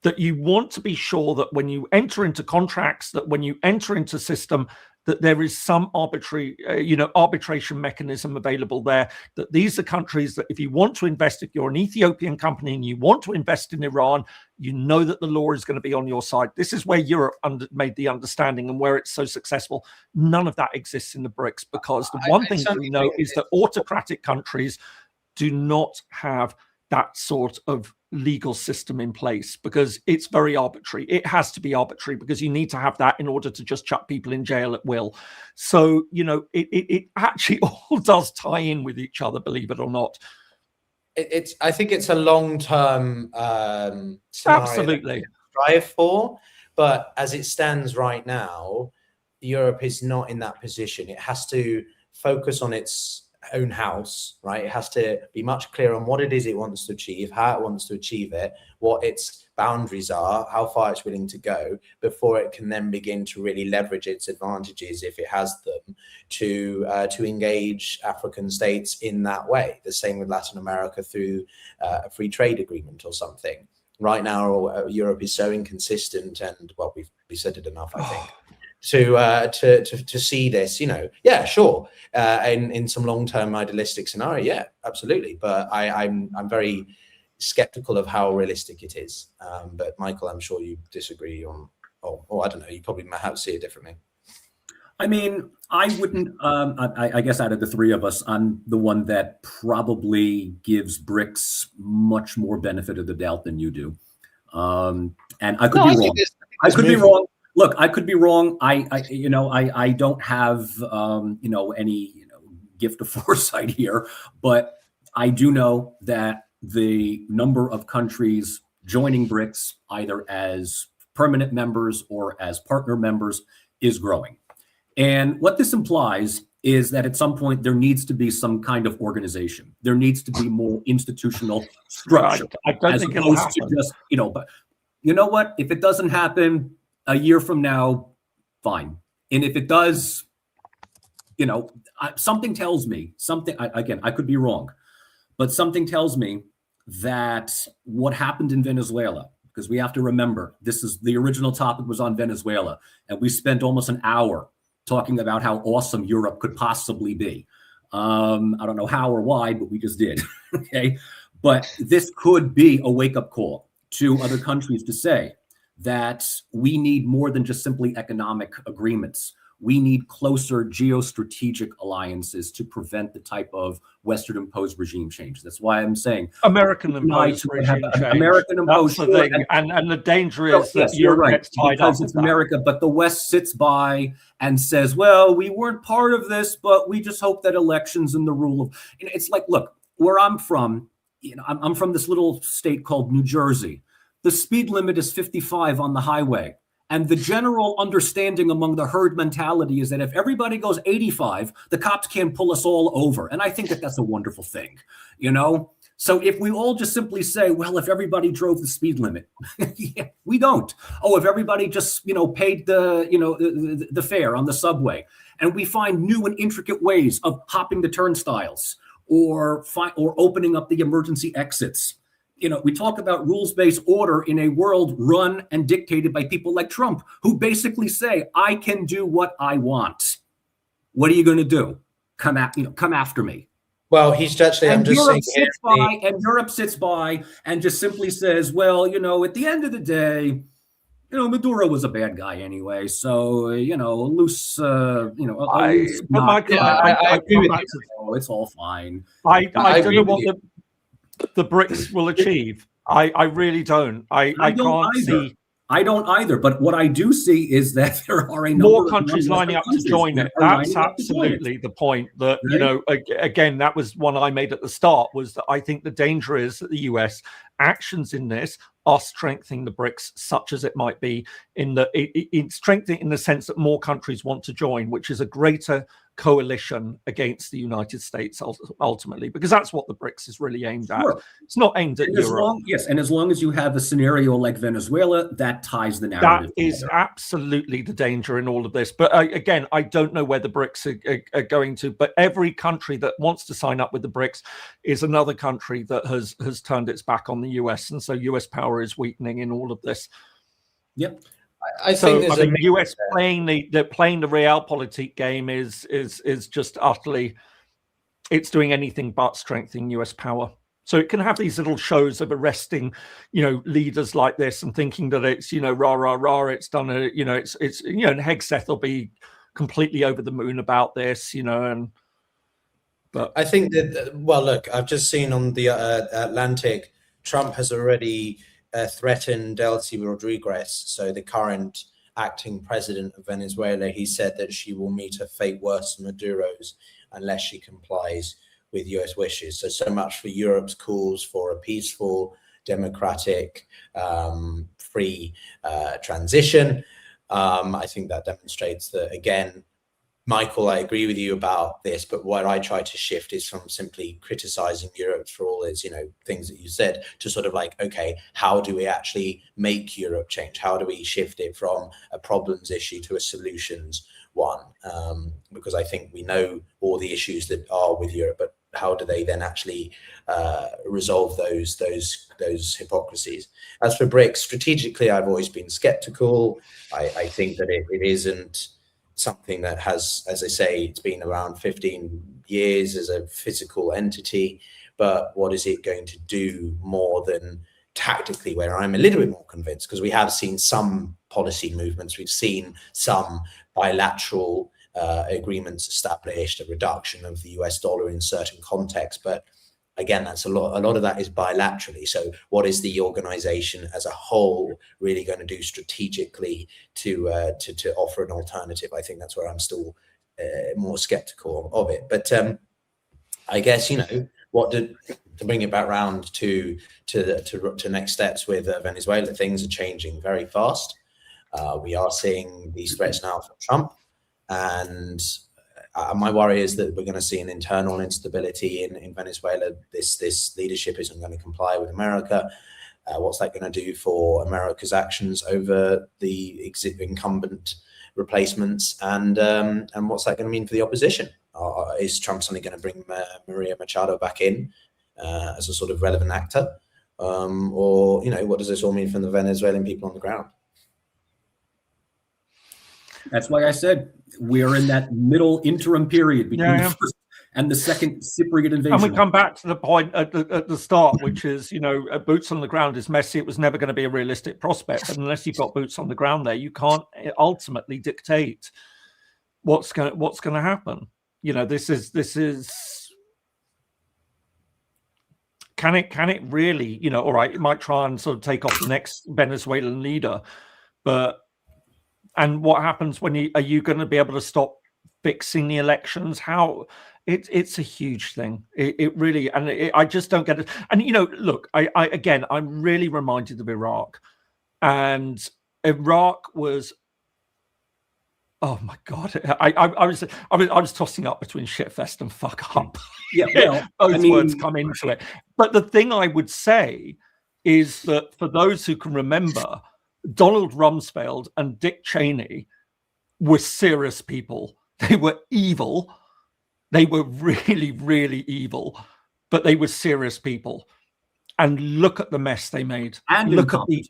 that you want to be sure that when you enter into contracts, that when you enter into system, that there is some arbitration mechanism available there, that these are countries that if you want to invest, if you're an Ethiopian company and you want to invest in Iran, you know that the law is going to be on your side. This is where Europe made the understanding and where it's so successful. None of that exists in the BRICS because the one thing that we know is that autocratic countries do not have that sort of legal system in place because it's very arbitrary. It has to be arbitrary because you need to have that in order to just chuck people in jail at will. So, it actually all does tie in with each other, believe it or not. I think it's a long-term absolutely strive for, but as it stands right now, Europe is not in that position. It has to focus on its own house, right? It has to be much clearer on what it is it wants to achieve, how it wants to achieve it, what its boundaries are, how far it's willing to go before it can then begin to really leverage its advantages, if it has them, to engage African states in that way. The same with Latin America through a free trade agreement or something. Right now, Europe is so inconsistent, and well, we've said it enough, I think. To see this, sure, in some long-term idealistic scenario, yeah, absolutely. But I'm very skeptical of how realistic it is. But Michael, I'm sure you disagree on, or I don't know, you probably might see it differently. I mean, I wouldn't. I guess out of the three of us, I'm the one that probably gives BRICS much more benefit of the doubt than you do. And I could be wrong. I could be wrong. Look, I could be wrong. I don't have any gift of foresight here, but I do know that the number of countries joining BRICS, either as permanent members or as partner members, is growing. And what this implies is that at some point there needs to be some kind of organization. There needs to be more institutional structure. I don't think it'll happen. To just, but you know what? If it doesn't happen a year from now, fine. And if it does, something tells me, I could be wrong, but something tells me that what happened in Venezuela, because we have to remember, this is the original topic was on Venezuela, and we spent almost an hour talking about how awesome Europe could possibly be. I don't know how or why, but we just did. Okay. But this could be a wake-up call to other countries to say that we need more than just simply economic agreements. We need closer geostrategic alliances to prevent the type of Western-imposed regime change. That's why I'm saying American-imposed regime change. American-imposed, that's the thing. And the danger is that Europe gets tied up because it's America, but the West sits by and says, well, we weren't part of this, but we just hope that elections and the rule of, it's like, look, where I'm from, I'm from this little state called New Jersey. The speed limit is 55 on the highway. And the general understanding among the herd mentality is that if everybody goes 85, the cops can't pull us all over. And I think that that's a wonderful thing, So if we all just simply say, well, if everybody drove the speed limit, yeah, we don't. Oh, if everybody just, paid the fare on the subway, and we find new and intricate ways of hopping the turnstiles or opening up the emergency exits. We talk about rules-based order in a world run and dictated by people like Trump, who basically say, I can do what I want. What are you going to do? Come after me. Well, he's actually, I'm just saying. And Europe sits by and just simply says, well, at the end of the day, Maduro was a bad guy anyway. So, loose, I agree with you. It's all fine. I don't know what the BRICS will achieve. I really don't. I can't see. I don't either. But what I do see is that there are a more countries lining up to join it. That's absolutely the point. That again, that was one I made at the start. Was that I think the danger is that the US actions in this are strengthening the BRICS, such as it might be in strengthening in the sense that more countries want to join, which is a greater coalition against the United States ultimately, because that's what the BRICS is really aimed at. Sure. It's not aimed at Europe. And as long as you have a scenario like Venezuela, that ties the narrative. That is absolutely the danger in all of this. But again, I don't know where the BRICS are going to, but every country that wants to sign up with the BRICS is another country that has turned its back on the US. And so US power is weakening in all of this. Yep. I think the US playing the realpolitik game is just utterly, it's doing anything but strengthening US power. So it can have these little shows of arresting, leaders like this and thinking that it's, rah, rah, rah, it's done, and Hegseth will be completely over the moon about this, but I think that, well, look, I've just seen on the Atlantic, Trump has already threatened Delcy Rodriguez, so the current acting president of Venezuela. He said that she will meet a fate worse than Maduro's unless she complies with US wishes. So much for Europe's calls for a peaceful, democratic, free transition. I think that demonstrates that, again, Michael, I agree with you about this, but what I try to shift is from simply criticizing Europe for all its, things that you said, to sort of like, okay, how do we actually make Europe change? How do we shift it from a problems issue to a solutions one? Because I think we know all the issues that are with Europe, but how do they then actually resolve those hypocrisies? As for BRICS, strategically, I've always been skeptical. I think that it isn't something that has, as I say, it's been around 15 years as a physical entity, but what is it going to do more than tactically, where I'm a little bit more convinced, because we have seen some policy movements, we've seen some bilateral agreements established, a reduction of the US dollar in certain contexts, but again, that's a lot of that is bilaterally. So what is the organization as a whole really going to do strategically to offer an alternative? I think that's where I'm still more skeptical of it. But I guess, to bring it back round to next steps with Venezuela, things are changing very fast. We are seeing these threats now from Trump. And my worry is that we're going to see an internal instability in Venezuela. This leadership isn't going to comply with America. What's that going to do for America's actions over the incumbent replacements? And what's that going to mean for the opposition? Is Trump suddenly going to bring Maria Machado back in as a sort of relevant actor? Or, what does this all mean for the Venezuelan people on the ground? That's why I said we're in that middle interim period between the first and the second Cypriot invasion. And we come back to the point at the start, which is, boots on the ground is messy. It was never going to be a realistic prospect. But unless you've got boots on the ground there, you can't ultimately dictate what's going to happen. This is can it really, all right, it might try and sort of take off the next Venezuelan leader, and what happens when are you going to be able to stop fixing the elections? How it's a huge thing. It really, and I just don't get it. And look, I'm really reminded of Iraq, and Iraq was, oh my God, I was tossing up between shitfest and fuck up. Yeah, well, both words come into it. But the thing I would say is that for those who can remember, Donald Rumsfeld and Dick Cheney were serious people. They were evil. They were really, really evil, but they were serious people. And look at the mess they made. And look at the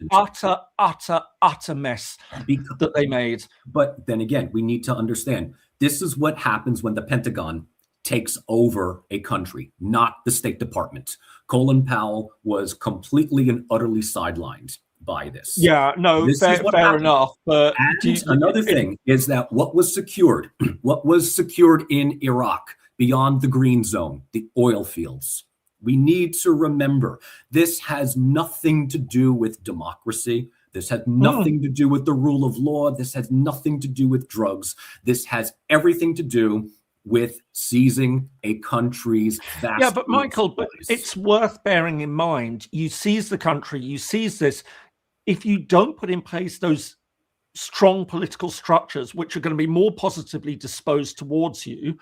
utter mess that they made. But then again, we need to understand, this is what happens when the Pentagon takes over a country, not the State Department. Colin Powell was completely and utterly sidelined by this. Yeah, no, fair enough. But another thing is that what was secured in Iraq beyond the green zone, the oil fields. We need to remember this has nothing to do with democracy. This has nothing to do with the rule of law. This has nothing to do with drugs. This has everything to do with seizing a country's vast. Yeah, but Michael, but it's worth bearing in mind. You seize the country, you seize this. If you don't put in place those strong political structures, which are going to be more positively disposed towards you,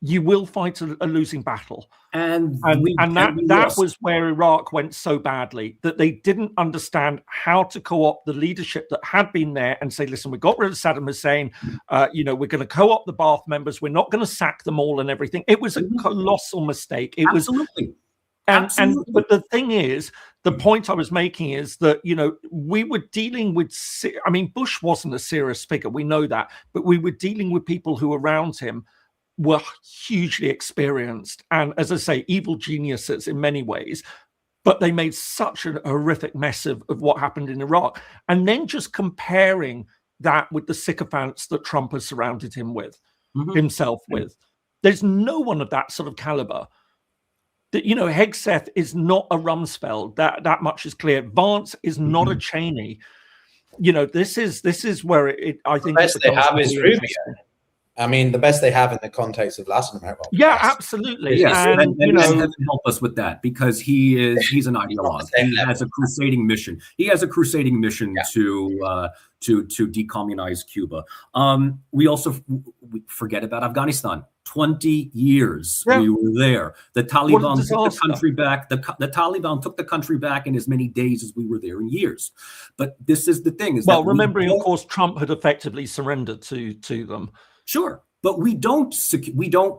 you will fight a losing battle. And that was where Iraq went so badly, that they didn't understand how to co-opt the leadership that had been there and say, listen, we got rid of Saddam Hussein. We're going to co-opt the Ba'ath members. We're not going to sack them all and everything. It was a colossal mistake. It Absolutely. was. But the thing is, the point I was making is that, we were dealing with, Bush wasn't a serious figure. We know that. But we were dealing with people who around him were hugely experienced and, as I say, evil geniuses in many ways, but they made such a horrific mess of what happened in Iraq. And then just comparing that with the sycophants that Trump has surrounded him with, himself with. There's no one of that sort of caliber. That, Hegseth is not a Rumsfeld. That much is clear. Vance is not a Cheney. This is where I think the best they have is Rubio. The best they have in the context of Latin America. Yeah, absolutely. Yes, and heaven help us with that, because he's an ideologue. He has a crusading mission. He has a crusading mission to decommunize Cuba. We forget about Afghanistan. 20 years we were there. The Taliban took the country back. The Taliban took the country back in as many days as we were there in years. But this is the thing: remembering, of course, Trump had effectively surrendered to them. Sure, but we don't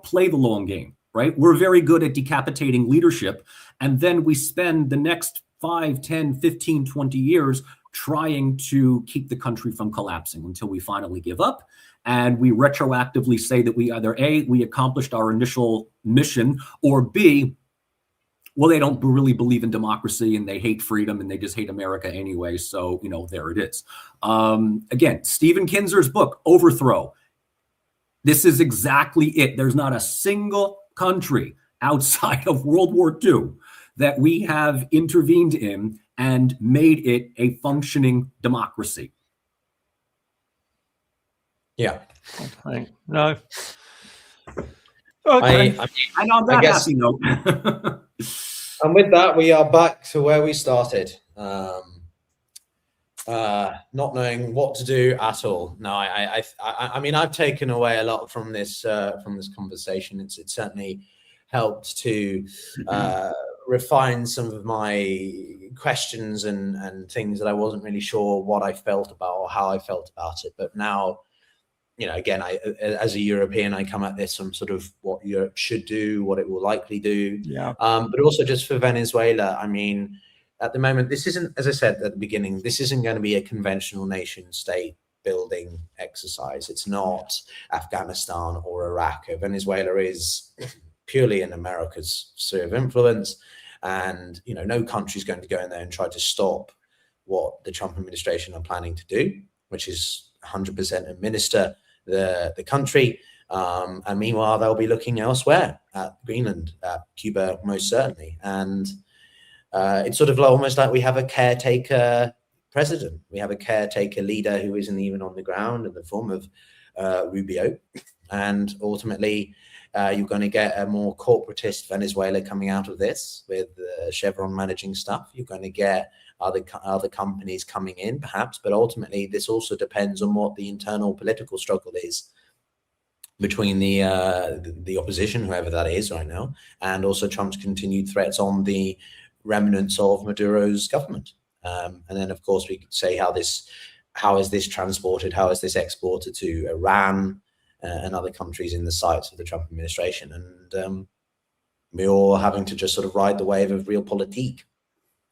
play the long game, right? We're very good at decapitating leadership, and then we spend the next 5, 10, 15, 20 years trying to keep the country from collapsing until we finally give up, and we retroactively say that we either A, we accomplished our initial mission, or B, well, they don't really believe in democracy and they hate freedom and they just hate America anyway, so, there it is. Again, Stephen Kinzer's book, Overthrow. This is exactly it. There's not a single country outside of World War II that we have intervened in and made it a functioning democracy. Yeah. Okay. No. Okay. And on that happy note. And with that, we are back to where we started. not knowing what to do at all. No, I mean, I've taken away a lot from this conversation. It's certainly helped to refine some of my questions and things that I wasn't really sure what I felt about or how I felt about it. But now, you know, again, as a European, I come at this from sort of what Europe should do, what it will likely do. Yeah. But also just for Venezuela, I mean, at the moment, this isn't, as I said at the beginning, this isn't going to be a conventional nation state building exercise. It's not Afghanistan or Iraq. Venezuela is purely in America's sphere of influence. And, you know, no country's going to go in there and try to stop what the Trump administration are planning to do, which is 100% administer the country. And meanwhile, they'll be looking elsewhere at Greenland, at Cuba, most certainly. And it's sort of almost like we have a caretaker president. We have a caretaker leader who isn't even on the ground in the form of Rubio. And ultimately, you're going to get a more corporatist Venezuela coming out of this with Chevron managing stuff. You're going to get other companies coming in, perhaps. But ultimately, this also depends on what the internal political struggle is between the opposition, whoever that is right now, and also Trump's continued threats on the remnants of Maduro's government. And then, of course, we could say how is this transported, how is this exported to Iran and other countries in the sights of the Trump administration. And we're all having to just sort of ride the wave of realpolitik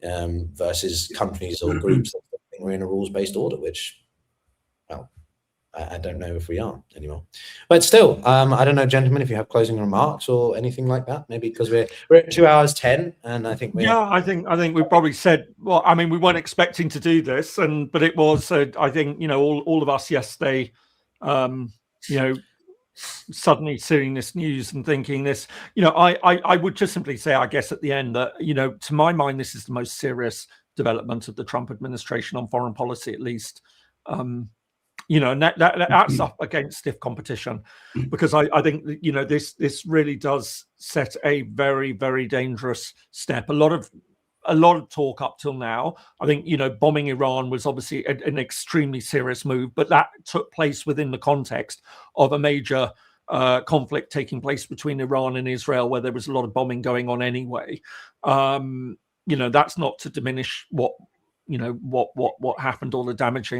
versus countries or groups that think we're in a rules-based order, which, well, I don't know if we are anymore. But still, I don't know, gentlemen, if you have closing remarks or anything like that, maybe because we're at 2 hours 10, and I think I think we probably said, well, I mean, we weren't expecting to do this, but it was, I think, you know, all of us yesterday, you know, suddenly seeing this news and thinking this, you know, I would just simply say, I guess at the end that, you know, to my mind, this is the most serious development of the Trump administration on foreign policy, at least. You know, and that's up against stiff competition, because I think that, you know, this really does set a very, very dangerous step. A lot of talk up till now. I think, you know, bombing Iran was obviously an extremely serious move, but that took place within the context of a major conflict taking place between Iran and Israel, where there was a lot of bombing going on anyway. You know, that's not to diminish what happened, all the damage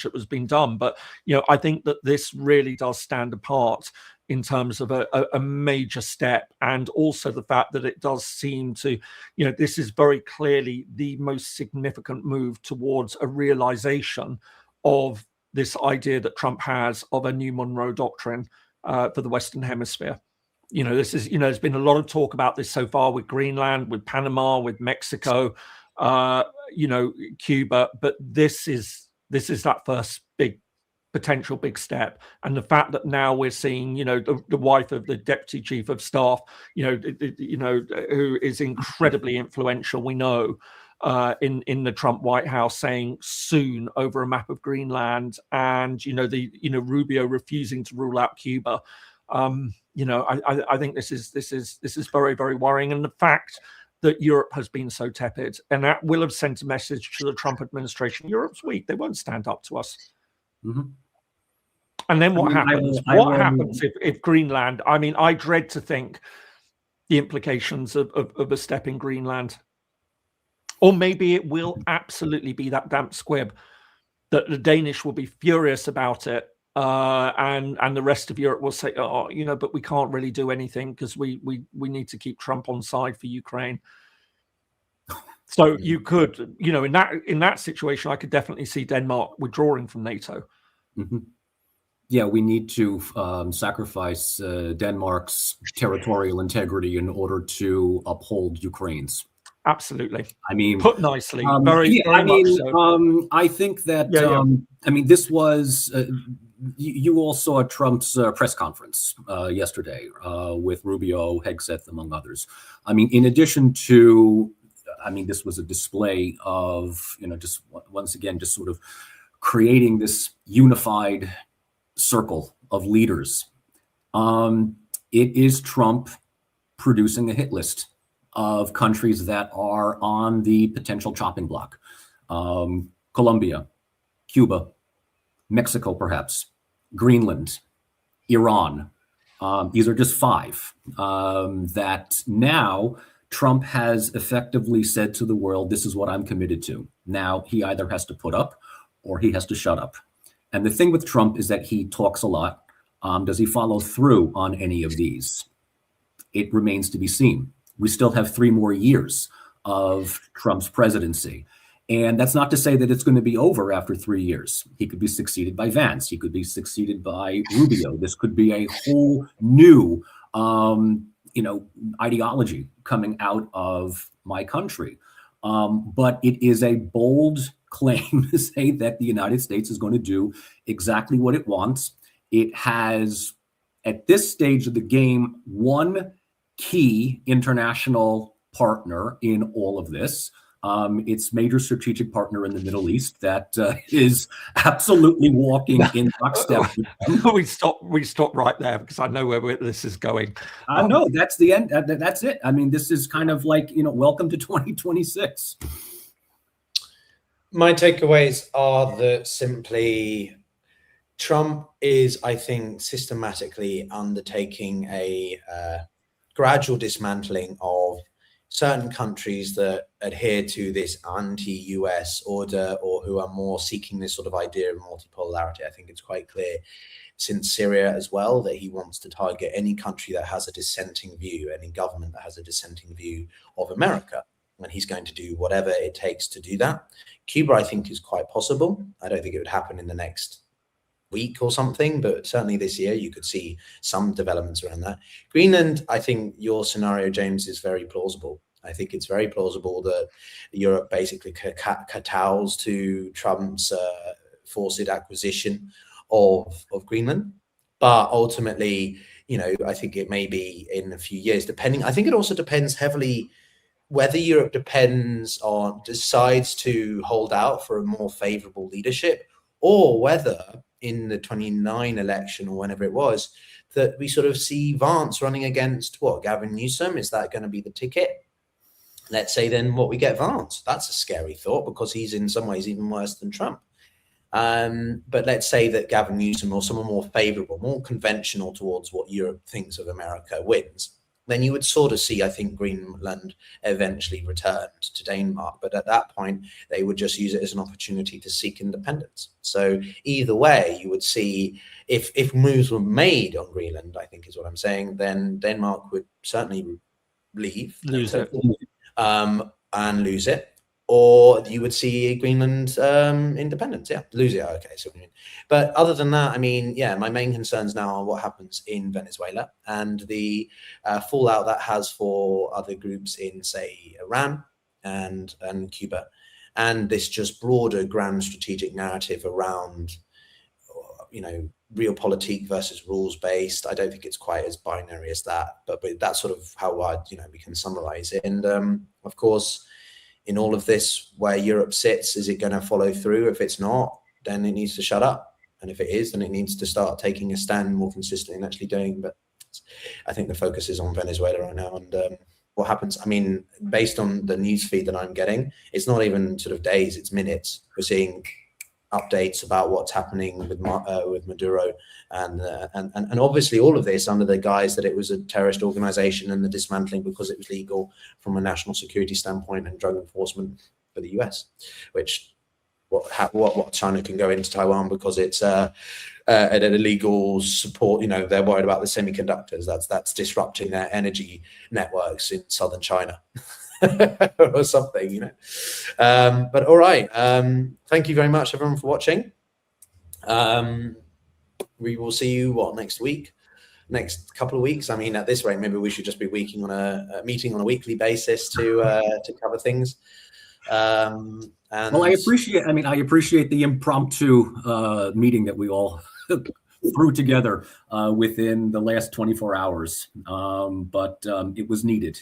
that was being done. But, you know, I think that this really does stand apart in terms of a major step, and also the fact that it does seem to, you know, this is very clearly the most significant move towards a realization of this idea that Trump has of a new Monroe Doctrine for the Western Hemisphere. You know, this is, you know, there's been a lot of talk about this so far with Greenland, with Panama, with Mexico, you know, Cuba, but this is that first potential big step. And the fact that now we're seeing, you know, the wife of the deputy chief of staff, you know, who is incredibly influential, we know, in the Trump White House, saying soon over a map of Greenland, and, you know, Rubio refusing to rule out Cuba. You know, I think this is very, very worrying. And the fact that Europe has been so tepid, and that will have sent a message to the Trump administration. Europe's weak; they won't stand up to us. Mm-hmm. And then what happens? What happens if Greenland? I mean, I dread to think the implications of a step in Greenland, or maybe it will absolutely be that damp squib that the Danish will be furious about it. And the rest of Europe will say, oh, you know, but we can't really do anything because we need to keep Trump on side for Ukraine. So you could, you know, in that situation, I could definitely see Denmark withdrawing from NATO. Mm-hmm. Yeah, we need to sacrifice Denmark's territorial integrity in order to uphold Ukraine's. Absolutely. I mean, put nicely. Very much so. I think that. I mean, this was. You all saw Trump's press conference yesterday with Rubio, Hegseth, among others. I mean, in addition to, I mean, this was a display of, you know, just once again, just sort of creating this unified circle of leaders. It is Trump producing a hit list of countries that are on the potential chopping block. Colombia, Cuba, Mexico, perhaps, Greenland, Iran. These are just 5 that now Trump has effectively said to the world, this is what I'm committed to. Now he either has to put up or he has to shut up. And the thing with Trump is that he talks a lot. Does he follow through on any of these? It remains to be seen. We still have 3 more years of Trump's presidency. And that's not to say that it's going to be over after 3 years. He could be succeeded by Vance. He could be succeeded by Rubio. This could be a whole new, ideology coming out of my country. But it is a bold claim to say that the United States is going to do exactly what it wants. It has, at this stage of the game, one key international partner in all of this. Its major strategic partner in the Middle East that is absolutely walking in lockstep. We stop right there because I know where this is going. No, that's the end. That's it. I mean, this is kind of like, welcome to 2026. My takeaways are that simply Trump is, I think, systematically undertaking a gradual dismantling of certain countries that adhere to this anti-US order or who are more seeking this sort of idea of multipolarity. I think it's quite clear since Syria as well that he wants to target any country that has a dissenting view, any government that has a dissenting view of America. And he's going to do whatever it takes to do that. Cuba, I think, is quite possible. I don't think it would happen in the next week or something, but certainly this year you could see some developments around that. Greenland, I think your scenario, James, is very plausible. I think it's very plausible that Europe basically kowtows to Trump's forced acquisition of Greenland. But ultimately, I think it may be in a few years, depending. I think it also depends heavily whether Europe decides to hold out for a more favorable leadership, or whether in the 29 election or whenever it was, that we sort of see Vance running against Gavin Newsom. Is that going to be the ticket? Let's say then we get Vance. That's a scary thought because he's in some ways even worse than Trump. But let's say that Gavin Newsom or someone more favorable, more conventional towards what Europe thinks of America wins. Then you would sort of see, I think, Greenland eventually returned to Denmark. But at that point, they would just use it as an opportunity to seek independence. So either way, you would see if moves were made on Greenland, I think is what I'm saying, then Denmark would certainly lose it. Or you would see Greenland independence. Yeah, lose it. Okay, so but other than that, I mean, my main concerns now are what happens in Venezuela and the fallout that has for other groups in, say, Iran and Cuba, and this just broader grand strategic narrative around, realpolitik versus rules based. I don't think it's quite as binary as that, but that's sort of how we can summarize it. And of course, in all of this, where Europe sits, is it going to follow through? If it's not, then it needs to shut up. And if it is, then it needs to start taking a stand more consistently and actually doing. But I think the focus is on Venezuela right now. And what happens, I mean, based on the news feed that I'm getting, it's not even sort of days, it's minutes. We're seeing updates about what's happening with Maduro, and obviously all of this under the guise that it was a terrorist organization and the dismantling because it was legal from a national security standpoint and drug enforcement for the US, which what China can go into Taiwan because it's an illegal support. They're worried about the semiconductors. That's disrupting their energy networks in southern China. or something, but all right. Thank you very much, everyone, for watching. We will see you next week, next couple of weeks. I mean, at this rate, maybe we should just be meeting on a weekly basis to cover things. And well, I appreciate the impromptu meeting that we all threw together within the last 24 hours, but it was needed.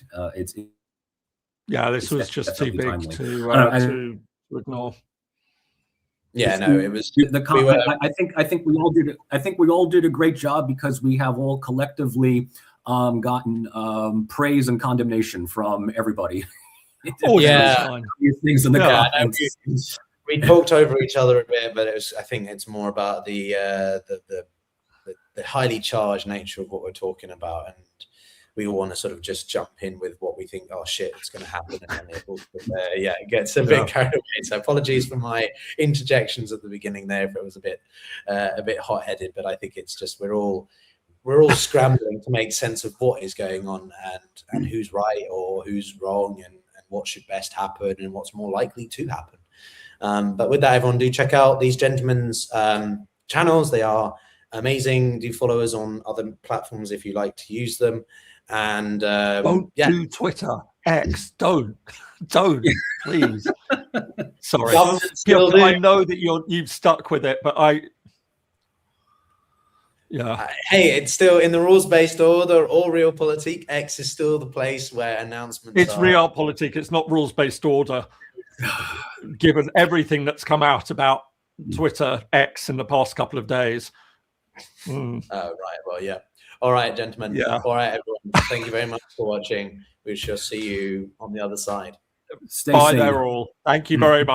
This was just too big to ignore. Yeah, no, it was. I think we all did. I think we all did a great job because we have all collectively gotten praise and condemnation from everybody. Oh yeah, things in the comments. we talked over each other a bit, but I think it's more about the highly charged nature of what we're talking about, and we all want to sort of just jump in with what we think, oh shit, it's going to happen, and then it gets a bit carried away. So apologies for my interjections at the beginning there if it was a bit hot-headed, but I think it's just we're all scrambling to make sense of what is going on and who's right or who's wrong and what should best happen and what's more likely to happen. But with that, everyone, do check out these gentlemen's channels. They are amazing. Do follow us on other platforms if you like to use them. And don't do Twitter, X. Don't, please. Sorry, I know that you've stuck with it, but hey, it's still in the rules-based order or realpolitik. X is still the place where announcements. It's realpolitik. It's not rules-based order. Given everything that's come out about Twitter X in the past couple of days. Oh, right. Well, yeah. All right, gentlemen. Yeah. All right, everyone. Thank you very much for watching. We shall see you on the other side. Stay Bye safe. there all. Thank you very much.